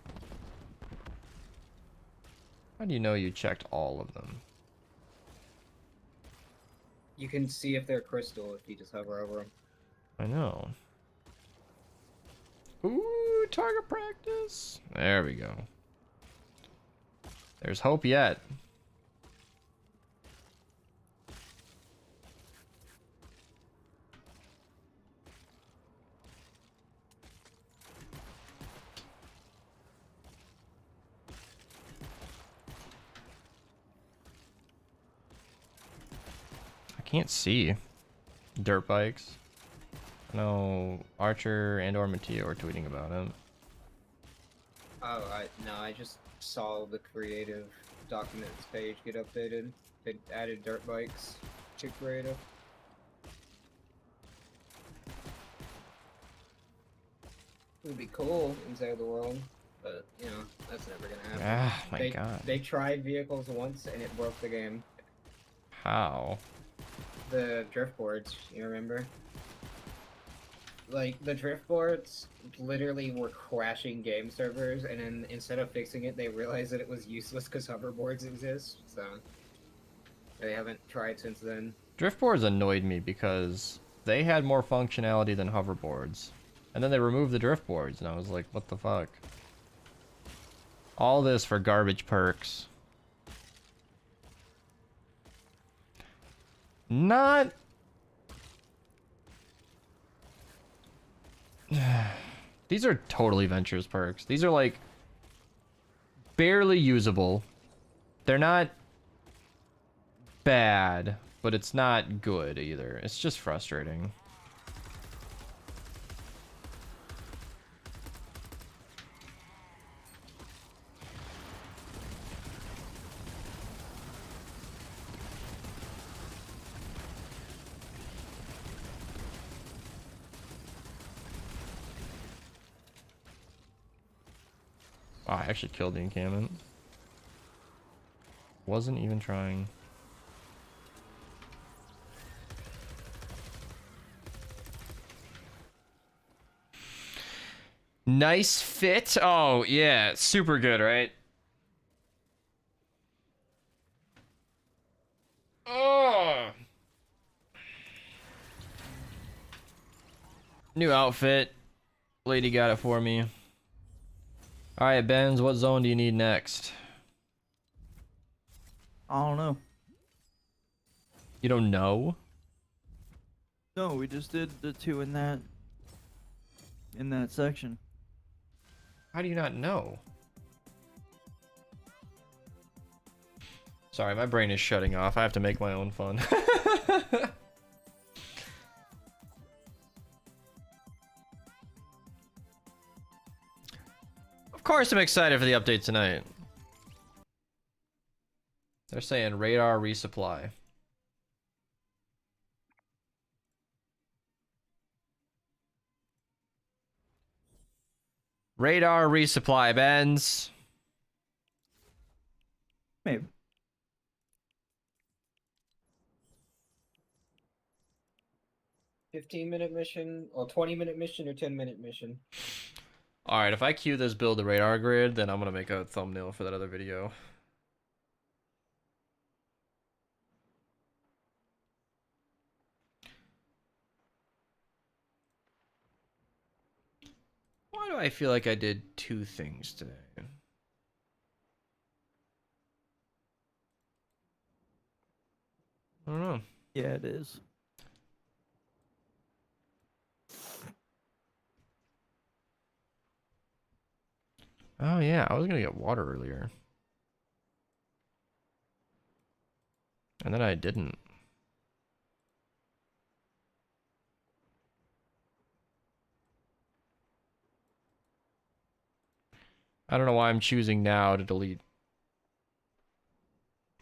How do you know you checked all of them? You can see if they're crystal if you just hover over them. I know. Ooh, target practice. There we go. There's hope yet. I can't see dirt bikes. No, Archer and or Mattia are tweeting about it. Oh, I just saw the creative documents page get updated. They added dirt bikes to creative. It would be cool inside the world, but you know that's never gonna happen. Ah, my god. They tried vehicles once and it broke the game. How? The drift boards, you remember? Like the drift boards literally were crashing game servers, and then instead of fixing it, they realized that it was useless because hoverboards exist. So they haven't tried since then. Driftboards annoyed me because they had more functionality than hoverboards. And then they removed the driftboards, and I was like, what the fuck? All this for garbage perks. Not... These are totally Ventures perks. These are like barely usable. They're not bad, but it's not good either. It's just frustrating. Oh, I actually killed the encampment. Wasn't even trying. Nice fit. Oh, yeah. Super good, right? Oh. New outfit. Lady got it for me. Alright, Benz, what zone do you need next? I don't know. You don't know? No, we just did the two in that section. How do you not know? Sorry, my brain is shutting off. I have to make my own fun. Of course I'm excited for the update tonight. They're saying radar resupply. Radar resupply, Benz. Maybe. $15-minute mission, or 20-minute mission, or 10-minute mission. Alright, if I queue this build the radar grid, then I'm gonna make a thumbnail for that other video. Why do I feel like I did two things today? I don't know. Yeah, it is. Oh yeah, I was gonna get water earlier. And then I didn't. I don't know why I'm choosing now to delete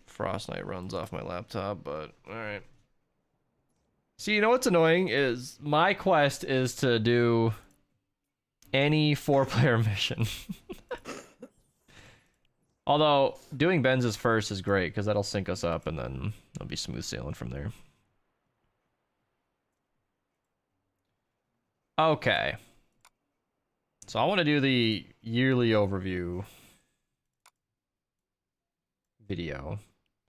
Frost Knight runs off my laptop, but alright. See, you know what's annoying is my quest is to do any 4-player mission. Although, doing Ben's first is great, because that'll sync us up, and then it'll be smooth sailing from there. Okay. So I want to do the yearly overview video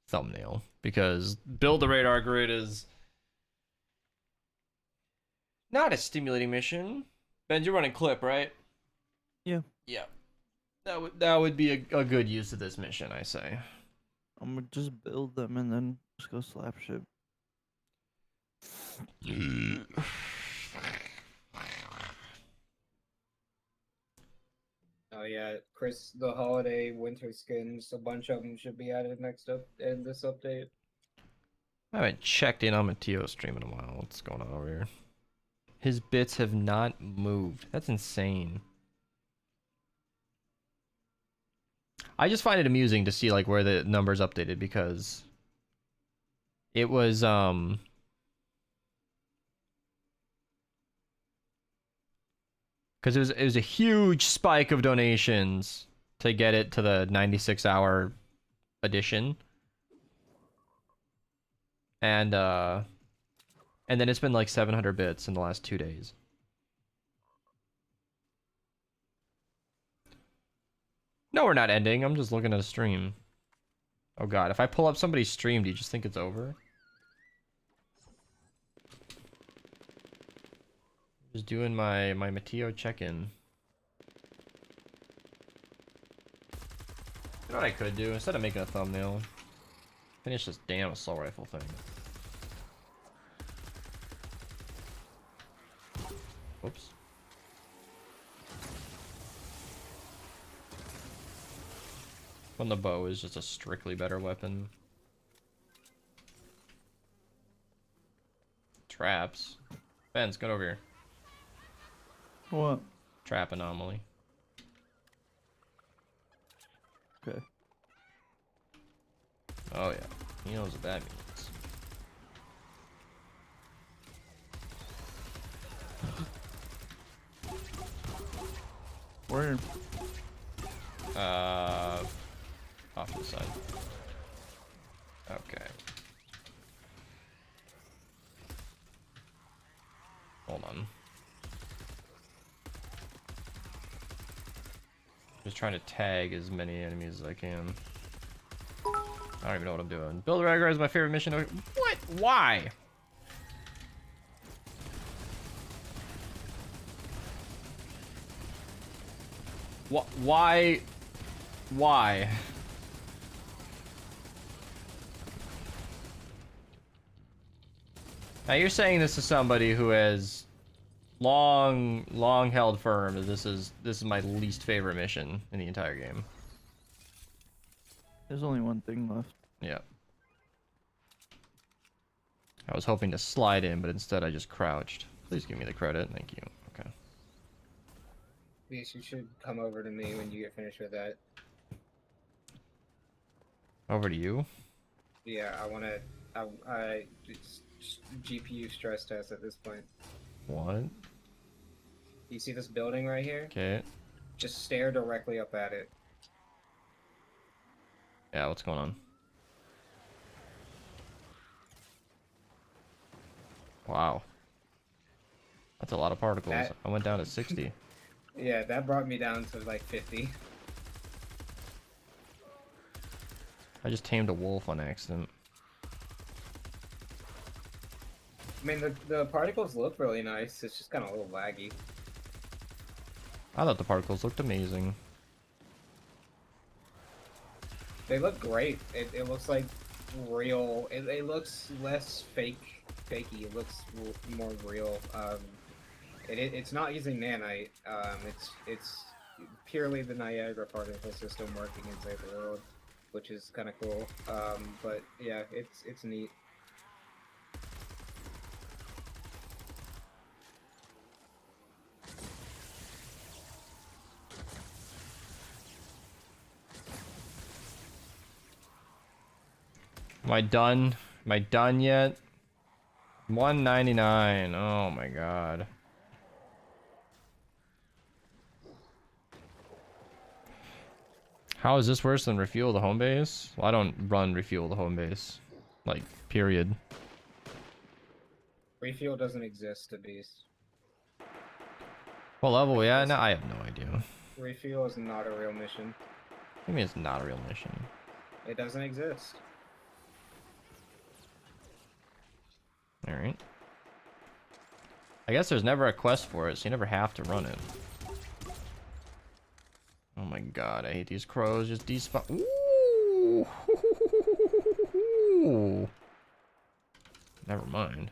thumbnail, because Build the Radar Grid is not a stimulating mission. Ben, you're running clip, right? Yeah. Yeah. That would be a good use of this mission, I say. I'm gonna just build them and then just go slap shit. Oh yeah, Chris, the holiday winter skins, a bunch of them should be added next up in this update. I haven't checked in on Mateo stream in a while. What's going on over here? His bits have not moved. That's insane. I just find it amusing to see like where the numbers updated, because it was because it was a huge spike of donations to get it to the 96-hour edition. And then it's been like 700 bits in the last 2 days. No, we're not ending. I'm just looking at a stream. Oh god, if I pull up somebody's stream, do you just think it's over? Just doing my Mateo check-in. You know what I could do? Instead of making a thumbnail, finish this damn assault rifle thing. Whoops. When the bow is just a strictly better weapon. Traps. Ben's, get over here. What? Trap anomaly. Okay. Oh yeah, he knows what that means. Where? Off to the side. Okay. Hold on. Just trying to tag as many enemies as I can. I don't even know what I'm doing. Build a Raggar is my favorite mission. What? Why? Why? Why? Now you're saying this to somebody who has long held firm that this is my least favorite mission in the entire game. There's only one thing left. Yeah. I was hoping to slide in, but instead I just crouched. Please give me the credit. Thank you. Okay. Yes, you should come over to me when you get finished with that. Over to you. Yeah, it's GPU stress test at this point. What? You see this building right here? Okay. Just stare directly up at it. Yeah, what's going on? Wow. That's a lot of particles. That- I went down to 60. Yeah, that brought me down to like 50. I just tamed a wolf on accident. I mean, the particles look really nice. It's just kind of a little laggy. I thought the particles looked amazing. They look great. It looks like real. It looks less fakey. It looks more real. It's not using nanite. It's purely the Niagara particle system working inside the world, which is kind of cool. But yeah, it's neat. Am I done? Am I done yet? 199. Oh my god. How is this worse than refuel the home base? Well, I don't run refuel the home base. Like, period. Refuel doesn't exist to Beast. What level we at? No, I have no idea. Refuel is not a real mission. I mean, it's not a real mission. It doesn't exist. Alright. I guess there's never a quest for it, so you never have to run it. Oh my god, I hate these crows just despawn. Ooh. Never mind.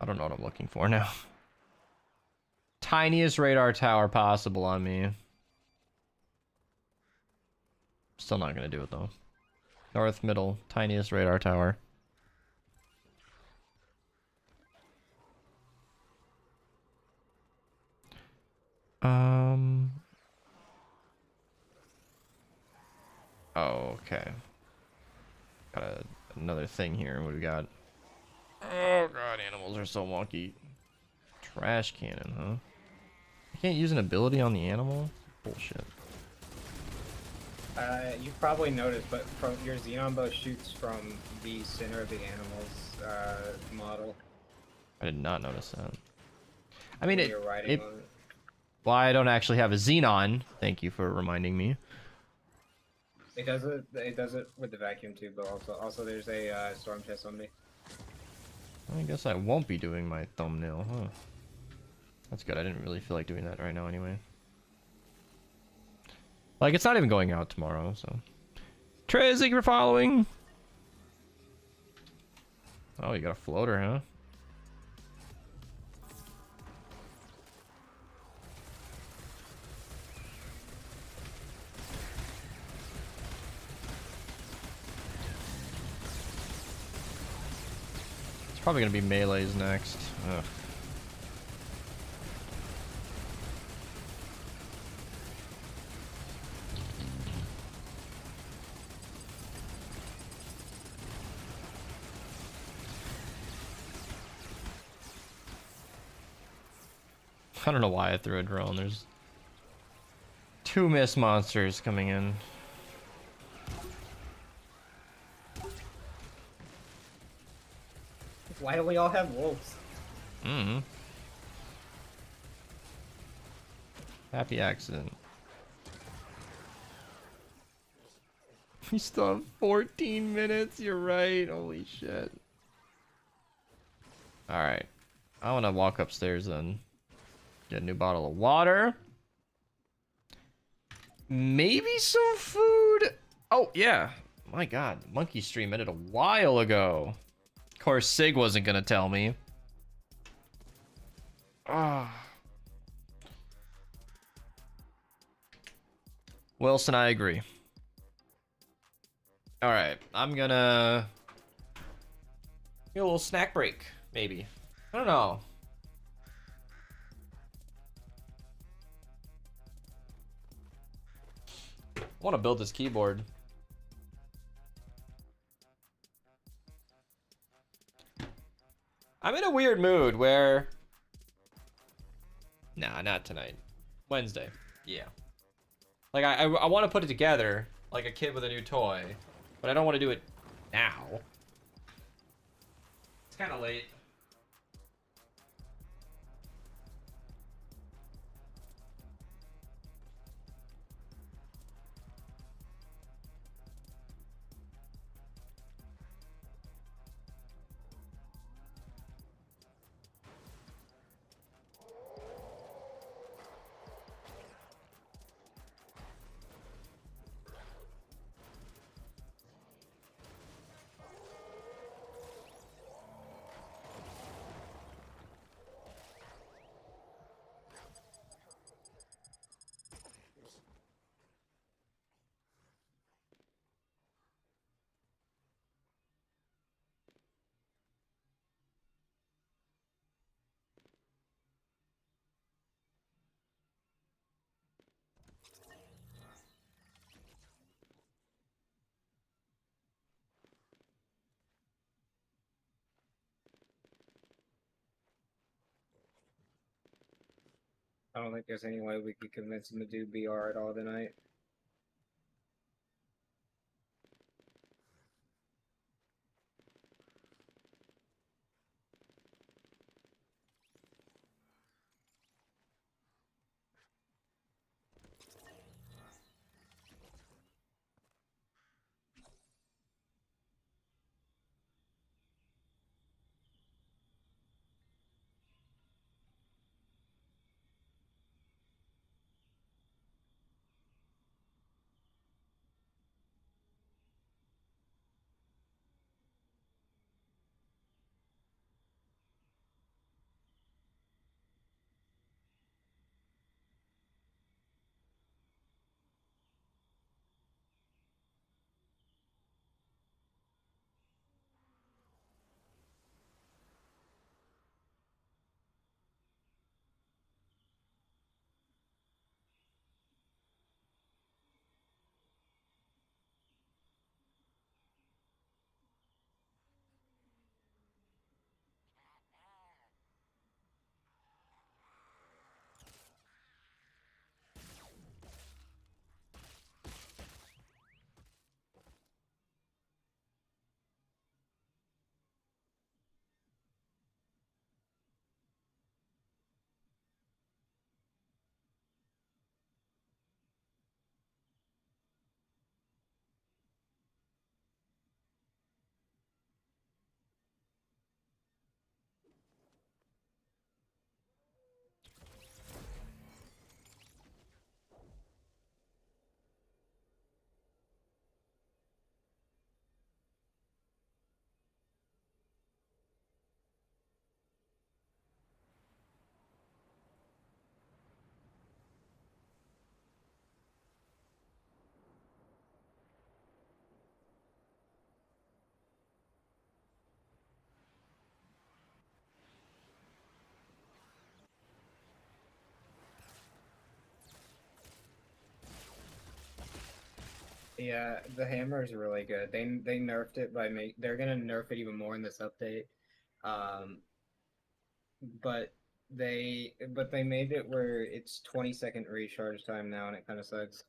I don't know what I'm looking for now. Tiniest radar tower possible on me. Still not gonna do it though. North, middle, tiniest radar tower. Oh, okay. Got another thing here. What do we got? Oh god, animals are so wonky. Trash cannon, huh? I can't use an ability on the animal? Bullshit. You've probably noticed, but from your Xenon bow shoots from the center of the animal's model. I did not notice that. I mean, when you're riding on it. Well, I don't actually have a Xenon. Thank you for reminding me. It does it. It does it with the vacuum tube, but also there's a storm chest on me. I guess I won't be doing my thumbnail, huh? That's good. I didn't really feel like doing that right now anyway. Like, it's not even going out tomorrow, so. Trez, thank you for following. Oh, you got a floater, huh? It's probably gonna be melees next. Ugh. I don't know why I threw a drone. There's 2 mist monsters coming in. Why don't we all have wolves? Mm-hmm. Happy accident. We still have 14 minutes. You're right. Holy shit. Alright. I want to walk upstairs then. Get a new bottle of water. Maybe some food. Oh, yeah. My god. Monkey stream ended a while ago. Of course, Sig wasn't going to tell me. Ah. Wilson, I agree. Alright. I'm gonna get a little snack break, maybe. I don't know. I want to build this keyboard. I'm in a weird mood where... Nah, not tonight. Wednesday. Yeah. Like, I want to put it together like a kid with a new toy, but I don't want to do it now. It's kind of late. I don't think there's any way we could convince him to do BR at all tonight. Yeah, the hammer is really good. They nerfed it by they're gonna nerf it even more in this update. Um, but they made it where it's 20-second recharge time now, and it kind of sucks.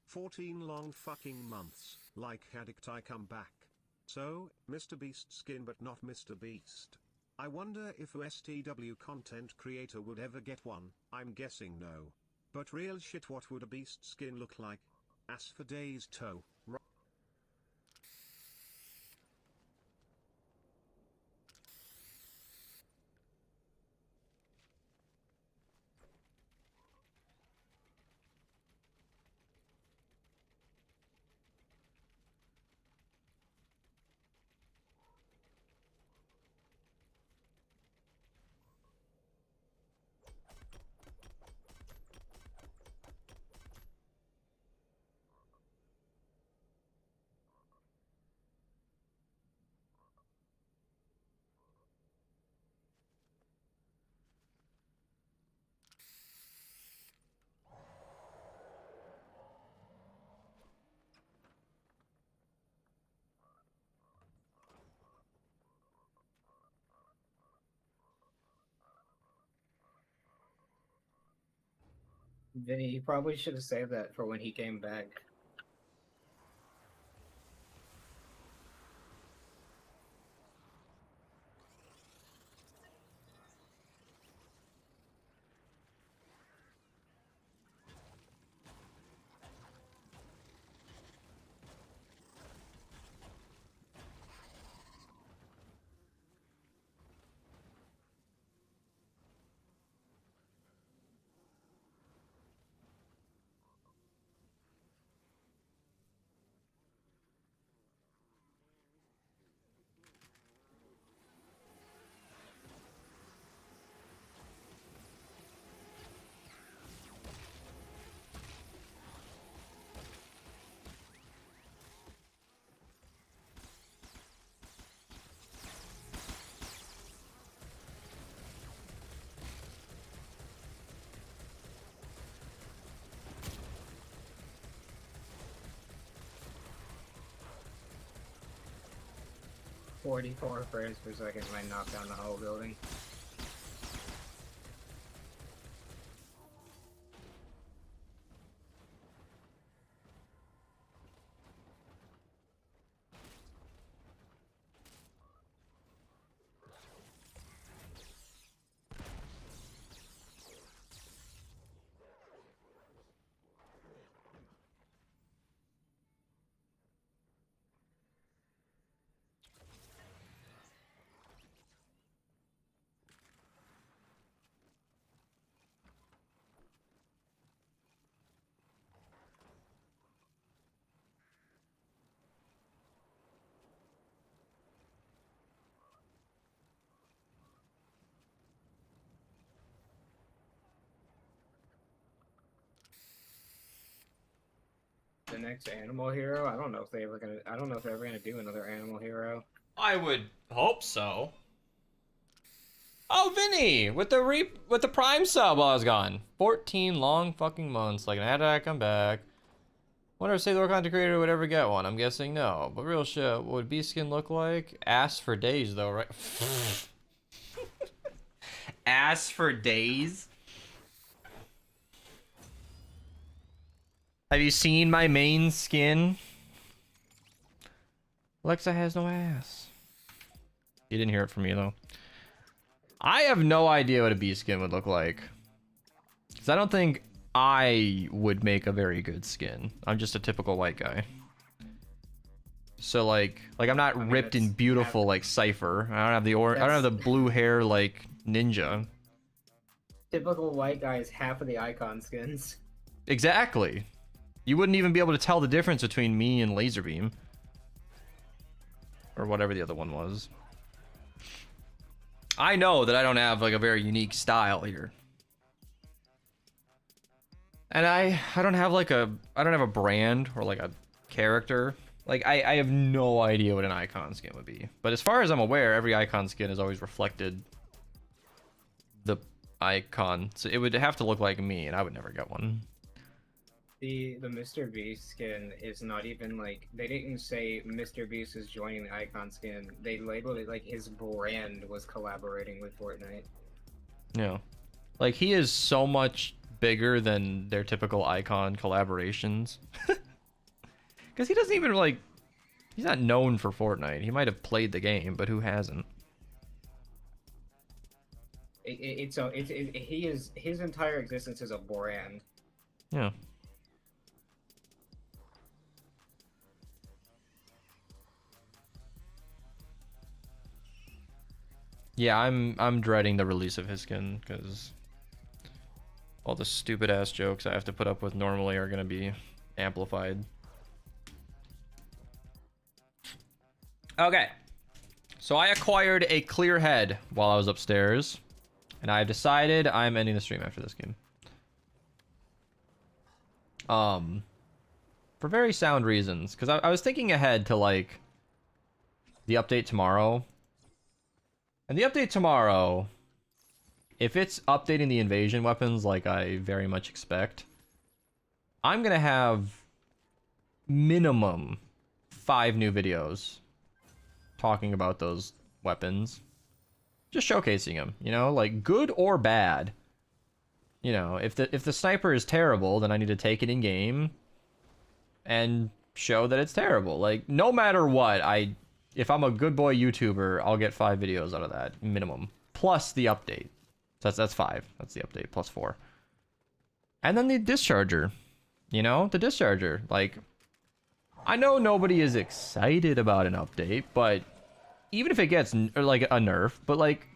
"14 long fucking months, like haddict I come back. So, Mr. Beast skin but not Mr. Beast. I wonder if a STW content creator would ever get one, I'm guessing no. But real shit, what would a Beast skin look like? As for days toe, Vinny, you probably should have saved that for when he came back. "44 frames per second might knock down the whole building." The next animal hero, I don't know if they ever gonna. I don't know if they're ever gonna do another animal hero. I would hope so. Oh, Vinny, with the Prime sub while I was gone. 14 long fucking months. Like, how did I come back? Wonder if Say the War content creator would ever get one. I'm guessing no. But real shit, what would Beast Skin look like? Ass for days, though, right? Ass for days? Have you seen my main skin? Alexa has no ass. You didn't hear it from me, though. I have no idea what a beast skin would look like. Because I don't think I would make a very good skin. I'm just a typical white guy. So like I'm not ripped and beautiful like Cypher. I don't have the I don't have the blue hair like Ninja. Typical white guy is half of the icon skins. Exactly. You wouldn't even be able to tell the difference between me and Laserbeam. Or whatever the other one was. I know that I don't have like a very unique style here. And I don't have like a brand or like a character. Like I have no idea what an icon skin would be. But as far as I'm aware, every icon skin has always reflected the icon. So it would have to look like me, and I would never get one. The Mr. Beast skin is not even like, they didn't say Mr. Beast is joining the icon skin. They labeled it like his brand was collaborating with Fortnite. Yeah. Like he is so much bigger than their typical icon collaborations. Because he doesn't even like, he's not known for Fortnite. He might have played the game, but who hasn't? His entire existence is a brand. Yeah. Yeah, I'm dreading the release of his skin because all the stupid ass jokes I have to put up with normally are gonna be amplified. Okay, so I acquired a clear head while I was upstairs, and I decided I'm ending the stream after this game. For very sound reasons, because I was thinking ahead to like the update tomorrow. And the update tomorrow, if it's updating the invasion weapons like I very much expect, I'm gonna have minimum 5 new videos talking about those weapons. Just showcasing them, you know, like good or bad. you know, if the sniper is terrible, then I need to take it in game and show that it's terrible. Like, no matter what, if I'm a good boy YouTuber, I'll get 5 videos out of that minimum, plus the update. So that's 5. That's the update plus 4. And then the discharger, you know, the discharger. Like, I know nobody is excited about an update, but even if it gets like a nerf, but like,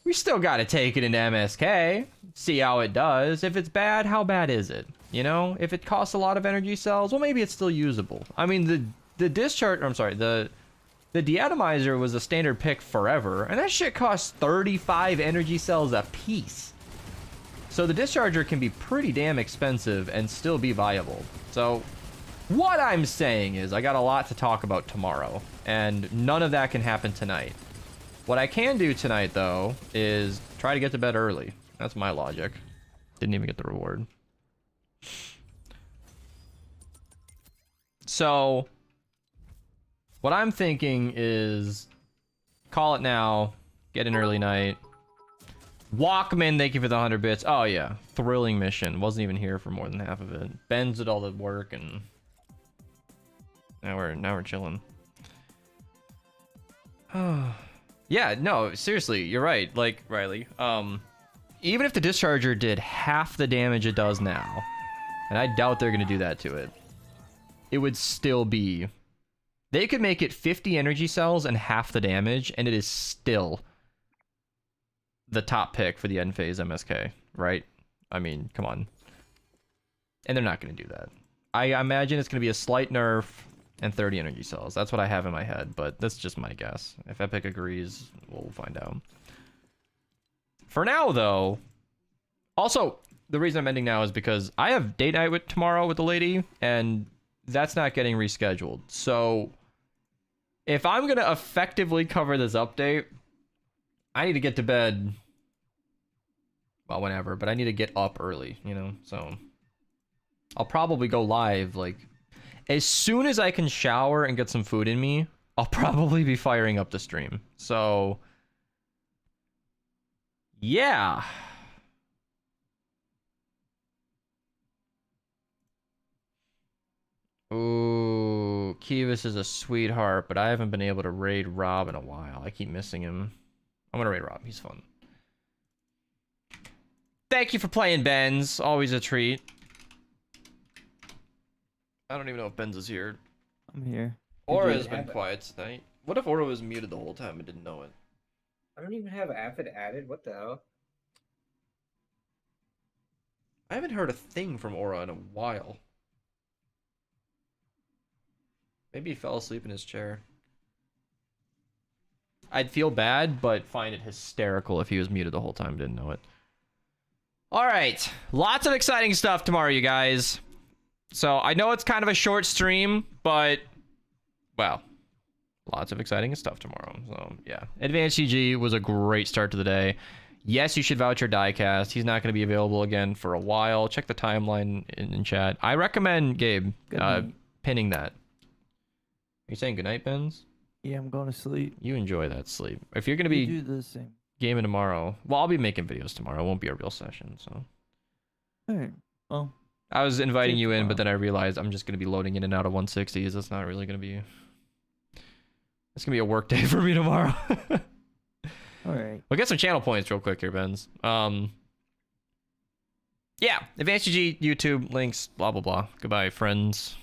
we still got to take it into MSK, see how it does. If it's bad, how bad is it? You know, if it costs a lot of energy cells, well, maybe it's still usable. I mean, the discharge, I'm sorry, the deatomizer was a standard pick forever, and that shit costs 35 energy cells a piece. So the discharger can be pretty damn expensive and still be viable. So what I'm saying is I got a lot to talk about tomorrow, and none of that can happen tonight. What I can do tonight, though, is try to get to bed early. That's my logic. Didn't even get the reward. So, what I'm thinking is call it now, get an early night. Walkman, thank you for the 100 bits. Oh, yeah. Thrilling mission. Wasn't even here for more than half of it. Ben's did all the work, and now we're chilling. Yeah, no, seriously, you're right. Like, Riley, even if the discharger did half the damage it does now, and I doubt they're going to do that to it, it would still be... They could make it 50 energy cells and half the damage, and it is still the top pick for the end phase MSK, right? I mean, come on. And they're not going to do that. I imagine it's going to be a slight nerf and 30 energy cells. That's what I have in my head, but that's just my guess. If Epic agrees, we'll find out. For now, though, also, the reason I'm ending now is because I have date night tomorrow with the lady, and that's not getting rescheduled. So, if I'm going to effectively cover this update, I need to get to bed, well, whenever, but I need to get up early, you know? So, I'll probably go live, like, as soon as I can shower and get some food in me, I'll probably be firing up the stream. So, yeah. Ooh, Kivas is a sweetheart, but I haven't been able to raid Rob in a while. I keep missing him. I'm gonna raid Rob. He's fun. Thank you for playing, Benz. Always a treat. I don't even know if Benz is here. I'm here. Aura has been quiet tonight. What if Aura was muted the whole time and didn't know it? I don't even have Avid added. What the hell? I haven't heard a thing from Aura in a while. Maybe he fell asleep in his chair. I'd feel bad, but find it hysterical if he was muted the whole time and didn't know it. Alright. Lots of exciting stuff tomorrow, you guys. So, I know it's kind of a short stream, but, well, lots of exciting stuff tomorrow. So, yeah. Advanced CG was a great start to the day. Yes, you should voucher Diecast. He's not going to be available again for a while. Check the timeline in chat. I recommend, Gabe, pinning that. Are you saying goodnight, Benz? Yeah, I'm going to sleep. You enjoy that sleep. If you're going to be do the same. Gaming tomorrow, well, I'll be making videos tomorrow. It won't be a real session, so. Alright, well. I was inviting you in, but then I realized I'm just going to be loading in and out of 160s. That's not really going to be... It's going to be a work day for me tomorrow. Alright. We'll get some channel points real quick here, Benz. Yeah, Advanced GG, YouTube, links, blah, blah, blah. Goodbye, friends.